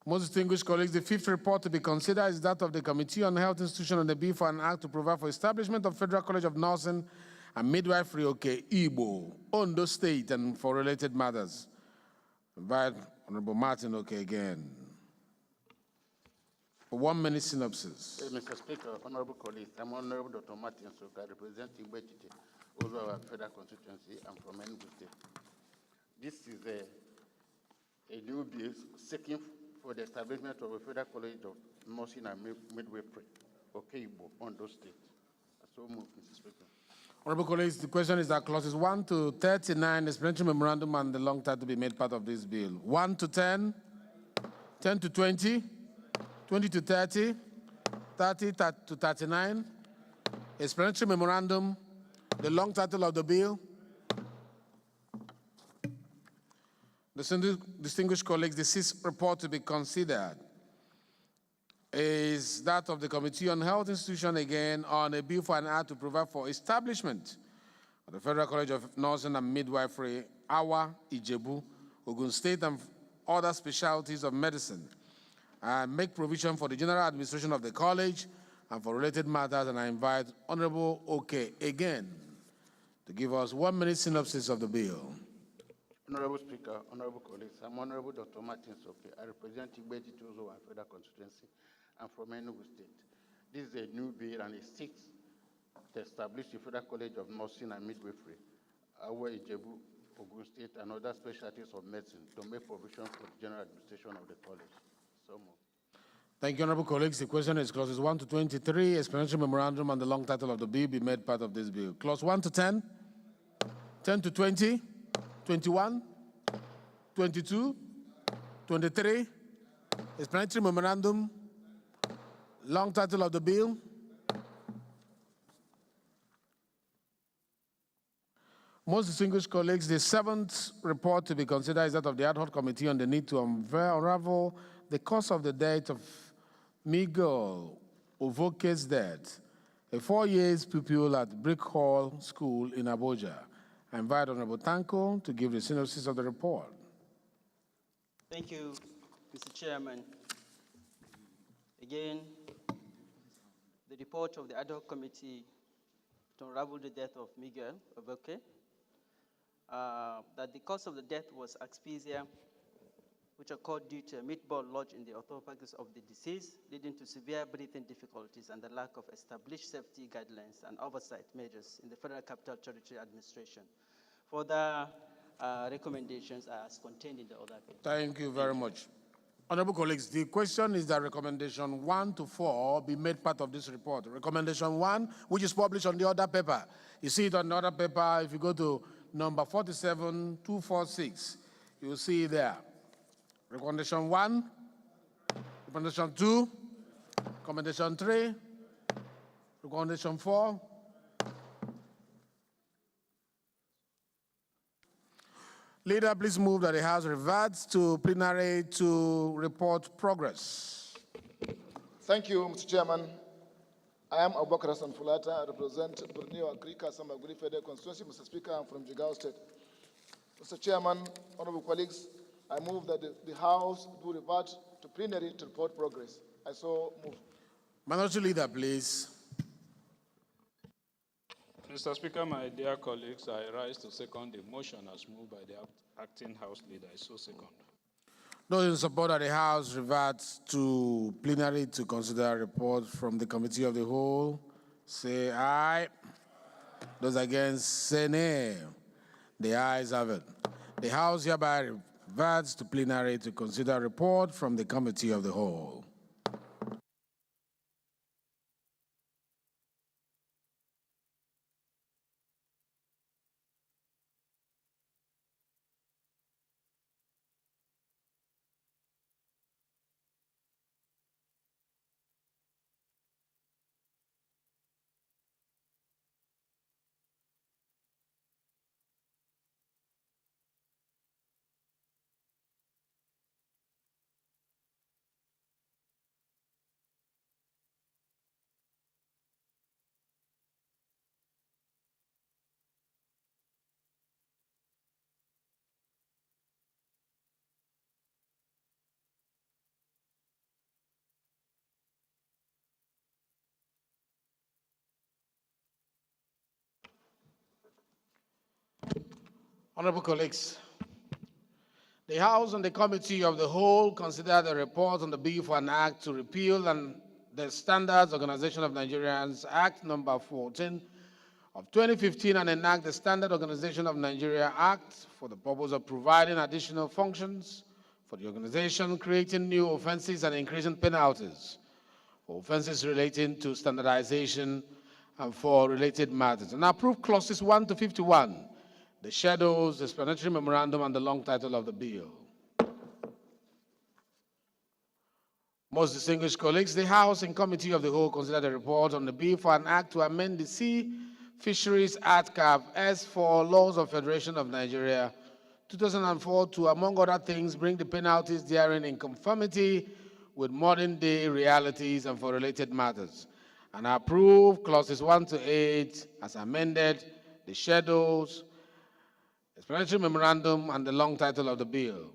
Most distinguished colleagues, the fifth report to be considered is that of the Committee on Health Institution on the bill for an act to provide for establishment of Federal College of Nursing and Midwifery, Igbo, Ondo State, and for related matters. Invite Honorable Martin again. For 1 minute synopsis.
Mr. Speaker, honorable colleagues, I'm Honorable Dr. Martin Soka, representing Betite, also our Federal Constituency. I'm from Enugu State. This is a new bill seeking for the establishment of a Federal College of Nursing and Midwifery, Igbo, Ondo State. So move, Mr. Speaker.
Honorable colleagues, the question is that clauses 1 to 39, explanatory memorandum, and the long title to be made part of this bill. 1 to 10, 10 to 20, 20 to 30, 30 to 39, explanatory memorandum, the long title of the bill. The distinguished colleagues, the sixth report to be considered is that of the Committee on Health Institution again on a bill for an act to provide for establishment of the Federal College of Nursing and Midwifery, Awa, Ijebu, Ogun State, and other specialties of medicine, and make provision for the general administration of the college and for related matters. And I invite Honorable Oke again to give us 1 minute synopsis of the bill.
Honorable Speaker, honorable colleagues, I'm Honorable Dr. Martin Soke. I represent Betitozo and Federal Constituency. I'm from Enugu State. This is a new bill, and it seeks to establish the Federal College of Nursing and Midwifery, Awa, Ijebu, Ogun State, and other specialties of medicine to make provision for the general administration of the college. So move.
Thank you, honorable colleagues. The question is clauses 1 to 23, explanatory memorandum, and the long title of the bill be made part of this bill. Clause 1 to 10, 10 to 20, 21, 22, 23, explanatory memorandum, long title of the bill. Most distinguished colleagues, the seventh report to be considered is that of the ad hoc committee on the need to unravel the cause of the death of Miguel Ovoke's death, a 4-year pupil at Brick Hall School in Abuja. I invite Honorable Tanko to give the synopsis of the report.
Thank you, Mr. Chairman. Again, the report of the ad hoc committee to unravel the death of Miguel Ovoke, that the cause of the death was asphyxia, which occurred due to a meatball lodged in the esophagus of the deceased, leading to severe breathing difficulties and the lack of established safety guidelines and oversight measures in the Federal Capital Territory Administration. Further recommendations are as contained in the other paper.
Thank you very much. Honorable colleagues, the question is that recommendation 1 to 4 be made part of this report. Recommendation 1, which is published on the other paper. You see it on the other paper. If you go to number 47246, you will see it there. Recommendation 1, recommendation 2, recommendation 3, recommendation 4. Leader, please move that the House reverts to plenary to report progress.
Thank you, Mr. Chairman. I am Abubakar Hassan Fulata. I represent Borneo Agrika Samaguri Federal Constituency. Mr. Speaker, I'm from Jigawa State. Mr. Chairman, honorable colleagues, I move that the House do revert to plenary to report progress. I so move.
Minority Leader, please.
Mr. Speaker, my dear colleagues, I rise to second the motion as moved by the acting House Leader. I so second.
Those in support of the House reverts to plenary to consider a report from the Committee of the Whole, say aye. Those against, say nay. The ayes have it. The House hereby reverts to plenary to consider a report from the Committee of the Whole. Honorable colleagues, the House and the Committee of the Whole consider the report on the bill for an act to repeal and the Standards Organization of Nigerians Act number 14 of 2015 and enact the Standard Organization of Nigeria Act for the purpose of providing additional functions for the organization, creating new offenses and increasing penalties for offenses relating to standardization and for related matters, and approve clauses 1 to 51, the schedules, the explanatory memorandum, and the long title of the bill. Most distinguished colleagues, the House and Committee of the Whole consider the report on the bill for an act to amend the Sea Fisheries Act Cap S4 Laws of Federation of Nigeria 2004 to, among other things, bring the penalties therein in conformity with modern-day realities and for related matters, and approve clauses 1 to 8 as amended, the schedules, explanatory memorandum, and the long title of the bill.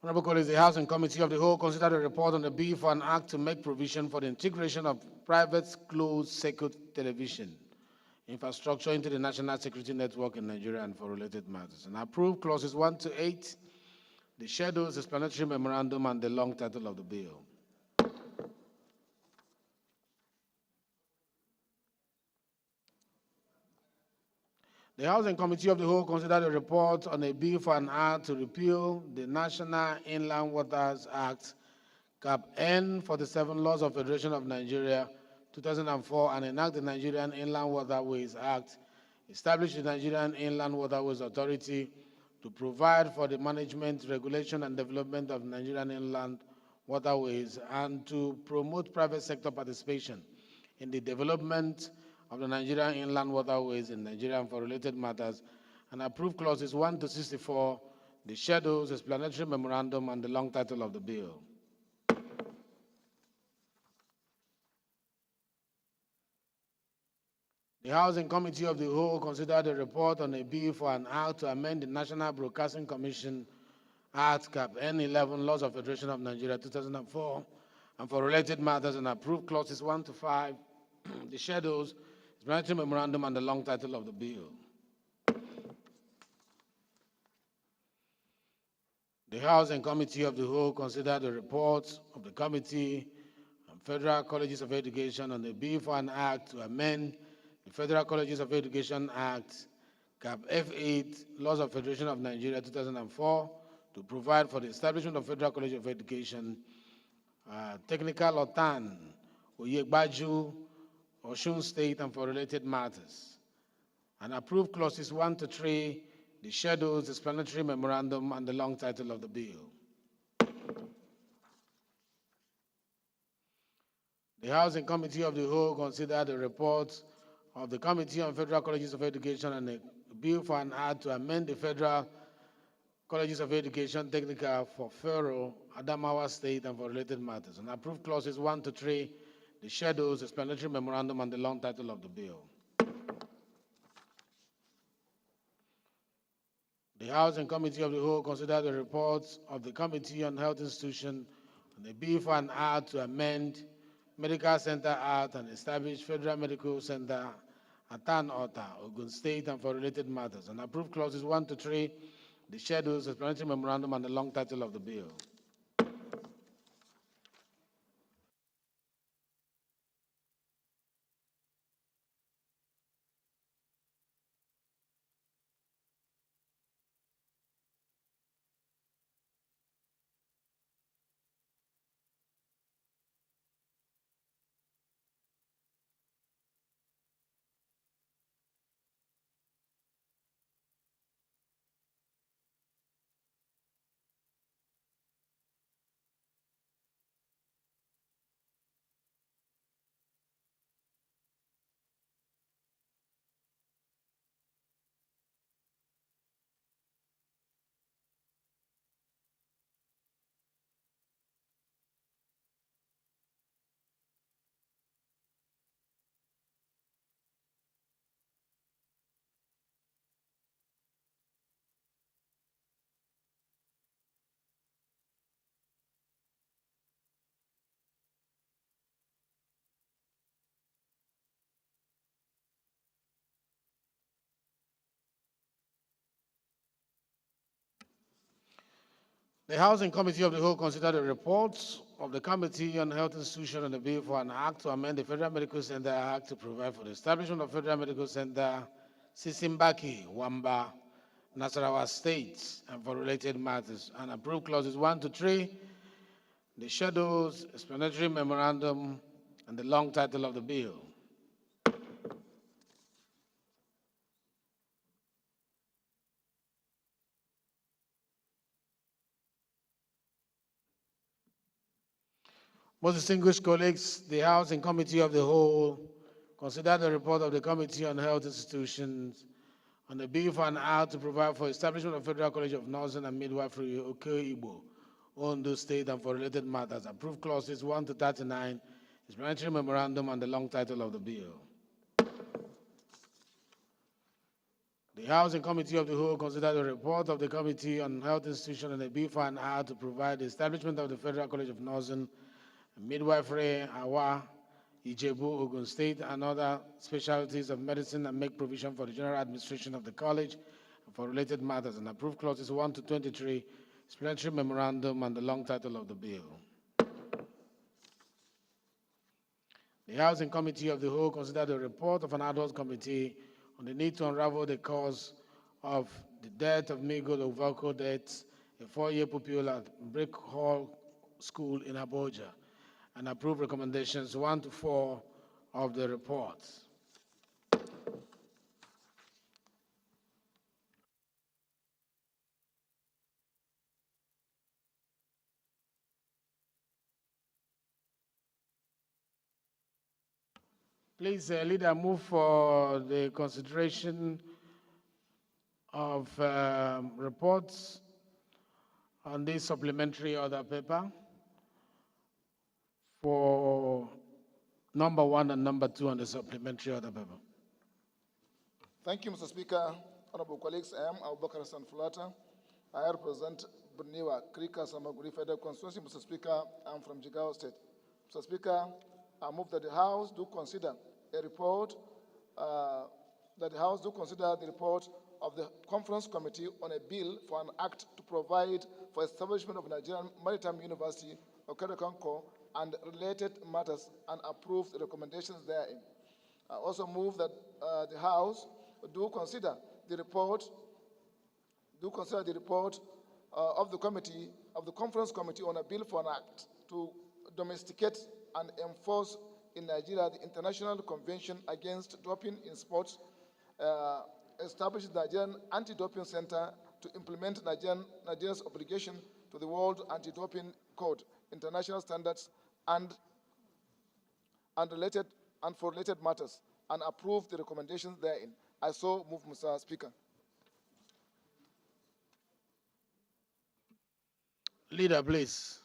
Honorable colleagues, the House and Committee of the Whole considered a report on the bill for an act to make provision for the integration of private closed-circuit television infrastructure into the national security network in Nigeria and for related matters, and approved clauses 1 to 8, the schedules, explanatory memorandum, and the long title of the bill. The House and Committee of the Whole considered a report on a bill for an act to repeal the National Inland Waters Act, Cap N 47, Laws of Federation of Nigeria, 2004, and enact the Nigerian Inland Waterways Act, establish the Nigerian Inland Waterways Authority to provide for the management, regulation, and development of Nigerian inland waterways, and to promote private sector participation in the development of the Nigerian inland waterways in Nigeria and for related matters, and approve clauses 1 to 64, the schedules, explanatory memorandum, and the long title of the bill. The House and Committee of the Whole considered a report on a bill for an act to amend the National Broadcasting Commission Act, Cap N11, Laws of Federation of Nigeria, 2004, and for related matters, and approve clauses 1 to 5, the schedules, explanatory memorandum, and the long title of the bill. The House and Committee of the Whole considered the report of the Committee on Federal Colleges of Education on the bill for an act to amend the Federal Colleges of Education Act, Cap F8, Laws of Federation of Nigeria, 2004, to provide for the establishment of Federal College of Education, Technical Otan, Oyegbaju, Osun State, and for related matters, and approve clauses 1 to 3, the schedules, explanatory memorandum, and the long title of the bill. The House and Committee of the Whole considered the report of the Committee on Federal Colleges of Education and a bill for an act to amend the Federal Colleges of Education Technical for Federal, Adamawa State, and for related matters, and approve clauses 1 to 3, the schedules, explanatory memorandum, and the long title of the bill. The House and Committee of the Whole considered the reports of the Committee on Health Institution on the bill for an act to amend Medical Center Act and establish Federal Medical Center Atan Ota, Ogun State, and for related matters, and approve clauses 1 to 3, the schedules, explanatory memorandum, and the long title of the bill. The House and Committee of the Whole considered the reports of the Committee on Health Institution and the bill for an act to amend the Federal Medical Center Act to provide for the establishment of Federal Medical Center Sisimbaki, Wamba, Nasarawa State, and for related matters, and approve clauses 1 to 3, the schedules, explanatory memorandum, and the long title of the bill. Most distinguished colleagues, the House and Committee of the Whole considered the report of the Committee on Health Institutions on the bill for an act to provide for establishment of Federal College of Nursing and Midwifery, Oke-Igbo, Ondo State, and for related matters. Approved clauses 1 to 39, explanatory memorandum, and the long title of the bill. The Housing Committee of the Whole considered the report of the Committee on Health Institution and a bill for an hour to provide the establishment of the Federal College of Nursing, Midwifery, Awa, Ijebu, Ogun State, and other specialties of medicine, and make provision for the general administration of the college and for related matters, and approve clauses 1 to 23, explanatory memorandum, and the long title of the bill. The Housing Committee of the Whole considered the report of an adult committee on the need to unravel the cause of the death of Migo Lovalco deaths, a 4-year pupil at Brick Hall School in Abuja, and approve recommendations 1 to 4 of the report. Please, leader, move for the consideration of reports on this supplementary order paper for number 1 and number 2 on the supplementary order paper.
Thank you, Mr. Speaker. Honorable colleagues, I am Abubakar Hassan Fulata. I represent Burniwa, Krika, Samaguri Federal Constituency. Mr. Speaker, I'm from Jigawa State. Mr. Speaker, I move that the House do consider a report, that the House do consider the report of the Conference Committee on a bill for an act to provide for establishment of Nigerian Maritime University, Okerekonko, and related matters, and approve the recommendations therein. I also move that the House do consider the report of the committee, of the Conference Committee on a bill for an act to domesticate and enforce in Nigeria the International Convention Against Doping in Sports, establish the Nigerian Anti-Doping Center to implement Nigeria's obligation to the World Anti-Doping Code, international standards, and for related matters, and approve the recommendations therein. I so move, Mr. Speaker.
Leader, please.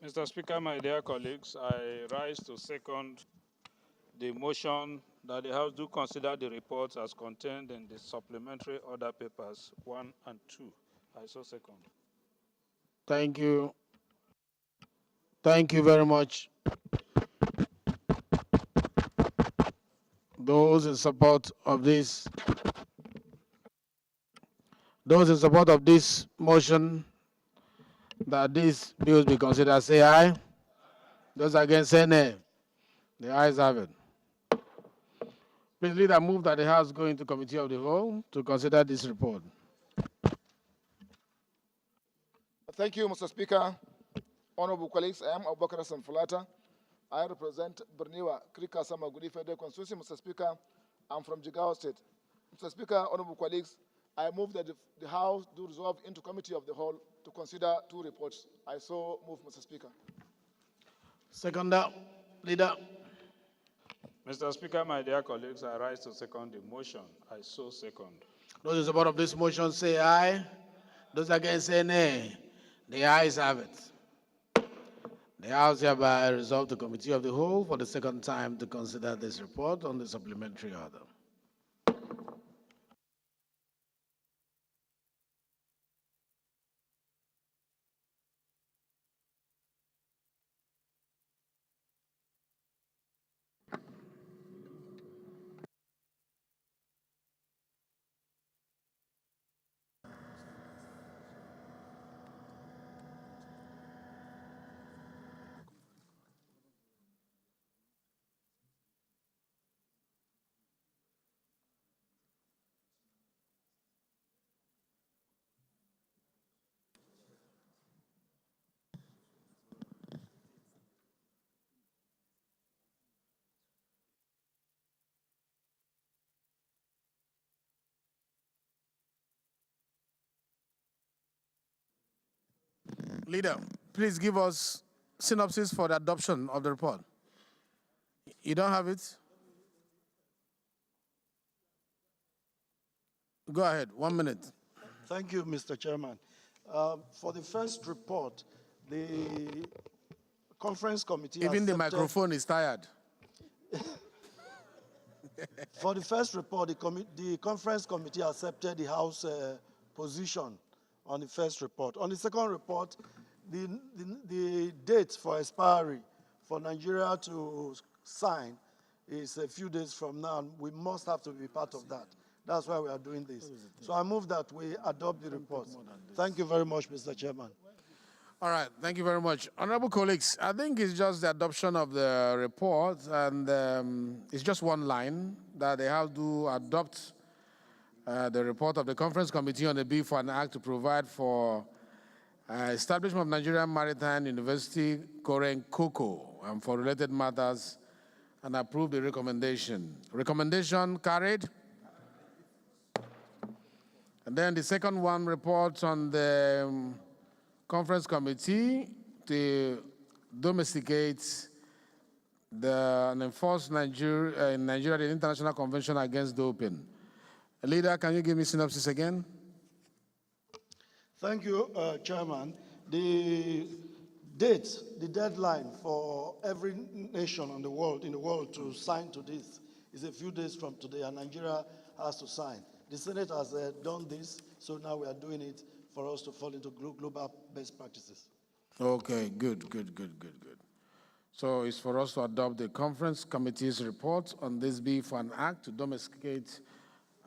Mr. Speaker, my dear colleagues, I rise to second the motion that the House do consider the reports as contained in the supplementary order papers 1 and 2. I so second.
Thank you. Thank you very much. Those in support of this motion that these bills be considered, say aye. Those against, say nay. The ayes have it. Please, leader, move that the House go into Committee of the Whole to consider this report.
Thank you, Mr. Speaker. Honorable colleagues, I am Abubakar Hassan Fulata. I represent Burniwa, Krika, Samaguri Federal Constituency. Mr. Speaker, I'm from Jigawa State. Mr. Speaker, honorable colleagues, I move that the House do resolve into Committee of the Whole to consider 2 reports. I so move, Mr. Speaker.
Seconder, leader.
Mr. Speaker, my dear colleagues, I rise to second the motion. I so second.
Those in support of this motion say aye. Those against say nay. The ayes have it. The House hereby resolved the Committee of the Whole for the second time to consider this report on the supplementary order. Leader, please give us synopsis for the adoption of the report. You don't have it? Go ahead, 1 minute.
Thank you, Mr. Chairman. For the first report, the conference committee
Even the microphone is tired.
For the first report, the conference committee accepted the House position on the first report. On the second report, the date for expiry for Nigeria to sign is a few days from now. We must have to be part of that. That's why we are doing this. So I move that we adopt the report. Thank you very much, Mr. Chairman.
All right, thank you very much. Honorable colleagues, I think it's just the adoption of the report, and it's just one line that they have to adopt the report of the Conference Committee on the Bill for an Act to provide for establishment of Nigerian Maritime University, Cocoa, and for related matters, and approve the recommendation. Recommendation carried. And then the second one, reports on the Conference Committee to domesticate and enforce Nigeria, the International Convention Against Doping. Leader, can you give me synopsis again?
Thank you, Chairman. The date, the deadline for every nation in the world to sign to this is a few days from today, and Nigeria has to sign. The Senate has done this, so now we are doing it for us to fall into global best practices.
Okay, good. So it's for us to adopt the conference committee's report on this bill for an act to domesticate.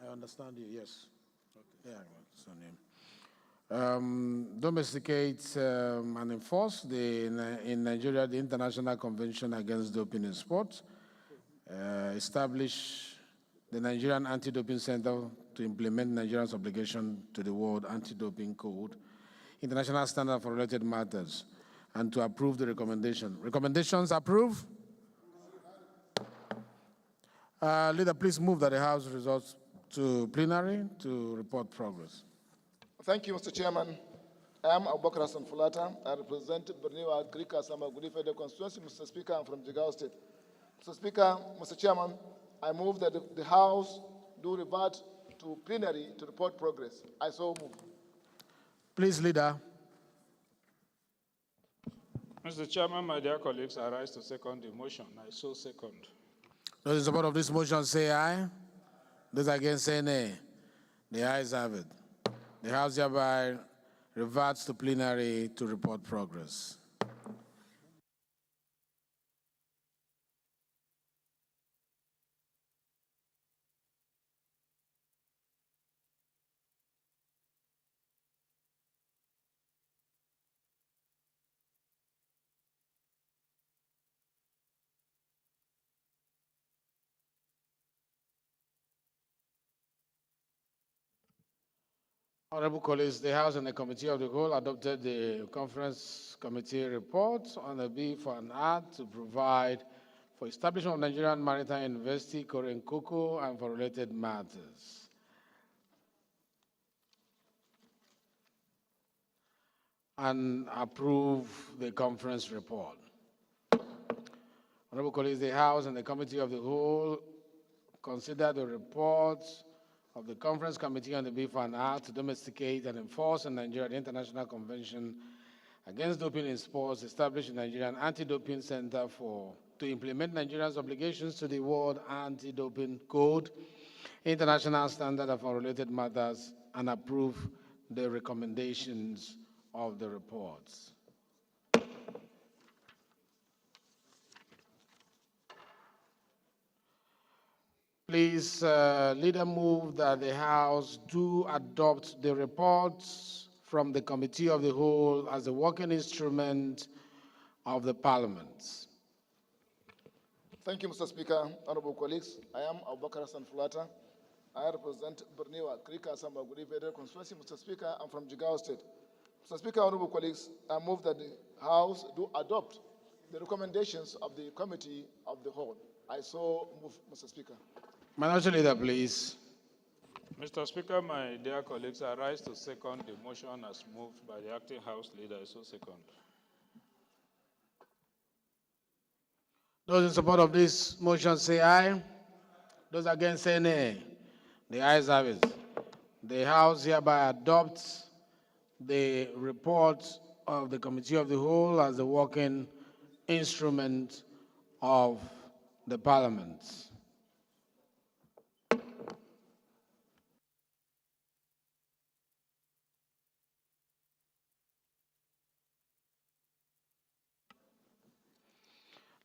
I understand you, yes. Okay. Yeah, what's her name? Domesticate and enforce in Nigeria the International Convention Against Doping in Sport. Establish the Nigerian Anti-Doping Center to implement Nigeria's obligation to the World Anti-Doping Code, international standard for related matters, and to approve the recommendation. Recommendations approved? Leader, please move that the House results to plenary to report progress.
Thank you, Mr. Chairman. I am Abubakar Hassan Fulata. I represent Berniwa Krika Samagudi Federal Constituency. Mr. Speaker, I'm from Jigawa State. Mr. Chairman, I move that the House do revert to plenary to report progress. I so move.
Please, Leader.
Mr. Chairman, my dear colleagues, I rise to second the motion. I so second.
Those in support of this motion say aye. Those against say nay. The ayes have it. The House hereby reverts to plenary to report progress. Honorable colleagues, the House and the Committee of the Whole adopted the Conference Committee report on the bill for an act to provide for establishment of Nigerian Maritime University, Cocoa, and for related matters. And approve the conference report. Honorable colleagues, the House and the Committee of the Whole consider the reports of the Conference Committee on the Bill for an Act to domesticate and enforce in Nigeria the International Convention Against Doping in Sports, establish the Nigerian Anti-Doping Center to implement Nigeria's obligations to the World Anti-Doping Code, international standard for related matters, and approve the recommendations of the reports. Please, Leader, move that the House do adopt the reports from the Committee of the Whole as a working instrument of the Parliament.
Thank you, Mr. Speaker. Honorable colleagues, I am Abubakar Hassan Fulata. I represent Berniwa Krika Samagudi Federal Constituency. Mr. Speaker, I'm from Jigawa State. Mr. Speaker, honorable colleagues, I move that the House do adopt the recommendations of the Committee of the Whole. I so move, Mr. Speaker.
Minority Leader, please.
Mr. Speaker, my dear colleagues, I rise to second the motion as moved by the acting House Leader. I so second.
Those in support of this motion say aye. Those against say nay. The ayes have it. The House hereby adopts the report of the Committee of the Whole as the working instrument of the Parliament.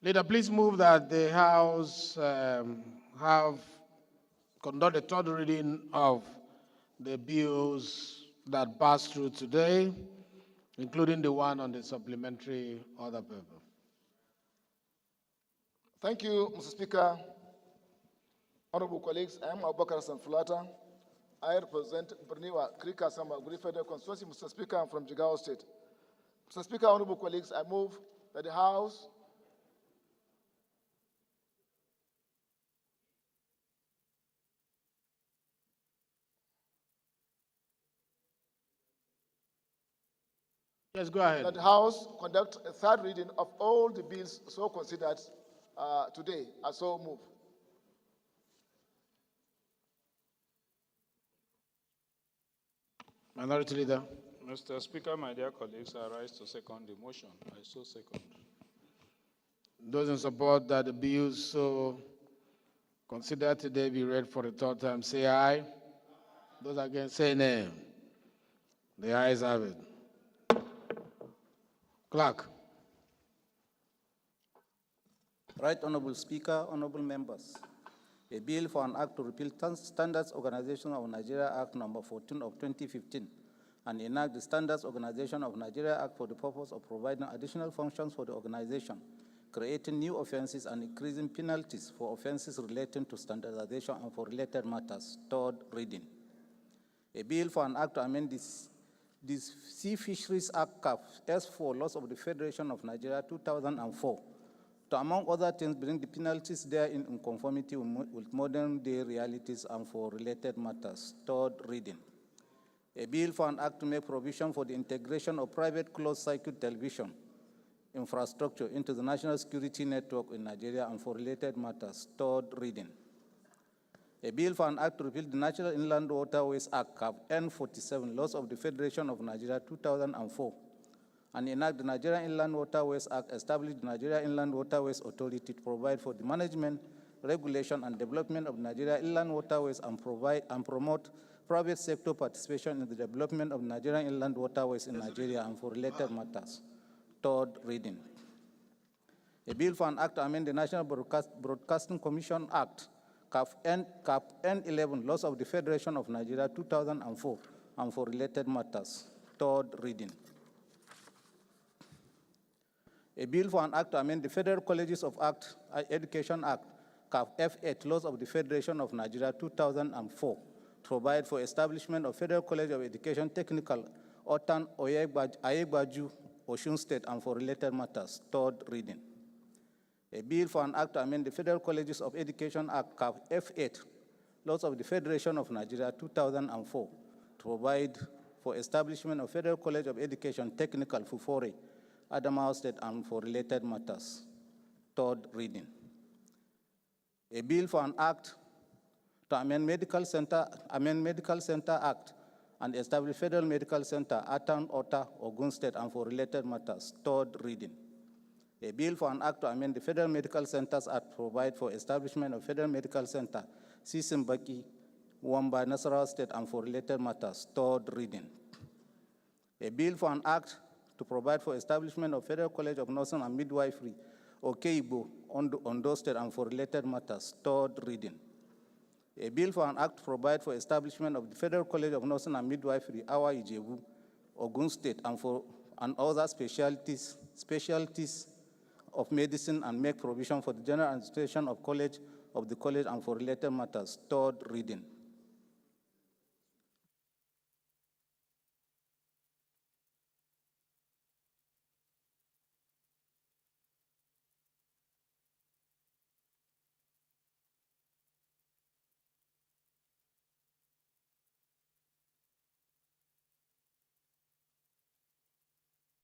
Leader, please move that the House conduct a third reading of the bills that passed through today, including the one on the supplementary order paper.
Thank you, Mr. Speaker. Honorable colleagues, I am Abubakar Sanfulata. I represent Berniwa Krika Samba Guri Federal Constituency. Mr. Speaker, I'm from Jigawa State. Mr. Speaker, honorable colleagues, I move that the House
Yes, go ahead.
that the House conduct a third reading of all the bills so considered today. I so move.
Minority Leader.
Mr. Speaker, my dear colleagues, I rise to second the motion. I so second.
Those in support that the bills so considered today be read for the third time, say aye. Those against, say nay. The ayes have it. Clerk.
Right Honorable Speaker, honorable members. A bill for an act to repeal Standards Organization of Nigeria Act number 14 of 2015 and enact the Standards Organization of Nigeria Act for the purpose of providing additional functions for the organization, creating new offenses and increasing penalties for offenses relating to standardization and for related matters. Third reading. A bill for an act to amend this Sea Fisheries Act CAF S4 Laws of the Federation of Nigeria 2004 to, among other things, bring the penalties therein in conformity with modern day realities and for related matters. Third reading. A bill for an act to make provision for the integration of private closed-circuit television infrastructure into the national security network in Nigeria and for related matters. Third reading. A bill for an act to repeal the National Inland Waterways Act N47 Laws of the Federation of Nigeria 2004 and enact the Nigerian Inland Waterways Act, establish the Nigeria Inland Waterways Authority to provide for the management, regulation, and development of Nigeria Inland Waterways and provide and promote private sector participation in the development of Nigerian Inland Waterways in Nigeria and for related matters. Third reading. A bill for an act to amend the National Broadcasting Commission Act, CAF N11, Laws of the Federation of Nigeria 2004 and for related matters. Third reading. A bill for an act to amend the Federal Colleges of Education Act, CAF F8, Laws of the Federation of Nigeria 2004, to provide for establishment of Federal College of Education Technical, Otan, Ayegbaju, Osun State, and for related matters. Third reading. A bill for an act to amend the Federal Colleges of Education Act, CAF F8, Laws of the Federation of Nigeria 2004, to provide for establishment of Federal College of Education Technical, Fufore, Adamawa State, and for related matters. Third reading. A bill for an act to amend Medical Center Act and establish Federal Medical Center, Atan, Ota, Ogun State, and for related matters. Third reading. A bill for an act to amend the Federal Medical Centers Act to provide for establishment of Federal Medical Center, Sisimbaki, Wamba, Nasarawa State, and for related matters. Third reading. A bill for an act to provide for establishment of Federal College of Nursing and Midwifery, Okeibo, Ondo State, and for related matters. Third reading. A bill for an act to provide for establishment of the Federal College of Nursing and Midwifery, Awa Ijebu, Ogun State, and other specialties of medicine and make provision for the general administration of the college and for related matters. Third reading.